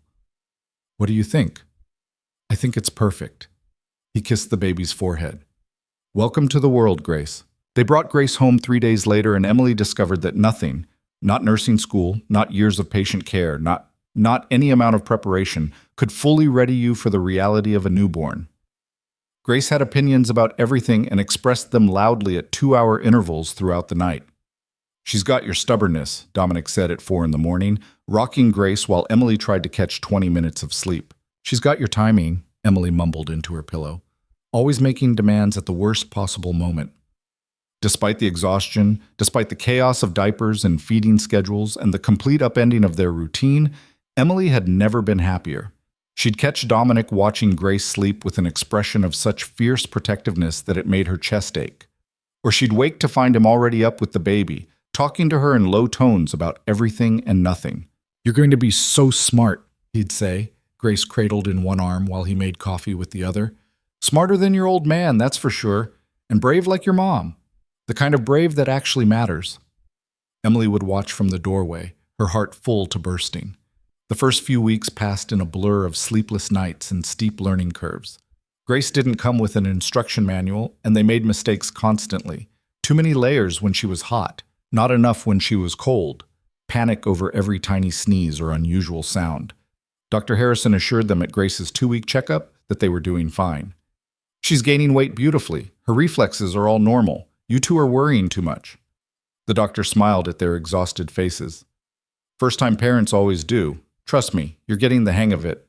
What do you think? I think it's perfect. He kissed the baby's forehead. Welcome to the world, Grace. They brought Grace home 3 days later, and Emily discovered that nothing, not nursing school, not years of patient care, not any amount of preparation, could fully ready you for the reality of a newborn. Grace had opinions about everything and expressed them loudly at 2-hour intervals throughout the night. She's got your stubbornness, Dominic said at 4 a.m, rocking Grace while Emily tried to catch 20 minutes of sleep. She's got your timing, Emily mumbled into her pillow, always making demands at the worst possible moment. Despite the exhaustion, despite the chaos of diapers and feeding schedules, and the complete upending of their routine, Emily had never been happier. She'd catch Dominic watching Grace sleep with an expression of such fierce protectiveness that it made her chest ache. Or she'd wake to find him already up with the baby, talking to her in low tones about everything and nothing. "You're going to be so smart," he'd say, Grace cradled in one arm while he made coffee with the other. "Smarter than your old man, that's for sure, and brave like your mom. The kind of brave that actually matters." Emily would watch from the doorway, her heart full to bursting. The first few weeks passed in a blur of sleepless nights and steep learning curves. Grace didn't come with an instruction manual, and they made mistakes constantly. Too many layers when she was hot, not enough when she was cold. Panic over every tiny sneeze or unusual sound. Dr. Harrison assured them at Grace's 2-week checkup that they were doing fine. "She's gaining weight beautifully. Her reflexes are all normal. You two are worrying too much." The doctor smiled at their exhausted faces. "First-time parents always do. Trust me, you're getting the hang of it."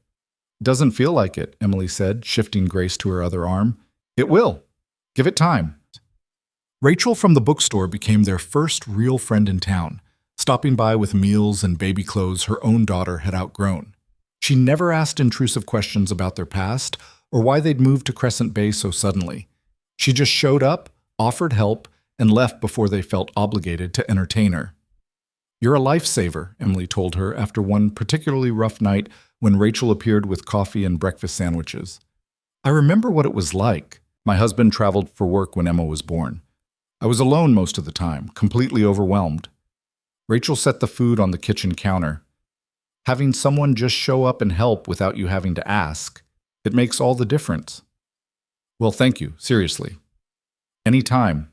"Doesn't feel like it," Emily said, shifting Grace to her other arm. "It will. Give it time." Rachel from the bookstore became their first real friend in town, stopping by with meals and baby clothes her own daughter had outgrown. She never asked intrusive questions about their past or why they'd moved to Crescent Bay so suddenly. She just showed up, offered help, and left before they felt obligated to entertain her. "You're a lifesaver," Emily told her after one particularly rough night when Rachel appeared with coffee and breakfast sandwiches. "I remember what it was like. My husband traveled for work when Emma was born. I was alone most of the time, completely overwhelmed." Rachel set the food on the kitchen counter. "Having someone just show up and help without you having to ask, it makes all the difference." "Well, thank you, seriously. Anytime.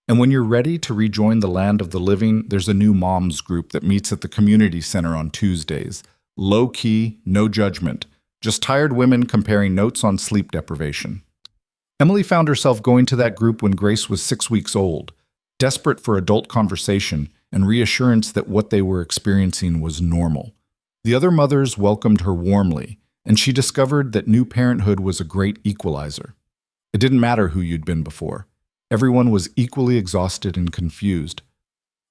And when you're ready to rejoin the land of the living, there's a new moms group that meets at the community center on Tuesdays. Low-key, no judgment. Just tired women comparing notes on sleep deprivation." Emily found herself going to that group when Grace was 6 weeks old, desperate for adult conversation and reassurance that what they were experiencing was normal. The other mothers welcomed her warmly, and she discovered that new parenthood was a great equalizer. It didn't matter who you'd been before. Everyone was equally exhausted and confused.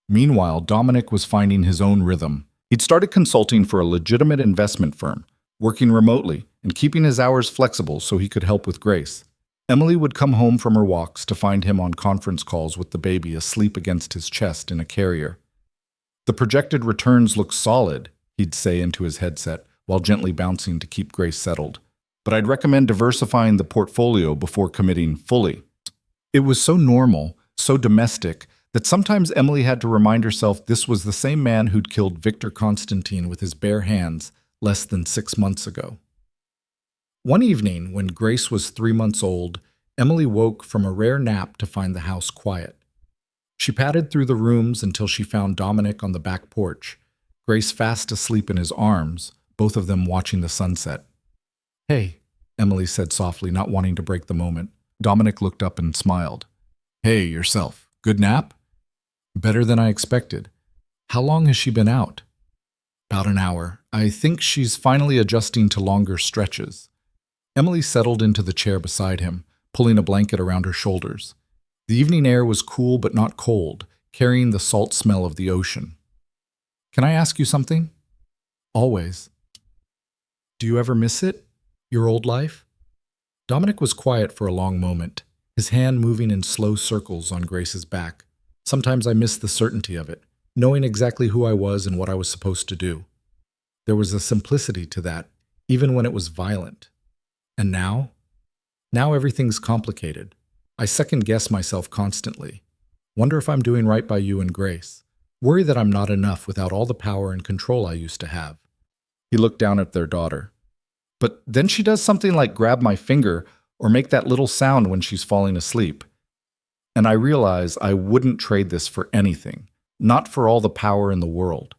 Meanwhile, Dominic was finding his own rhythm. He'd started consulting for a legitimate investment firm, working remotely and keeping his hours flexible so he could help with Grace. Emily would come home from her walks to find him on conference calls with the baby asleep against his chest in a carrier. "The projected returns look solid," he'd say into his headset while gently bouncing to keep Grace settled. "But I'd recommend diversifying the portfolio before committing fully." It was so normal, so domestic, that sometimes Emily had to remind herself this was the same man who'd killed Victor Constantine with his bare hands less than 6 months ago. One evening, when Grace was 3 months old, Emily woke from a rare nap to find the house quiet. She padded through the rooms until she found Dominic on the back porch, Grace fast asleep in his arms, both of them watching the sunset. "Hey," Emily said softly, not wanting to break the moment. Dominic looked up and smiled. "Hey, yourself. Good nap?" "Better than I expected. How long has she been out?" "About an hour. I think she's finally adjusting to longer stretches." Emily settled into the chair beside him, pulling a blanket around her shoulders. The evening air was cool but not cold, carrying the salt smell of the ocean. "Can I ask you something?" "Always." "Do you ever miss it? Your old life?" Dominic was quiet for a long moment, his hand moving in slow circles on Grace's back. "Sometimes I miss the certainty of it, knowing exactly who I was and what I was supposed to do. There was a simplicity to that, even when it was violent. And now? Now everything's complicated. I second-guess myself constantly. Wonder if I'm doing right by you and Grace. Worry that I'm not enough without all the power and control I used to have." He looked down at their daughter. "But then she does something like grab my finger or make that little sound when she's falling asleep. And I realize I wouldn't trade this for anything, not for all the power in the world."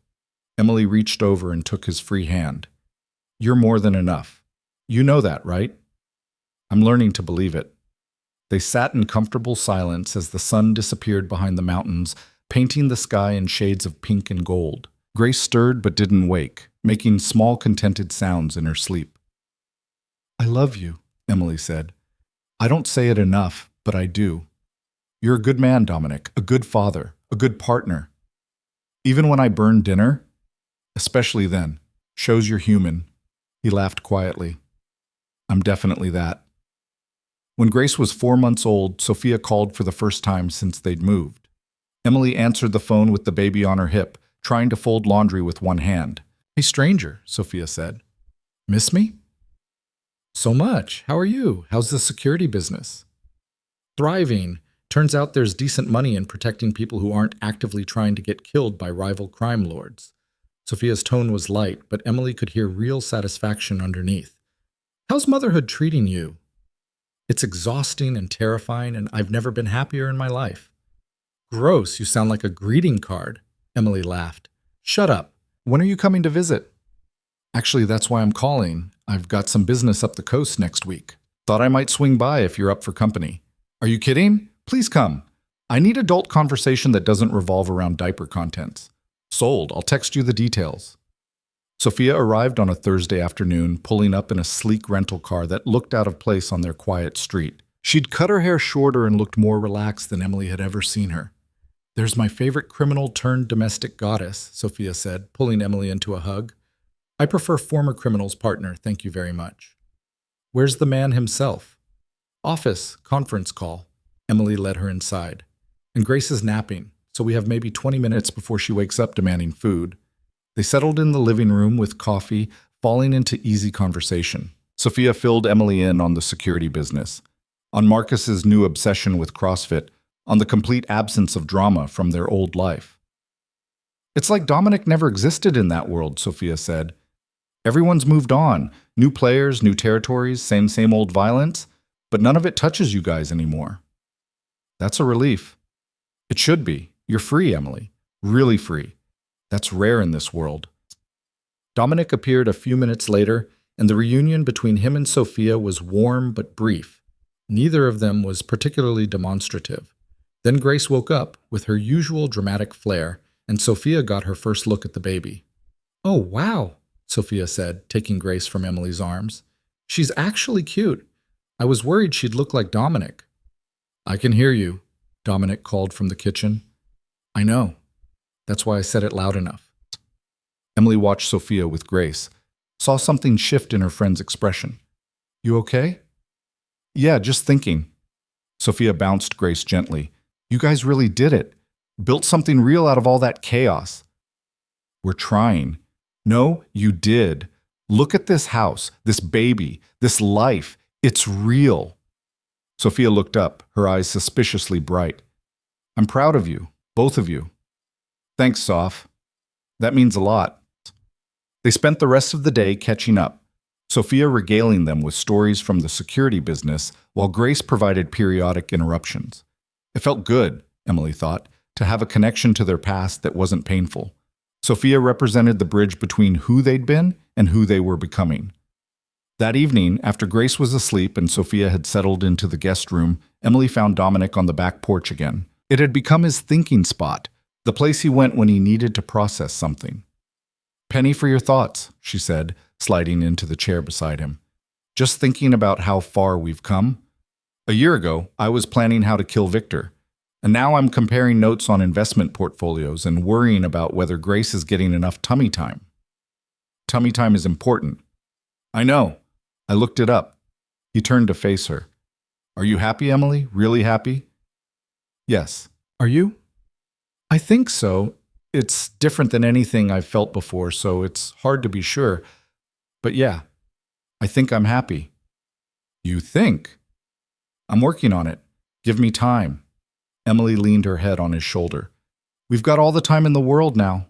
Emily reached over and took his free hand. "You're more than enough. You know that, right?" "I'm learning to believe it." They sat in comfortable silence as the sun disappeared behind the mountains, painting the sky in shades of pink and gold. Grace stirred but didn't wake, making small contented sounds in her sleep. I love you, Emily said. I don't say it enough, but I do. You're a good man, Dominic, a good father, a good partner. Even when I burn dinner, especially then, shows you're human. He laughed quietly. I'm definitely that. When Grace was 4 months old, Sophia called for the first time since they'd moved. Emily answered the phone with the baby on her hip, trying to fold laundry with one hand. Hey, stranger, Sophia said. Miss me? So much. How are you? How's the security business? Thriving. Turns out there's decent money in protecting people who aren't actively trying to get killed by rival crime lords. Sophia's tone was light, but Emily could hear real satisfaction underneath. How's motherhood treating you? It's exhausting and terrifying, and I've never been happier in my life. Gross, you sound like a greeting card, Emily laughed. Shut up. When are you coming to visit? Actually, that's why I'm calling. I've got some business up the coast next week. Thought I might swing by if you're up for company. Are you kidding? Please come. I need adult conversation that doesn't revolve around diaper contents. Sold. I'll text you the details. Sophia arrived on a Thursday afternoon, pulling up in a sleek rental car that looked out of place on their quiet street. She'd cut her hair shorter and looked more relaxed than Emily had ever seen her. There's my favorite criminal turned domestic goddess, Sophia said, pulling Emily into a hug. I prefer former criminal's partner, thank you very much. Where's the man himself? Office, conference call. Emily led her inside. And Grace is napping, so we have maybe 20 minutes before she wakes up demanding food. They settled in the living room with coffee, falling into easy conversation. Sophia filled Emily in on the security business, on Marcus's new obsession with CrossFit, on the complete absence of drama from their old life. It's like Dominic never existed in that world, Sophia said. Everyone's moved on. New players, new territories, same old violence, but none of it touches you guys anymore. That's a relief. It should be. You're free, Emily. Really free. That's rare in this world. Dominic appeared a few minutes later, and the reunion between him and Sophia was warm but brief. Neither of them was particularly demonstrative. Then Grace woke up with her usual dramatic flair, and Sophia got her first look at the baby. Oh, wow, Sophia said, taking Grace from Emily's arms. She's actually cute. I was worried she'd look like Dominic. I can hear you, Dominic called from the kitchen. I know. That's why I said it loud enough. Emily watched Sophia with Grace, saw something shift in her friend's expression. You okay? Yeah, just thinking. Sophia bounced Grace gently. You guys really did it. Built something real out of all that chaos. We're trying. No, you did. Look at this house, this baby, this life. It's real. Sophia looked up, her eyes suspiciously bright. I'm proud of you, both of you. Thanks, Soph. That means a lot. They spent the rest of the day catching up, Sophia regaling them with stories from the security business while Grace provided periodic interruptions. It felt good, Emily thought, to have a connection to their past that wasn't painful. Sophia represented the bridge between who they'd been and who they were becoming. That evening, after Grace was asleep and Sophia had settled into the guest room, Emily found Dominic on the back porch again. It had become his thinking spot, the place he went when he needed to process something. Penny for your thoughts, she said, sliding into the chair beside him. Just thinking about how far we've come. A year ago, I was planning how to kill Victor, and now I'm comparing notes on investment portfolios and worrying about whether Grace is getting enough tummy time. Tummy time is important. I know. I looked it up. He turned to face her. Are you happy, Emily? Really happy? Yes. Are you? I think so. It's different than anything I've felt before, so it's hard to be sure. But yeah, I think I'm happy. You think? I'm working on it. Give me time. Emily leaned her head on his shoulder. We've got all the time in the world now.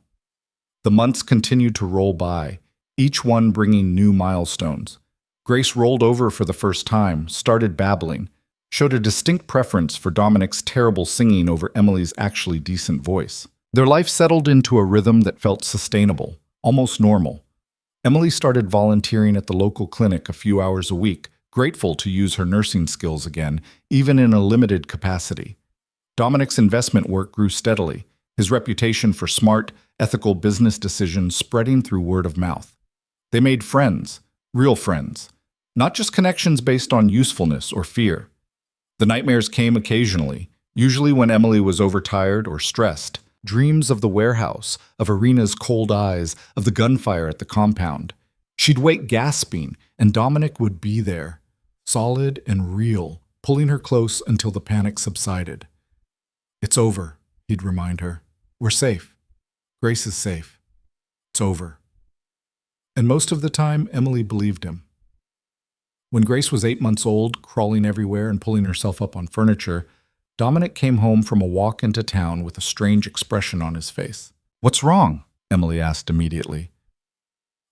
The months continued to roll by, each one bringing new milestones. Grace rolled over for the first time, started babbling, showed a distinct preference for Dominic's terrible singing over Emily's actually decent voice. Their life settled into a rhythm that felt sustainable, almost normal. Emily started volunteering at the local clinic a few hours a week, grateful to use her nursing skills again, even in a limited capacity. Dominic's investment work grew steadily, his reputation for smart, ethical business decisions spreading through word of mouth. They made friends, real friends. Not just connections based on usefulness or fear. The nightmares came occasionally, usually when Emily was overtired or stressed. Dreams of the warehouse, of Irina's cold eyes, of the gunfire at the compound. She'd wake gasping, and Dominic would be there, solid and real, pulling her close until the panic subsided. "It's over," he'd remind her. "We're safe. Grace is safe. It's over." And most of the time, Emily believed him. When Grace was 8 months old, crawling everywhere and pulling herself up on furniture, Dominic came home from a walk into town with a strange expression on his face. "What's wrong?" Emily asked immediately.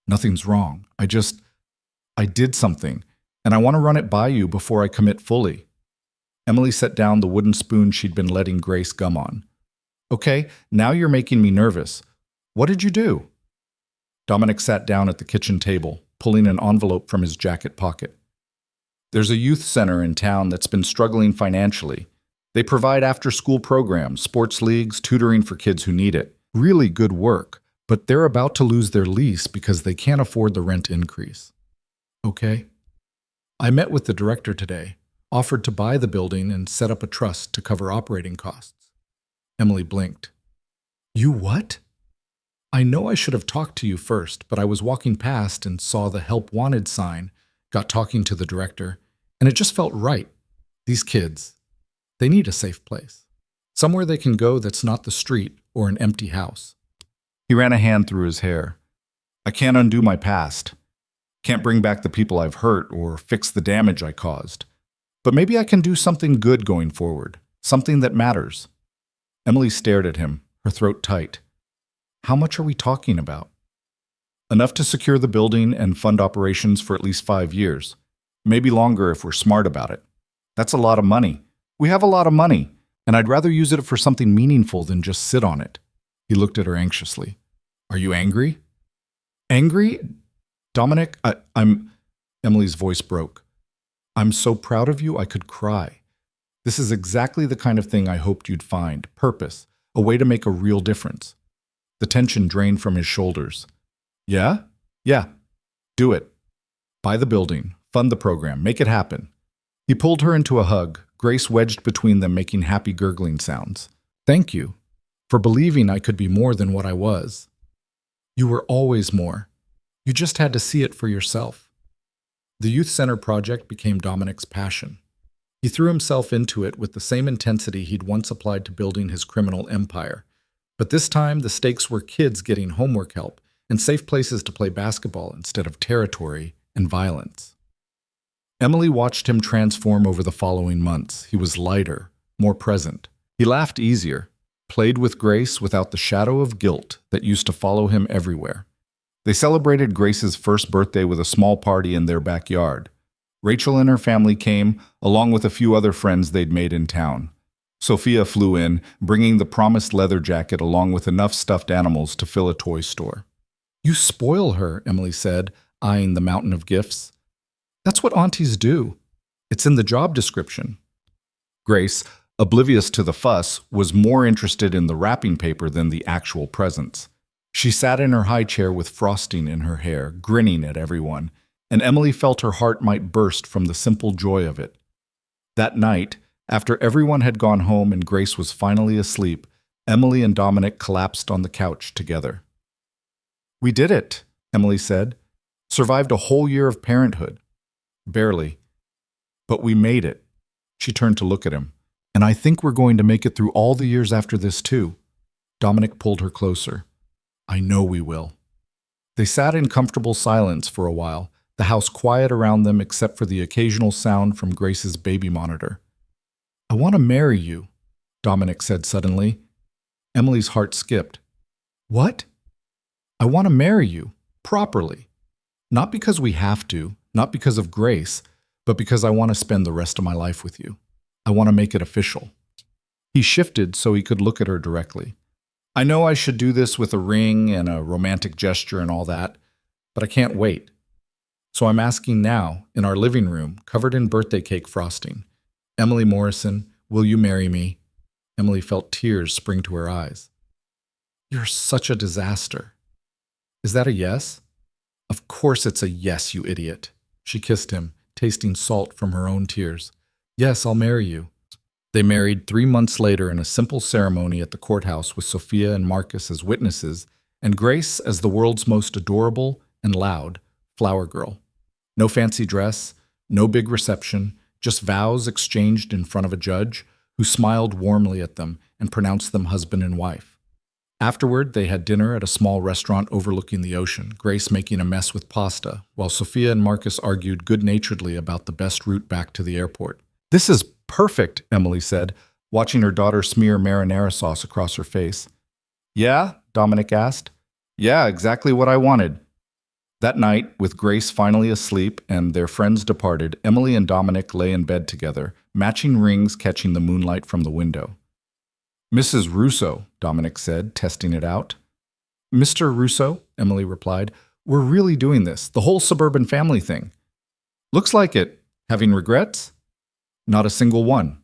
"Nothing's wrong. I did something, and I want to run it by you before I commit fully." Emily set down the wooden spoon she'd been letting Grace gum on. "Okay, now you're making me nervous. What did you do?" Dominic sat down at the kitchen table, pulling an envelope from his jacket pocket. "There's a youth center in town that's been struggling financially. They provide after-school programs, sports leagues, tutoring for kids who need it. Really good work, but they're about to lose their lease because they can't afford the rent increase." "Okay." "I met with the director today, offered to buy the building and set up a trust to cover operating costs." Emily blinked. "You what?" "I know I should have talked to you first, but I was walking past and saw the Help Wanted sign, got talking to the director, and it just felt right. These kids, they need a safe place. Somewhere they can go that's not the street or an empty house." He ran a hand through his hair. "I can't undo my past. Can't bring back the people I've hurt or fix the damage I caused. But maybe I can do something good going forward, something that matters." Emily stared at him, her throat tight. "How much are we talking about?" "Enough to secure the building and fund operations for at least 5 years. Maybe longer if we're smart about it. That's a lot of money. We have a lot of money, and I'd rather use it for something meaningful than just sit on it." He looked at her anxiously. "Are you angry?" "Angry? Dominic, I'm..." Emily's voice broke. "I'm so proud of you I could cry. This is exactly the kind of thing I hoped you'd find. Purpose. A way to make a real difference." The tension drained from his shoulders. "Yeah? Yeah. Do it. Buy the building. Fund the program. Make it happen." He pulled her into a hug, Grace wedged between them making happy gurgling sounds. "Thank you for believing I could be more than what I was. You were always more. You just had to see it for yourself." The youth center project became Dominic's passion. He threw himself into it with the same intensity he'd once applied to building his criminal empire. But this time, the stakes were kids getting homework help and safe places to play basketball instead of territory and violence. Emily watched him transform over the following months. He was lighter, more present. He laughed easier, played with Grace without the shadow of guilt that used to follow him everywhere. They celebrated Grace's first birthday with a small party in their backyard. Rachel and her family came, along with a few other friends they'd made in town. Sophia flew in, bringing the promised leather jacket along with enough stuffed animals to fill a toy store. "You spoil her," Emily said, eyeing the mountain of gifts. "That's what aunties do. It's in the job description." Grace, oblivious to the fuss, was more interested in the wrapping paper than the actual presents. She sat in her high chair with frosting in her hair, grinning at everyone, and Emily felt her heart might burst from the simple joy of it. That night, after everyone had gone home and Grace was finally asleep, Emily and Dominic collapsed on the couch together. "We did it," Emily said. "Survived a whole year of parenthood." "Barely. But we made it." She turned to look at him. "And I think we're going to make it through all the years after this, too." Dominic pulled her closer. "I know we will." They sat in comfortable silence for a while, the house quiet around them except for the occasional sound from Grace's baby monitor. "I want to marry you," Dominic said suddenly. Emily's heart skipped. "What?" "I want to marry you, properly. Not because we have to, not because of Grace, but because I want to spend the rest of my life with you. I want to make it official." He shifted so he could look at her directly. "I know I should do this with a ring and a romantic gesture and all that, but I can't wait. So I'm asking now, in our living room, covered in birthday cake frosting. Emily Morrison, will you marry me?" Emily felt tears spring to her eyes. "You're such a disaster." "Is that a yes?" "Of course it's a yes, you idiot." She kissed him, tasting salt from her own tears. Yes, I'll marry you. They married 3 months later in a simple ceremony at the courthouse with Sophia and Marcus as witnesses and Grace as the world's most adorable and loud flower girl. No fancy dress, no big reception, just vows exchanged in front of a judge who smiled warmly at them and pronounced them husband and wife. Afterward, they had dinner at a small restaurant overlooking the ocean, Grace making a mess with pasta, while Sophia and Marcus argued good-naturedly about the best route back to the airport. This is perfect, Emily said, watching her daughter smear marinara sauce across her face. Yeah? Dominic asked. Yeah, exactly what I wanted. That night, with Grace finally asleep and their friends departed, Emily and Dominic lay in bed together, matching rings catching the moonlight from the window. Mrs. Russo, Dominic said, testing it out. Mr. Russo, Emily replied, we're really doing this, the whole suburban family thing. Looks like it. Having regrets? Not a single one.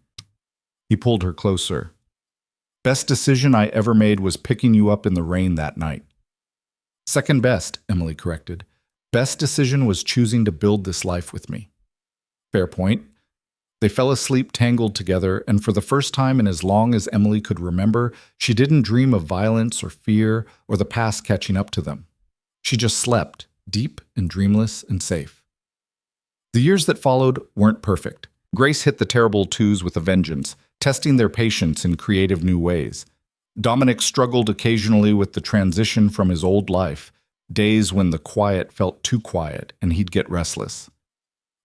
He pulled her closer. Best decision I ever made was picking you up in the rain that night. Second best, Emily corrected. Best decision was choosing to build this life with me. Fair point. They fell asleep tangled together, and for the first time in as long as Emily could remember, she didn't dream of violence or fear or the past catching up to them. She just slept, deep and dreamless and safe. The years that followed weren't perfect. Grace hit the terrible twos with a vengeance, testing their patience in creative new ways. Dominic struggled occasionally with the transition from his old life, days when the quiet felt too quiet and he'd get restless.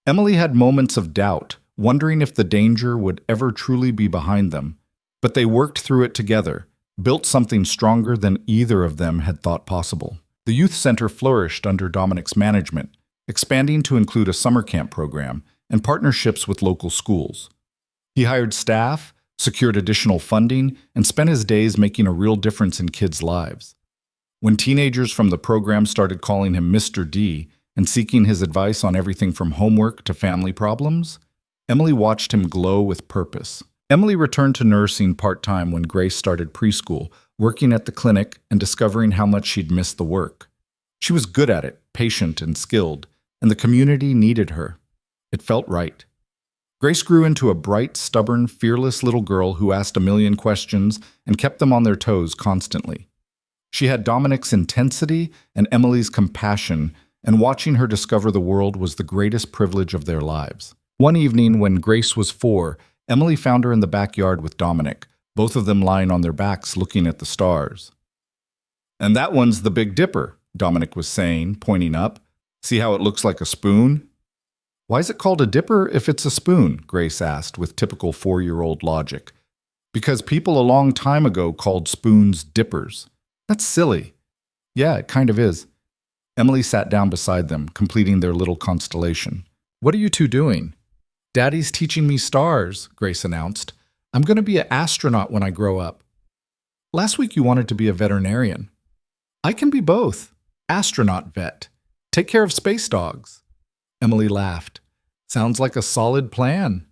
Emily had moments of doubt, wondering if the danger would ever truly be behind them, but they worked through it together, built something stronger than either of them had thought possible. The youth center flourished under Dominic's management, expanding to include a summer camp program and partnerships with local schools. He hired staff, secured additional funding, and spent his days making a real difference in kids' lives. When teenagers from the program started calling him Mr. D and seeking his advice on everything from homework to family problems, Emily watched him glow with purpose. Emily returned to nursing part-time when Grace started preschool, working at the clinic and discovering how much she'd missed the work. She was good at it, patient and skilled, and the community needed her. It felt right. Grace grew into a bright, stubborn, fearless little girl who asked a million questions and kept them on their toes constantly. She had Dominic's intensity and Emily's compassion, and watching her discover the world was the greatest privilege of their lives. One evening, when Grace was 4, Emily found her in the backyard with Dominic, both of them lying on their backs looking at the stars. And that one's the Big Dipper, Dominic was saying, pointing up. See how it looks like a spoon? Why is it called a dipper if it's a spoon? Grace asked with typical 4-year-old logic. Because people a long time ago called spoons dippers. That's silly. Yeah, it kind of is. Emily sat down beside them, completing their little constellation. What are you two doing? Daddy's teaching me stars, Grace announced. I'm going to be an astronaut when I grow up. Last week you wanted to be a veterinarian. I can be both. Astronaut vet. Take care of space dogs. Emily laughed. Sounds like a solid plan.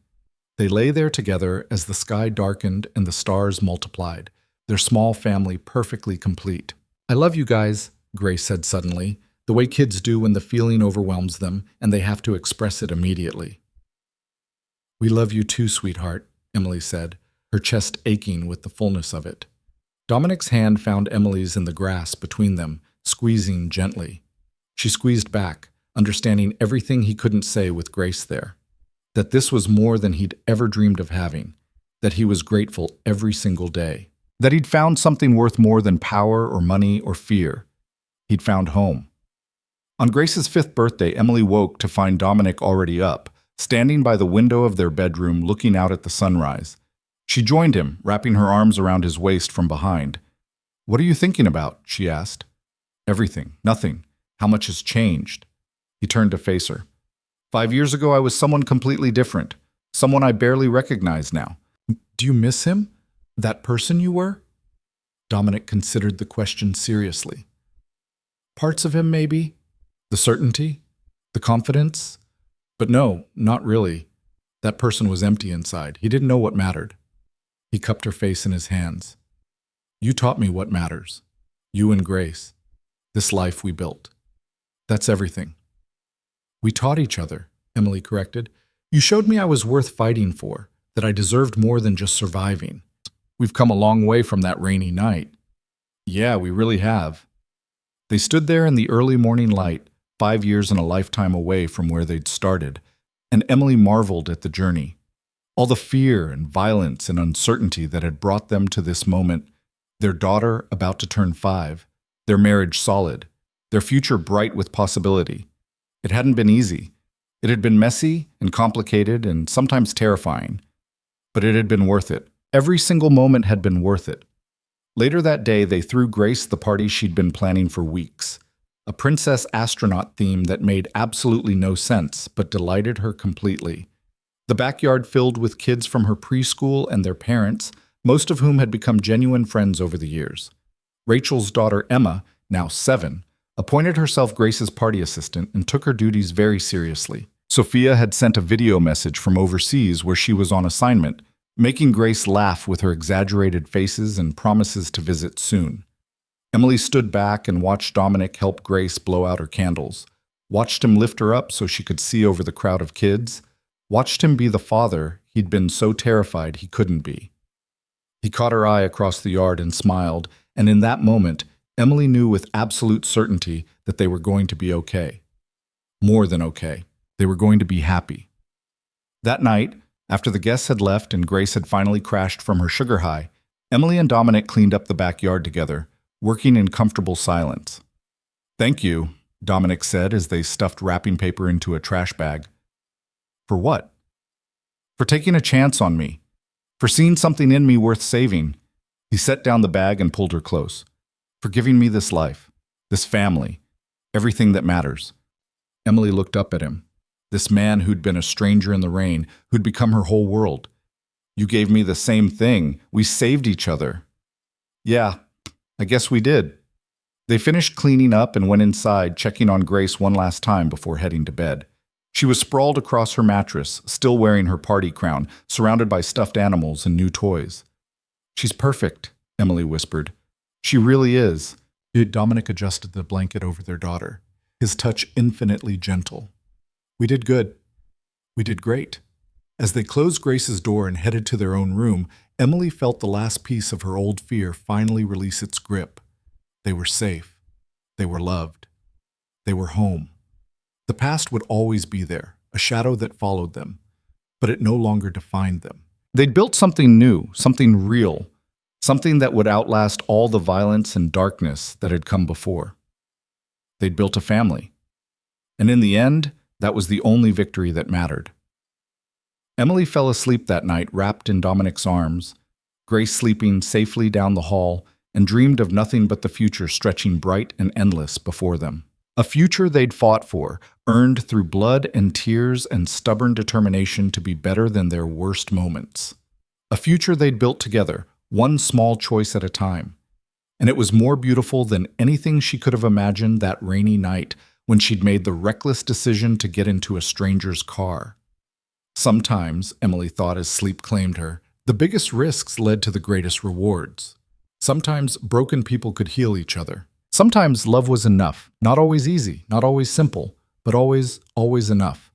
They lay there together as the sky darkened and the stars multiplied, their small family perfectly complete. I love you guys, Grace said suddenly, the way kids do when the feeling overwhelms them and they have to express it immediately. We love you too, sweetheart, Emily said, her chest aching with the fullness of it. Dominic's hand found Emily's in the grass between them, squeezing gently. She squeezed back, understanding everything he couldn't say with Grace there. That this was more than he'd ever dreamed of having. That he was grateful every single day. That he'd found something worth more than power or money or fear. He'd found home. On Grace's 5th birthday, Emily woke to find Dominic already up, standing by the window of their bedroom looking out at the sunrise. She joined him, wrapping her arms around his waist from behind. What are you thinking about? She asked. Everything. Nothing. How much has changed? He turned to face her. 5 years ago, I was someone completely different. Someone I barely recognize now. Do you miss him? That person you were? Dominic considered the question seriously. Parts of him, maybe. The certainty. The confidence. But no, not really. That person was empty inside. He didn't know what mattered. He cupped her face in his hands. You taught me what matters. You and Grace. This life we built. That's everything. We taught each other, Emily corrected. You showed me I was worth fighting for, that I deserved more than just surviving. We've come a long way from that rainy night. Yeah, we really have. They stood there in the early morning light, 5 years and a lifetime away from where they'd started, and Emily marveled at the journey. All the fear and violence and uncertainty that had brought them to this moment, their daughter about to turn 5, their marriage solid, their future bright with possibility. It hadn't been easy. It had been messy and complicated and sometimes terrifying, but it had been worth it. Every single moment had been worth it. Later that day, they threw Grace the party she'd been planning for weeks, a princess astronaut theme that made absolutely no sense, but delighted her completely. The backyard filled with kids from her preschool and their parents, most of whom had become genuine friends over the years. Rachel's daughter Emma, now 7, appointed herself Grace's party assistant and took her duties very seriously. Sophia had sent a video message from overseas where she was on assignment, making Grace laugh with her exaggerated faces and promises to visit soon. Emily stood back and watched Dominic help Grace blow out her candles, watched him lift her up so she could see over the crowd of kids, watched him be the father he'd been so terrified he couldn't be. He caught her eye across the yard and smiled, and in that moment, Emily knew with absolute certainty that they were going to be okay. More than okay. They were going to be happy. That night, after the guests had left and Grace had finally crashed from her sugar high, Emily and Dominic cleaned up the backyard together, working in comfortable silence. "Thank you," Dominic said as they stuffed wrapping paper into a trash bag. "For what?" "For taking a chance on me. For seeing something in me worth saving." He set down the bag and pulled her close. "For giving me this life, this family, everything that matters." Emily looked up at him. This man who'd been a stranger in the rain, who'd become her whole world. "You gave me the same thing. We saved each other." "Yeah, I guess we did." They finished cleaning up and went inside, checking on Grace one last time before heading to bed. She was sprawled across her mattress, still wearing her party crown, surrounded by stuffed animals and new toys. "She's perfect," Emily whispered. "She really is." Dominic adjusted the blanket over their daughter, his touch infinitely gentle. "We did good. We did great." As they closed Grace's door and headed to their own room, Emily felt the last piece of her old fear finally release its grip. They were safe. They were loved. They were home. The past would always be there, a shadow that followed them, but it no longer defined them. They'd built something new, something real, something that would outlast all the violence and darkness that had come before. They'd built a family. And in the end, that was the only victory that mattered. Emily fell asleep that night wrapped in Dominic's arms, Grace sleeping safely down the hall, and dreamed of nothing but the future stretching bright and endless before them. A future they'd fought for, earned through blood and tears and stubborn determination to be better than their worst moments. A future they'd built together, one small choice at a time. And it was more beautiful than anything she could have imagined that rainy night when she'd made the reckless decision to get into a stranger's car. Sometimes, Emily thought as sleep claimed her, the biggest risks led to the greatest rewards. Sometimes broken people could heal each other. Sometimes love was enough, not always easy, not always simple, but always enough.